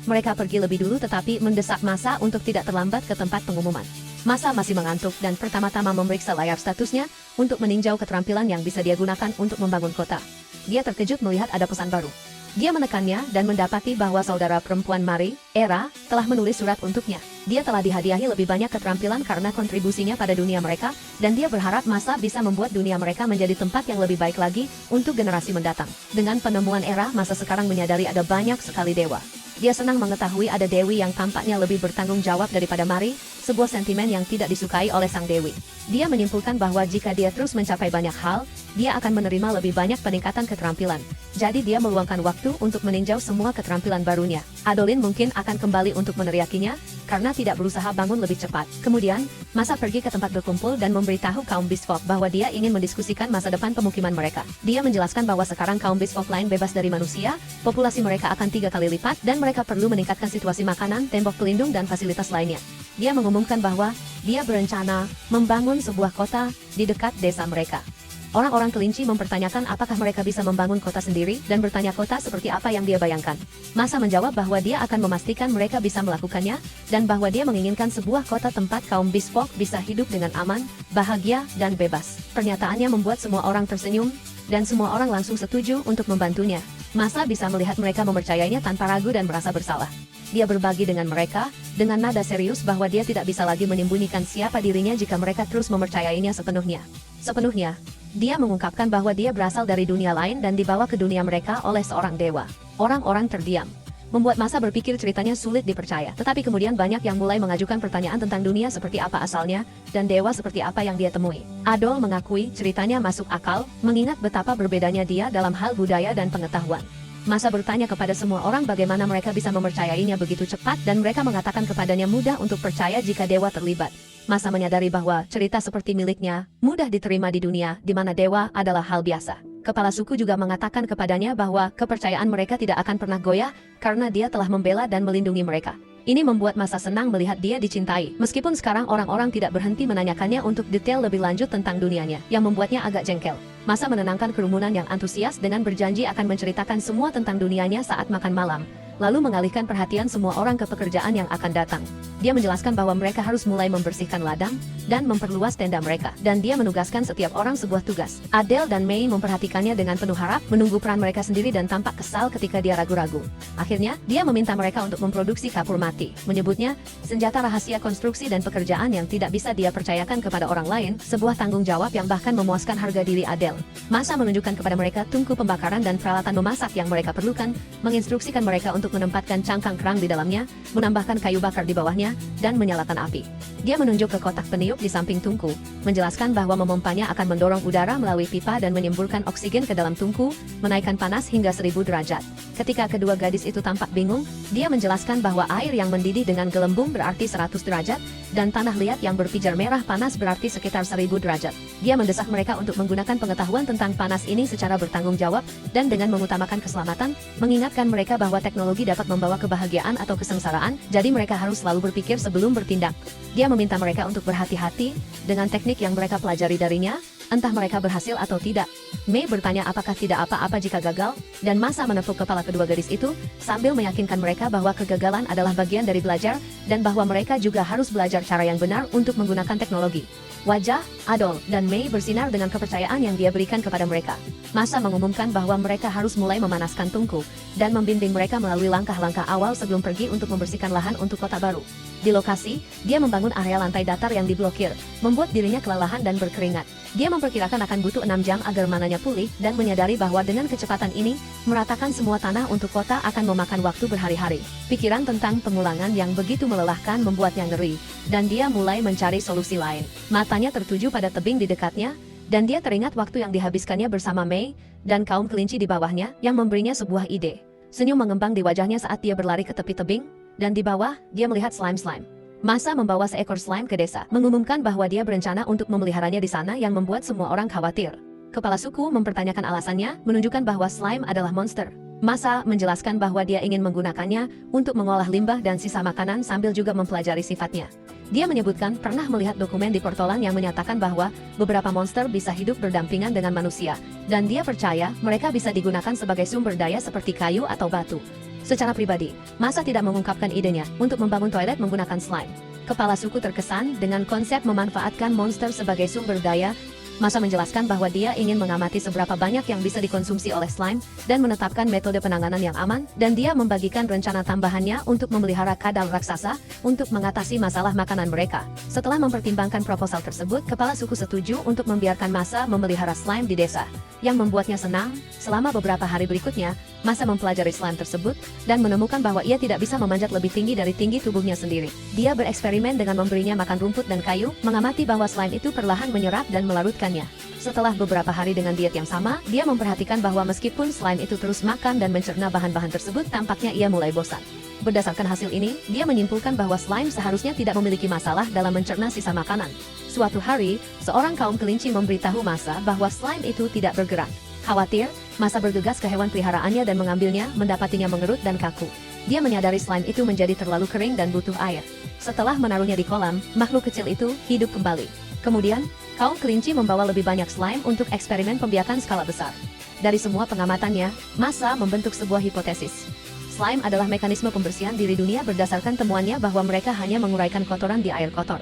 Mereka pergi lebih dulu tetapi mendesak Masa untuk tidak terlambat ke tempat pengumuman. Masa masih mengantuk dan pertama-tama memeriksa layar statusnya untuk meninjau keterampilan yang bisa dia gunakan untuk membangun kota. Dia terkejut melihat ada pesan baru. Dia menekannya dan mendapati bahwa saudara perempuan Mari, Era, telah menulis surat untuknya. Dia telah dihadiahi lebih banyak keterampilan karena kontribusinya pada dunia mereka, dan dia berharap Masa bisa membuat dunia mereka menjadi tempat yang lebih baik lagi untuk generasi mendatang. Dengan penemuan Era, Masa sekarang menyadari ada banyak sekali dewa. Dia senang mengetahui ada dewi yang tampaknya lebih bertanggung jawab daripada Mari, sebuah sentimen yang tidak disukai oleh sang dewi. Dia menyimpulkan bahwa jika dia terus mencapai banyak hal, dia akan menerima lebih banyak peningkatan keterampilan. Jadi dia meluangkan waktu untuk meninjau semua keterampilan barunya. Adolin mungkin akan kembali untuk meneriakinya, karena tidak berusaha bangun lebih cepat. Kemudian, Masa pergi ke tempat berkumpul dan memberitahu kaum Beast Folk bahwa dia ingin mendiskusikan masa depan pemukiman mereka. Dia menjelaskan bahwa sekarang kaum Beast Folk lain bebas dari manusia, populasi mereka akan 3 kali lipat dan mereka perlu meningkatkan situasi makanan, tembok pelindung dan fasilitas lainnya. Dia mengumumkan bahwa dia berencana membangun sebuah kota di dekat desa mereka. Orang-orang kelinci mempertanyakan apakah mereka bisa membangun kota sendiri dan bertanya kota seperti apa yang dia bayangkan. Masa menjawab bahwa dia akan memastikan mereka bisa melakukannya dan bahwa dia menginginkan sebuah kota tempat kaum Beast Folk bisa hidup dengan aman, bahagia, dan bebas. Pernyataannya membuat semua orang tersenyum dan semua orang langsung setuju untuk membantunya. Masa bisa melihat mereka mempercayainya tanpa ragu dan merasa bersalah. Dia berbagi dengan mereka, dengan nada serius bahwa dia tidak bisa lagi menyembunyikan siapa dirinya jika mereka terus mempercayainya sepenuhnya. Dia mengungkapkan bahwa dia berasal dari dunia lain dan dibawa ke dunia mereka oleh seorang dewa. Orang-orang terdiam. membuat massa berpikir ceritanya sulit dipercaya. Tetapi kemudian banyak yang mulai mengajukan pertanyaan tentang dunia seperti apa asalnya, dan dewa seperti apa yang dia temui. Adol mengakui ceritanya masuk akal, mengingat betapa berbedanya dia dalam hal budaya dan pengetahuan. Massa bertanya kepada semua orang bagaimana mereka bisa mempercayainya begitu cepat dan mereka mengatakan kepadanya mudah untuk percaya jika dewa terlibat. Massa menyadari bahwa cerita seperti miliknya mudah diterima di dunia di mana dewa adalah hal biasa. Kepala suku juga mengatakan kepadanya bahwa kepercayaan mereka tidak akan pernah goyah karena dia telah membela dan melindungi mereka. Ini membuat Massa senang melihat dia dicintai, meskipun sekarang orang-orang tidak berhenti menanyakannya untuk detail lebih lanjut tentang dunianya, yang membuatnya agak jengkel. Massa menenangkan kerumunan yang antusias dengan berjanji akan menceritakan semua tentang dunianya saat makan malam, lalu mengalihkan perhatian semua orang ke pekerjaan yang akan datang. Dia menjelaskan bahwa mereka harus mulai membersihkan ladang dan memperluas tenda mereka, dan dia menugaskan setiap orang sebuah tugas. Adele dan May memperhatikannya dengan penuh harap, menunggu peran mereka sendiri dan tampak kesal ketika dia ragu-ragu. Akhirnya, dia meminta mereka untuk memproduksi kapur mati, menyebutnya senjata rahasia konstruksi dan pekerjaan yang tidak bisa dia percayakan kepada orang lain, sebuah tanggung jawab yang bahkan memuaskan harga diri Adele. Massa menunjukkan kepada mereka tungku pembakaran dan peralatan memasak yang mereka perlukan, menginstruksikan mereka untuk menempatkan cangkang kerang di dalamnya, menambahkan kayu bakar di bawahnya, dan menyalakan api. Dia menunjuk ke kotak peniup di samping tungku, menjelaskan bahwa memompanya akan mendorong udara melalui pipa dan menyemburkan oksigen ke dalam tungku, menaikkan panas hingga 1000 derajat. Ketika kedua gadis itu tampak bingung, dia menjelaskan bahwa air yang mendidih dengan gelembung berarti 100 derajat, dan tanah liat yang berpijar merah panas berarti sekitar 1000 derajat. Dia mendesak mereka untuk menggunakan pengetahuan tentang panas ini secara bertanggung jawab, dan dengan mengutamakan keselamatan, mengingatkan mereka bahwa teknologi dapat membawa kebahagiaan atau kesengsaraan, jadi mereka harus selalu berpikir sebelum bertindak. Dia meminta mereka untuk berhati-hati dengan teknik yang mereka pelajari darinya, entah mereka berhasil atau tidak. May bertanya apakah tidak apa-apa jika gagal, dan Massa menepuk kepala kedua gadis itu, sambil meyakinkan mereka bahwa kegagalan adalah bagian dari belajar, dan bahwa mereka juga harus belajar cara yang benar untuk menggunakan teknologi. Wajah Adol dan May bersinar dengan kepercayaan yang dia berikan kepada mereka. Massa mengumumkan bahwa mereka harus mulai memanaskan tungku, dan membimbing mereka melalui langkah-langkah awal sebelum pergi untuk membersihkan lahan untuk kota baru. Di lokasi, dia membangun area lantai datar yang diblokir, membuat dirinya kelelahan dan berkeringat. Dia memperkirakan akan butuh 6 jam agar mananya pulih, dan menyadari bahwa dengan kecepatan ini, meratakan semua tanah untuk kota akan memakan waktu berhari-hari. Pikiran tentang pengulangan yang begitu melelahkan membuatnya ngeri, dan dia mulai mencari solusi lain. Matanya tertuju pada tebing di dekatnya, dan dia teringat waktu yang dihabiskannya bersama May, dan kaum kelinci di bawahnya, yang memberinya sebuah ide. Senyum mengembang di wajahnya saat dia berlari ke tepi tebing, dan di bawah, dia melihat slime-slime. Massa membawa seekor slime ke desa, mengumumkan bahwa dia berencana untuk memeliharanya di sana yang membuat semua orang khawatir. Kepala suku mempertanyakan alasannya, menunjukkan bahwa slime adalah monster. Massa menjelaskan bahwa dia ingin menggunakannya untuk mengolah limbah dan sisa makanan sambil juga mempelajari sifatnya. Dia menyebutkan pernah melihat dokumen di portolan yang menyatakan bahwa beberapa monster bisa hidup berdampingan dengan manusia, dan dia percaya mereka bisa digunakan sebagai sumber daya seperti kayu atau batu. Secara pribadi, Massa tidak mengungkapkan idenya untuk membangun toilet menggunakan slime. Kepala suku terkesan dengan konsep memanfaatkan monster sebagai sumber daya. Massa menjelaskan bahwa dia ingin mengamati seberapa banyak yang bisa dikonsumsi oleh slime dan menetapkan metode penanganan yang aman, dan dia membagikan rencana tambahannya untuk memelihara kadal raksasa untuk mengatasi masalah makanan mereka. Setelah mempertimbangkan proposal tersebut, kepala suku setuju untuk membiarkan Massa memelihara slime di desa, yang membuatnya senang. Selama beberapa hari berikutnya, Massa mempelajari slime tersebut dan menemukan bahwa ia tidak bisa memanjat lebih tinggi dari tinggi tubuhnya sendiri. Dia bereksperimen dengan memberinya makan rumput dan kayu, mengamati bahwa slime itu perlahan menyerap dan melarutkannya. Setelah beberapa hari dengan diet yang sama, dia memperhatikan bahwa meskipun slime itu terus makan dan mencerna bahan-bahan tersebut, tampaknya ia mulai bosan. Berdasarkan hasil ini, dia menyimpulkan bahwa slime seharusnya tidak memiliki masalah dalam mencerna sisa makanan. Suatu hari, seorang kaum kelinci memberitahu Massa bahwa slime itu tidak bergerak. Khawatir, Massa bergegas ke hewan peliharaannya dan mengambilnya, mendapatinya mengerut dan kaku. Dia menyadari slime itu menjadi terlalu kering dan butuh air. Setelah menaruhnya di kolam, makhluk kecil itu hidup kembali. Kemudian, kaum kelinci membawa lebih banyak slime untuk eksperimen pembiakan skala besar. Dari semua pengamatannya, Massa membentuk sebuah hipotesis. Slime adalah mekanisme pembersihan diri dunia berdasarkan temuannya bahwa mereka hanya menguraikan kotoran di air kotor.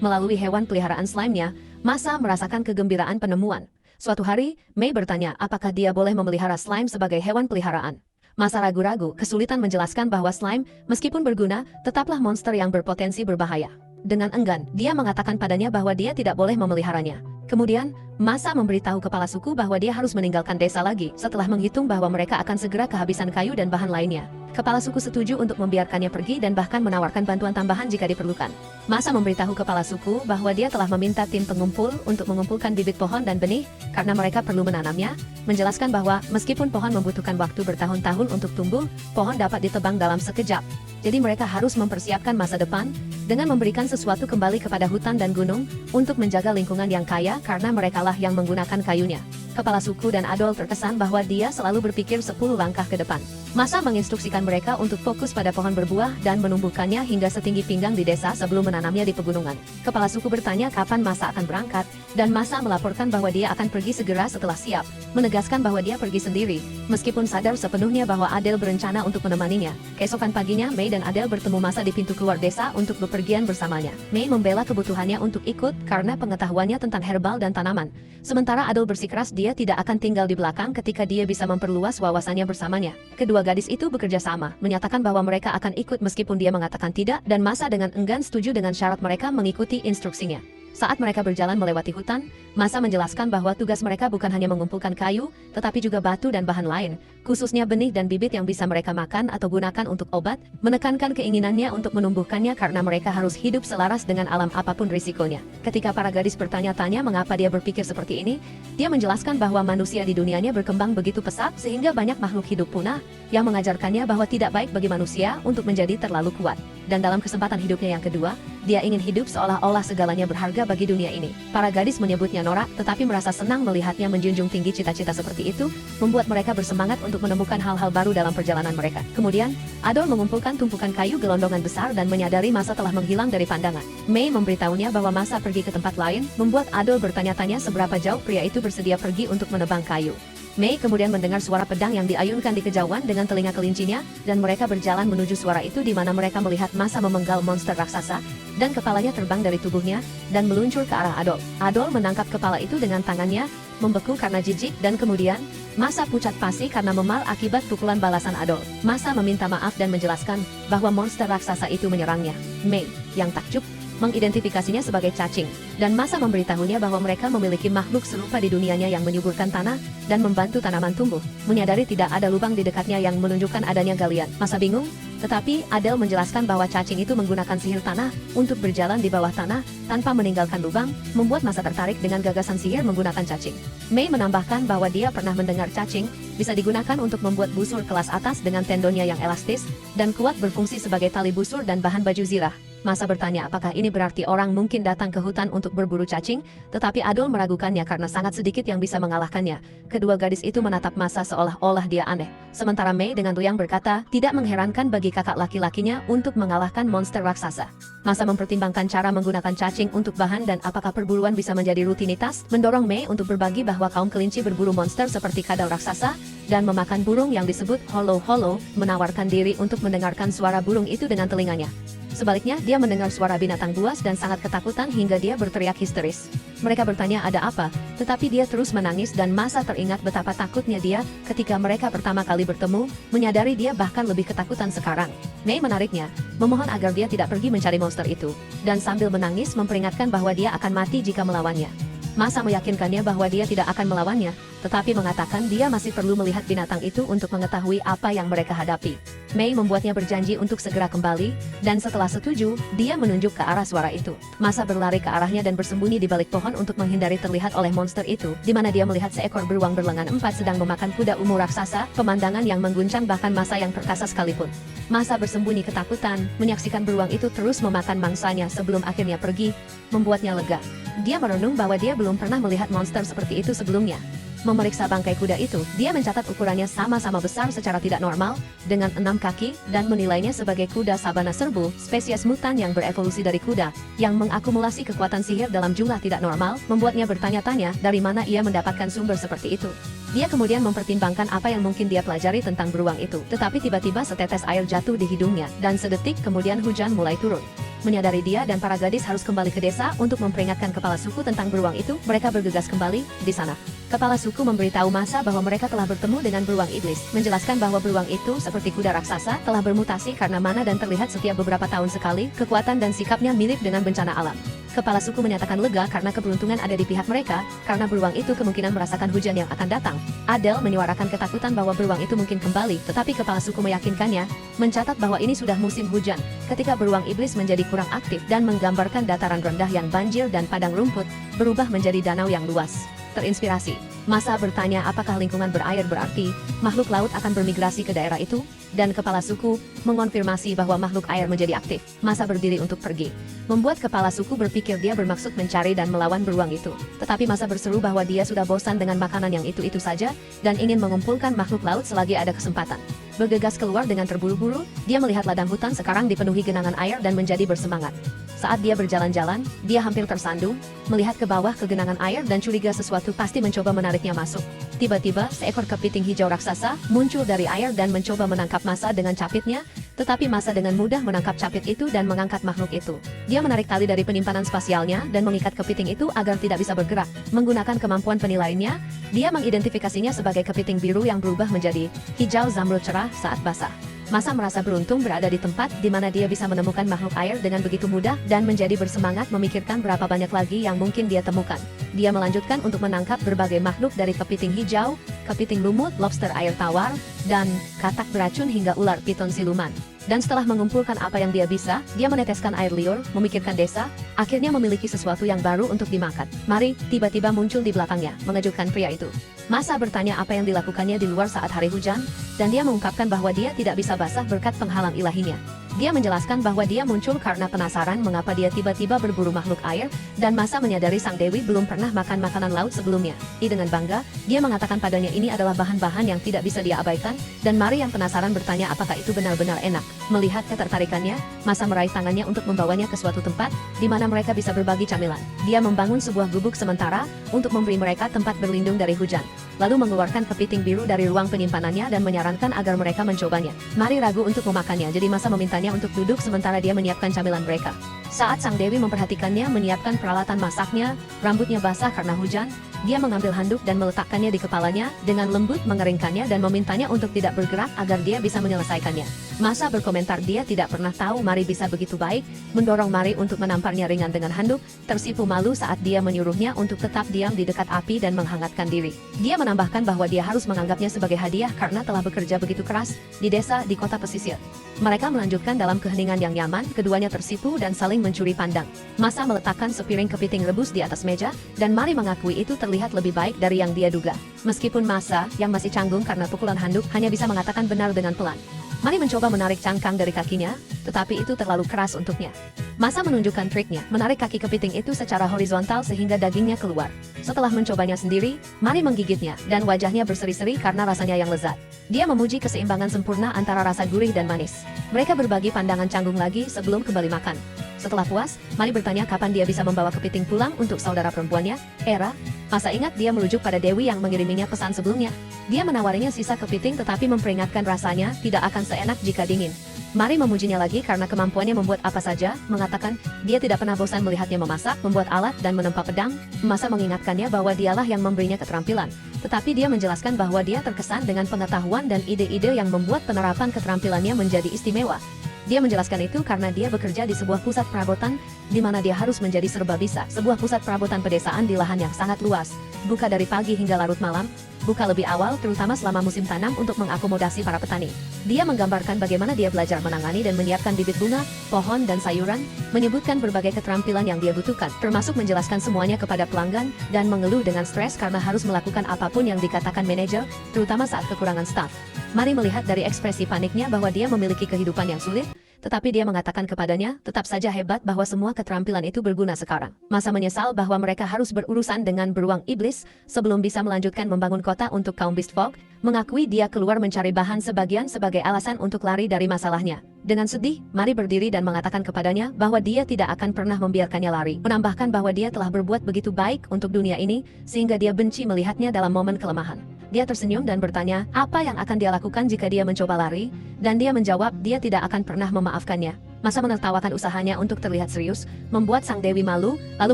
Melalui hewan peliharaan slime-nya, Massa merasakan kegembiraan penemuan. Suatu hari, May bertanya apakah dia boleh memelihara slime sebagai hewan peliharaan. Massa ragu-ragu, kesulitan menjelaskan bahwa slime, meskipun berguna, tetaplah monster yang berpotensi berbahaya. Dengan enggan, dia mengatakan padanya bahwa dia tidak boleh memeliharanya. Kemudian, Masa memberitahu kepala suku bahwa dia harus meninggalkan desa lagi setelah menghitung bahwa mereka akan segera kehabisan kayu dan bahan lainnya. Kepala suku setuju untuk membiarkannya pergi dan bahkan menawarkan bantuan tambahan jika diperlukan. Masa memberitahu kepala suku bahwa dia telah meminta tim pengumpul untuk mengumpulkan bibit pohon dan benih karena mereka perlu menanamnya, menjelaskan bahwa meskipun pohon membutuhkan waktu bertahun-tahun untuk tumbuh, pohon dapat ditebang dalam sekejap. Jadi mereka harus mempersiapkan masa depan dengan memberikan sesuatu kembali kepada hutan dan gunung untuk menjaga lingkungan yang kaya karena merekalah yang menggunakan kayunya. Kepala suku dan Adol terkesan bahwa dia selalu berpikir 10 langkah ke depan. Masa menginstruksikan mereka untuk fokus pada pohon berbuah dan menumbuhkannya hingga setinggi pinggang di desa sebelum menanamnya di pegunungan. Kepala suku bertanya kapan Masa akan berangkat, dan Masa melaporkan bahwa dia akan pergi segera setelah siap, menegaskan bahwa dia pergi sendiri, meskipun sadar sepenuhnya bahwa Adel berencana untuk menemaninya. Keesokan paginya, Mei dan Adel bertemu Masa di pintu keluar desa untuk bepergian bersamanya. Mei membela kebutuhannya untuk ikut karena pengetahuannya tentang herbal dan tanaman, sementara Adel bersikeras dia tidak akan tinggal di belakang ketika dia bisa memperluas wawasannya bersamanya. Kedua gadis itu bekerja sama, menyatakan bahwa mereka akan ikut meskipun dia mengatakan tidak, dan Masa dengan enggan setuju dengan syarat mereka mengikuti instruksinya. Saat mereka berjalan melewati hutan, Masa menjelaskan bahwa tugas mereka bukan hanya mengumpulkan kayu, tetapi juga batu dan bahan lain, khususnya benih dan bibit yang bisa mereka makan atau gunakan untuk obat, menekankan keinginannya untuk menumbuhkannya karena mereka harus hidup selaras dengan alam apapun risikonya. Ketika para gadis bertanya-tanya mengapa dia berpikir seperti ini, dia menjelaskan bahwa manusia di dunianya berkembang begitu pesat sehingga banyak makhluk hidup punah, yang mengajarkannya bahwa tidak baik bagi manusia untuk menjadi terlalu kuat. Dan dalam kesempatan hidupnya yang kedua, dia ingin hidup seolah-olah segalanya berharga bagi dunia ini. Para gadis menyebutnya norak, tetapi merasa senang melihatnya menjunjung tinggi cita-cita seperti itu, membuat mereka bersemangat untuk menemukan hal-hal baru dalam perjalanan mereka. Kemudian, Adol mengumpulkan tumpukan kayu gelondongan besar dan menyadari Masa telah menghilang dari pandangan. Mei memberitahunya bahwa Masa pergi ke tempat lain, membuat Adol bertanya-tanya seberapa jauh pria itu bersedia pergi untuk menebang kayu. Mei kemudian mendengar suara pedang yang diayunkan di kejauhan dengan telinga kelincinya, dan mereka berjalan menuju suara itu di mana mereka melihat Masa memenggal monster raksasa, dan kepalanya terbang dari tubuhnya, dan meluncur ke arah Adol. Adol menangkap kepala itu dengan tangannya, membeku karena jijik, dan kemudian, Masa pucat pasi karena memar akibat pukulan balasan Adol. Masa meminta maaf dan menjelaskan bahwa monster raksasa itu menyerangnya. Mei, yang takjub, mengidentifikasinya sebagai cacing, dan Masa memberitahunya bahwa mereka memiliki makhluk serupa di dunianya yang menyuburkan tanah dan membantu tanaman tumbuh. Menyadari tidak ada lubang di dekatnya yang menunjukkan adanya galian, Masa bingung, tetapi Adel menjelaskan bahwa cacing itu menggunakan sihir tanah untuk berjalan di bawah tanah tanpa meninggalkan lubang, membuat Masa tertarik dengan gagasan sihir menggunakan cacing. Mei menambahkan bahwa dia pernah mendengar cacing bisa digunakan untuk membuat busur kelas atas dengan tendonnya yang elastis dan kuat berfungsi sebagai tali busur dan bahan baju zirah. Masa bertanya apakah ini berarti orang mungkin datang ke hutan untuk berburu cacing, tetapi Adol meragukannya karena sangat sedikit yang bisa mengalahkannya. Kedua gadis itu menatap Masa seolah-olah dia aneh. Sementara Mei dengan riang berkata, tidak mengherankan bagi kakak laki-lakinya untuk mengalahkan monster raksasa. Masa mempertimbangkan cara menggunakan cacing untuk bahan dan apakah perburuan bisa menjadi rutinitas, mendorong Mei untuk berbagi bahwa kaum kelinci berburu monster seperti kadal raksasa, dan memakan burung yang disebut holo-holo, menawarkan diri untuk mendengarkan suara burung itu dengan telinganya. Sebaliknya, dia mendengar suara binatang buas dan sangat ketakutan hingga dia berteriak histeris. Mereka bertanya ada apa, tetapi dia terus menangis dan Masa teringat betapa takutnya dia ketika mereka pertama kali bertemu, menyadari dia bahkan lebih ketakutan sekarang. Mei menariknya, memohon agar dia tidak pergi mencari monster itu, dan sambil menangis memperingatkan bahwa dia akan mati jika melawannya. Masa meyakinkannya bahwa dia tidak akan melawannya, tetapi mengatakan dia masih perlu melihat binatang itu untuk mengetahui apa yang mereka hadapi. Mei membuatnya berjanji untuk segera kembali, dan setelah setuju, dia menunjuk ke arah suara itu. Masa berlari ke arahnya dan bersembunyi di balik pohon untuk menghindari terlihat oleh monster itu, di mana dia melihat seekor beruang berlengan 4 sedang memakan kuda ungu raksasa, pemandangan yang mengguncang bahkan Masa yang perkasa sekalipun. Masa bersembunyi ketakutan, menyaksikan beruang itu terus memakan mangsanya sebelum akhirnya pergi, membuatnya lega. Dia merenung bahwa dia belum pernah melihat monster seperti itu sebelumnya. Memeriksa bangkai kuda itu, dia mencatat ukurannya sama-sama besar secara tidak normal, dengan 6 kaki, dan menilainya sebagai kuda sabana serbu, spesies mutan yang berevolusi dari kuda, yang mengakumulasi kekuatan sihir dalam jumlah tidak normal, membuatnya bertanya-tanya dari mana ia mendapatkan sumber seperti itu. Dia kemudian mempertimbangkan apa yang mungkin dia pelajari tentang beruang itu, tetapi tiba-tiba setetes air jatuh di hidungnya, dan sedetik kemudian hujan mulai turun. Menyadari dia dan para gadis harus kembali ke desa untuk memperingatkan kepala suku tentang beruang itu, mereka bergegas kembali di sana. Kepala suku memberitahu Masa bahwa mereka telah bertemu dengan beruang iblis, menjelaskan bahwa beruang itu seperti kuda raksasa telah bermutasi karena mana dan terlihat setiap beberapa tahun sekali, kekuatan dan sikapnya mirip dengan bencana alam. Kepala suku menyatakan lega karena keberuntungan ada di pihak mereka, karena beruang itu kemungkinan merasakan hujan yang akan datang. Adele menyuarakan ketakutan bahwa beruang itu mungkin kembali, tetapi kepala suku meyakinkannya, mencatat bahwa ini sudah musim hujan, ketika beruang iblis menjadi kurang aktif dan menggambarkan dataran rendah yang banjir dan padang rumput, berubah menjadi danau yang luas. Terinspirasi, Masa bertanya apakah lingkungan berair berarti makhluk laut akan bermigrasi ke daerah itu, dan kepala suku mengonfirmasi bahwa makhluk air menjadi aktif. Masa berdiri untuk pergi, membuat kepala suku berpikir dia bermaksud mencari dan melawan beruang itu. Tetapi Masa berseru bahwa dia sudah bosan dengan makanan yang itu-itu saja, dan ingin mengumpulkan makhluk laut selagi ada kesempatan. Bergegas keluar dengan terburu-buru, dia melihat ladang hutan sekarang dipenuhi genangan air dan menjadi bersemangat. Saat dia berjalan-jalan, dia hampir tersandung, melihat ke bawah ke genangan air dan curiga sesuatu pasti mencoba menariknya masuk. Tiba-tiba, seekor kepiting hijau raksasa muncul dari air dan mencoba menangkap Masa dengan capitnya, tetapi Masa dengan mudah menangkap capit itu dan mengangkat makhluk itu. Dia menarik tali dari penyimpanan spasialnya dan mengikat kepiting itu agar tidak bisa bergerak. Menggunakan kemampuan penilaiannya, dia mengidentifikasinya sebagai kepiting biru yang berubah menjadi hijau zamrud cerah saat basah. Masa merasa beruntung berada di tempat di mana dia bisa menemukan makhluk air dengan begitu mudah dan menjadi bersemangat memikirkan berapa banyak lagi yang mungkin dia temukan. Dia melanjutkan untuk menangkap berbagai makhluk dari kepiting hijau, kepiting lumut, lobster air tawar, dan katak beracun hingga ular piton siluman. Dan setelah mengumpulkan apa yang dia bisa, dia meneteskan air liur, memikirkan desa, akhirnya memiliki sesuatu yang baru untuk dimakan. Mari, tiba-tiba muncul di belakangnya, mengejutkan pria itu. Masa bertanya apa yang dilakukannya di luar saat hari hujan, dan dia mengungkapkan bahwa dia tidak bisa basah berkat penghalang ilahinya. Dia menjelaskan bahwa dia muncul karena penasaran mengapa dia tiba-tiba berburu makhluk air, dan Masa menyadari sang dewi belum pernah makan makanan laut sebelumnya. Dengan bangga, dia mengatakan padanya ini adalah bahan-bahan yang tidak bisa dia abaikan, dan Mari yang penasaran bertanya apakah itu benar-benar enak. Melihat ketertarikannya, Masa meraih tangannya untuk membawanya ke suatu tempat, di mana mereka bisa berbagi camilan. Dia membangun sebuah gubuk sementara, untuk memberi mereka tempat berlindung dari hujan. Lalu mengeluarkan kepiting biru dari ruang penyimpanannya dan menyarankan agar mereka mencobanya. Mari ragu untuk memakannya, jadi Masa memintanya untuk duduk sementara dia menyiapkan camilan mereka. Saat sang dewi memperhatikannya menyiapkan peralatan masaknya, rambutnya basah karena hujan, dia mengambil handuk dan meletakkannya di kepalanya, dengan lembut mengeringkannya dan memintanya untuk tidak bergerak agar dia bisa menyelesaikannya. Masa berkomentar dia tidak pernah tahu Mari bisa begitu baik, mendorong Mari untuk menamparnya ringan dengan handuk, tersipu malu saat dia menyuruhnya untuk tetap diam di dekat api dan menghangatkan diri. Dia menambahkan bahwa dia harus menganggapnya sebagai hadiah karena telah bekerja begitu keras di desa di kota pesisir. Mereka melanjutkan dalam keheningan yang nyaman, keduanya tersipu dan saling mencuri pandang. Masa meletakkan sepiring kepiting rebus di atas meja, dan Mari mengakui itu terlihat lebih baik dari yang dia duga. Meskipun Masa, yang masih canggung karena pukulan handuk, hanya bisa mengatakan benar dengan pelan. Mari mencoba menarik cangkang dari kakinya, tetapi itu terlalu keras untuknya. Masa menunjukkan triknya, menarik kaki kepiting itu secara horizontal sehingga dagingnya keluar. Setelah mencobanya sendiri, Mari menggigitnya, dan wajahnya berseri-seri karena rasanya yang lezat. Dia memuji keseimbangan sempurna antara rasa gurih dan manis. Mereka berbagi pandangan canggung lagi sebelum kembali makan. Setelah puas, Mari bertanya kapan dia bisa membawa kepiting pulang untuk saudara perempuannya, Era. Masa ingat dia merujuk pada Dewi yang mengiriminya pesan sebelumnya. Dia menawarinya sisa kepiting tetapi memperingatkan rasanya tidak akan seenak jika dingin. Mari memujinya lagi karena kemampuannya membuat apa saja, mengatakan dia tidak pernah bosan melihatnya memasak, membuat alat, dan menempa pedang. Masa mengingatkannya bahwa dialah yang memberinya keterampilan. Tetapi dia menjelaskan bahwa dia terkesan dengan pengetahuan dan ide-ide yang membuat penerapan keterampilannya menjadi istimewa. Dia menjelaskan itu karena dia bekerja di sebuah pusat perabotan, di mana dia harus menjadi serba bisa. Sebuah pusat perabotan pedesaan di lahan yang sangat luas, buka dari pagi hingga larut malam, buka lebih awal terutama selama musim tanam untuk mengakomodasi para petani. Dia menggambarkan bagaimana dia belajar menangani dan menyiapkan bibit bunga, pohon, dan sayuran, menyebutkan berbagai keterampilan yang dia butuhkan, termasuk menjelaskan semuanya kepada pelanggan, dan mengeluh dengan stres karena harus melakukan apapun yang dikatakan manajer, terutama saat kekurangan staf. Mari melihat dari ekspresi paniknya bahwa dia memiliki kehidupan yang sulit, tetapi dia mengatakan kepadanya, tetap saja hebat bahwa semua keterampilan itu berguna sekarang. Masa menyesal bahwa mereka harus berurusan dengan beruang iblis, sebelum bisa melanjutkan membangun kota untuk kaum Beast Folk, mengakui dia keluar mencari bahan sebagian sebagai alasan untuk lari dari masalahnya. Dengan sedih, Mari berdiri dan mengatakan kepadanya bahwa dia tidak akan pernah membiarkannya lari. Menambahkan bahwa dia telah berbuat begitu baik untuk dunia ini, sehingga dia benci melihatnya dalam momen kelemahan. Dia tersenyum dan bertanya, apa yang akan dia lakukan jika dia mencoba lari? Dan dia menjawab, dia tidak akan pernah memaafkannya. Masa menertawakan usahanya untuk terlihat serius, membuat sang dewi malu, lalu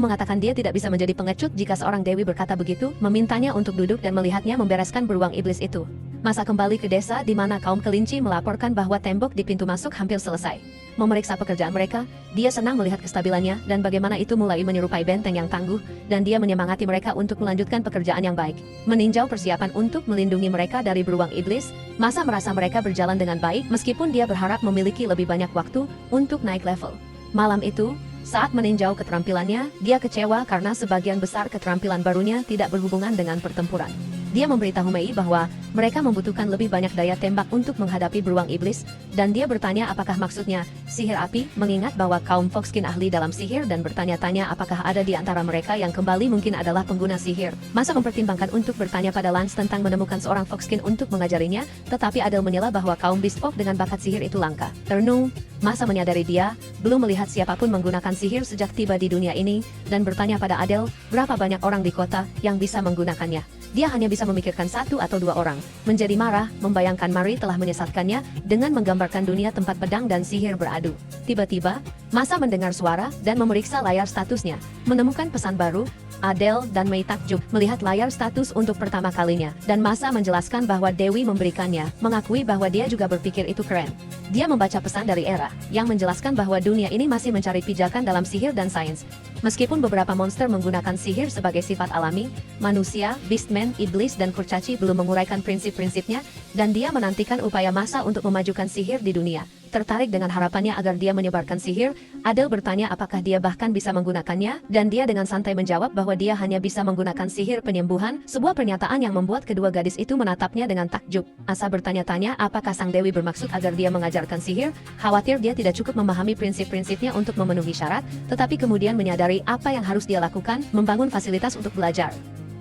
mengatakan dia tidak bisa menjadi pengecut jika seorang dewi berkata begitu, memintanya untuk duduk dan melihatnya membereskan beruang iblis itu. Masa kembali ke desa di mana kaum kelinci melaporkan bahwa tembok di pintu masuk hampir selesai. memeriksa pekerjaan mereka. Dia senang melihat kestabilannya dan bagaimana itu mulai menyerupai benteng yang tangguh, dan dia menyemangati mereka untuk melanjutkan pekerjaan yang baik. Meninjau persiapan untuk melindungi mereka dari beruang iblis, Masa merasa mereka berjalan dengan baik meskipun dia berharap memiliki lebih banyak waktu untuk naik level. Malam itu, saat meninjau keterampilannya, dia kecewa karena sebagian besar keterampilan barunya tidak berhubungan dengan pertempuran. Dia memberitahu Mei bahwa mereka membutuhkan lebih banyak daya tembak untuk menghadapi beruang iblis, dan dia bertanya apakah maksudnya sihir api, mengingat bahwa kaum Foxkin ahli dalam sihir dan bertanya-tanya apakah ada di antara mereka yang kembali mungkin adalah pengguna sihir. Masa mempertimbangkan untuk bertanya pada Lance tentang menemukan seorang Foxkin untuk mengajarinya, tetapi Adele menyela bahwa kaum Beast Folk dengan bakat sihir itu langka. Termenung, Masa menyadari dia belum melihat siapapun menggunakan sihir sejak tiba di dunia ini, dan bertanya pada Adele berapa banyak orang di kota yang bisa menggunakannya. Dia hanya bisa memikirkan 1 atau 2 orang. Menjadi marah, membayangkan Marie telah menyesatkannya dengan menggambarkan dunia tempat pedang dan sihir beradu. Tiba-tiba, Masa mendengar suara dan memeriksa layar statusnya. Menemukan pesan baru, Adele dan Mei takjub melihat layar status untuk pertama kalinya, dan Masa menjelaskan bahwa Dewi memberikannya, mengakui bahwa dia juga berpikir itu keren. Dia membaca pesan dari Era, yang menjelaskan bahwa dunia ini masih mencari pijakan dalam sihir dan sains. Meskipun beberapa monster menggunakan sihir sebagai sifat alami, manusia, beastmen, iblis, dan kurcaci belum menguraikan prinsip-prinsipnya, dan dia menantikan upaya Masa untuk memajukan sihir di dunia. Tertarik dengan harapannya agar dia menyebarkan sihir, Adele bertanya apakah dia bahkan bisa menggunakannya, dan dia dengan santai menjawab bahwa dia hanya bisa menggunakan sihir penyembuhan, sebuah pernyataan yang membuat kedua gadis itu menatapnya dengan takjub. Asa bertanya-tanya apakah sang Dewi bermaksud agar dia mengajarkan sihir, khawatir dia tidak cukup memahami prinsip-prinsipnya untuk memenuhi syarat, tetapi kemudian menyadari apa yang harus dia lakukan, membangun fasilitas untuk belajar.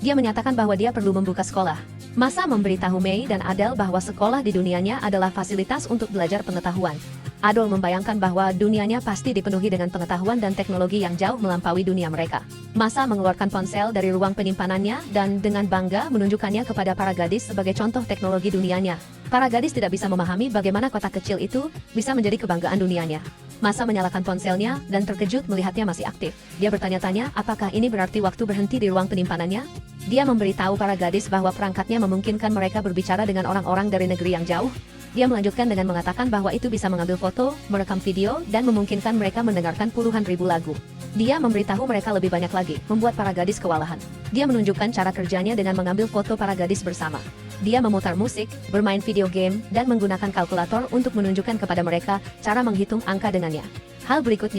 Dia menyatakan bahwa dia perlu membuka sekolah. Masa memberitahu Mei dan Adele bahwa sekolah di dunianya adalah fasilitas untuk belajar pengetahuan. Adele membayangkan bahwa dunianya pasti dipenuhi dengan pengetahuan dan teknologi yang jauh melampaui dunia mereka. Masa mengeluarkan ponsel dari ruang penyimpanannya dan dengan bangga menunjukkannya kepada para gadis sebagai contoh teknologi dunianya. Para gadis tidak bisa memahami bagaimana kotak kecil itu bisa menjadi kebanggaan dunianya. Masa menyalakan ponselnya dan terkejut melihatnya masih aktif. Dia bertanya-tanya apakah ini berarti waktu berhenti di ruang penyimpanannya. Dia memberitahu para gadis bahwa perangkatnya memungkinkan mereka berbicara dengan orang-orang dari negeri yang jauh. Dia melanjutkan dengan mengatakan bahwa itu bisa mengambil foto, merekam video, dan memungkinkan mereka mendengarkan puluhan ribu lagu. Dia memberitahu mereka lebih banyak lagi, membuat para gadis kewalahan. Dia menunjukkan cara kerjanya dengan mengambil foto para gadis bersama. Dia memutar musik, bermain video game, dan menggunakan kalkulator untuk menunjukkan kepada mereka cara menghitung angka dengannya. Hal berikutnya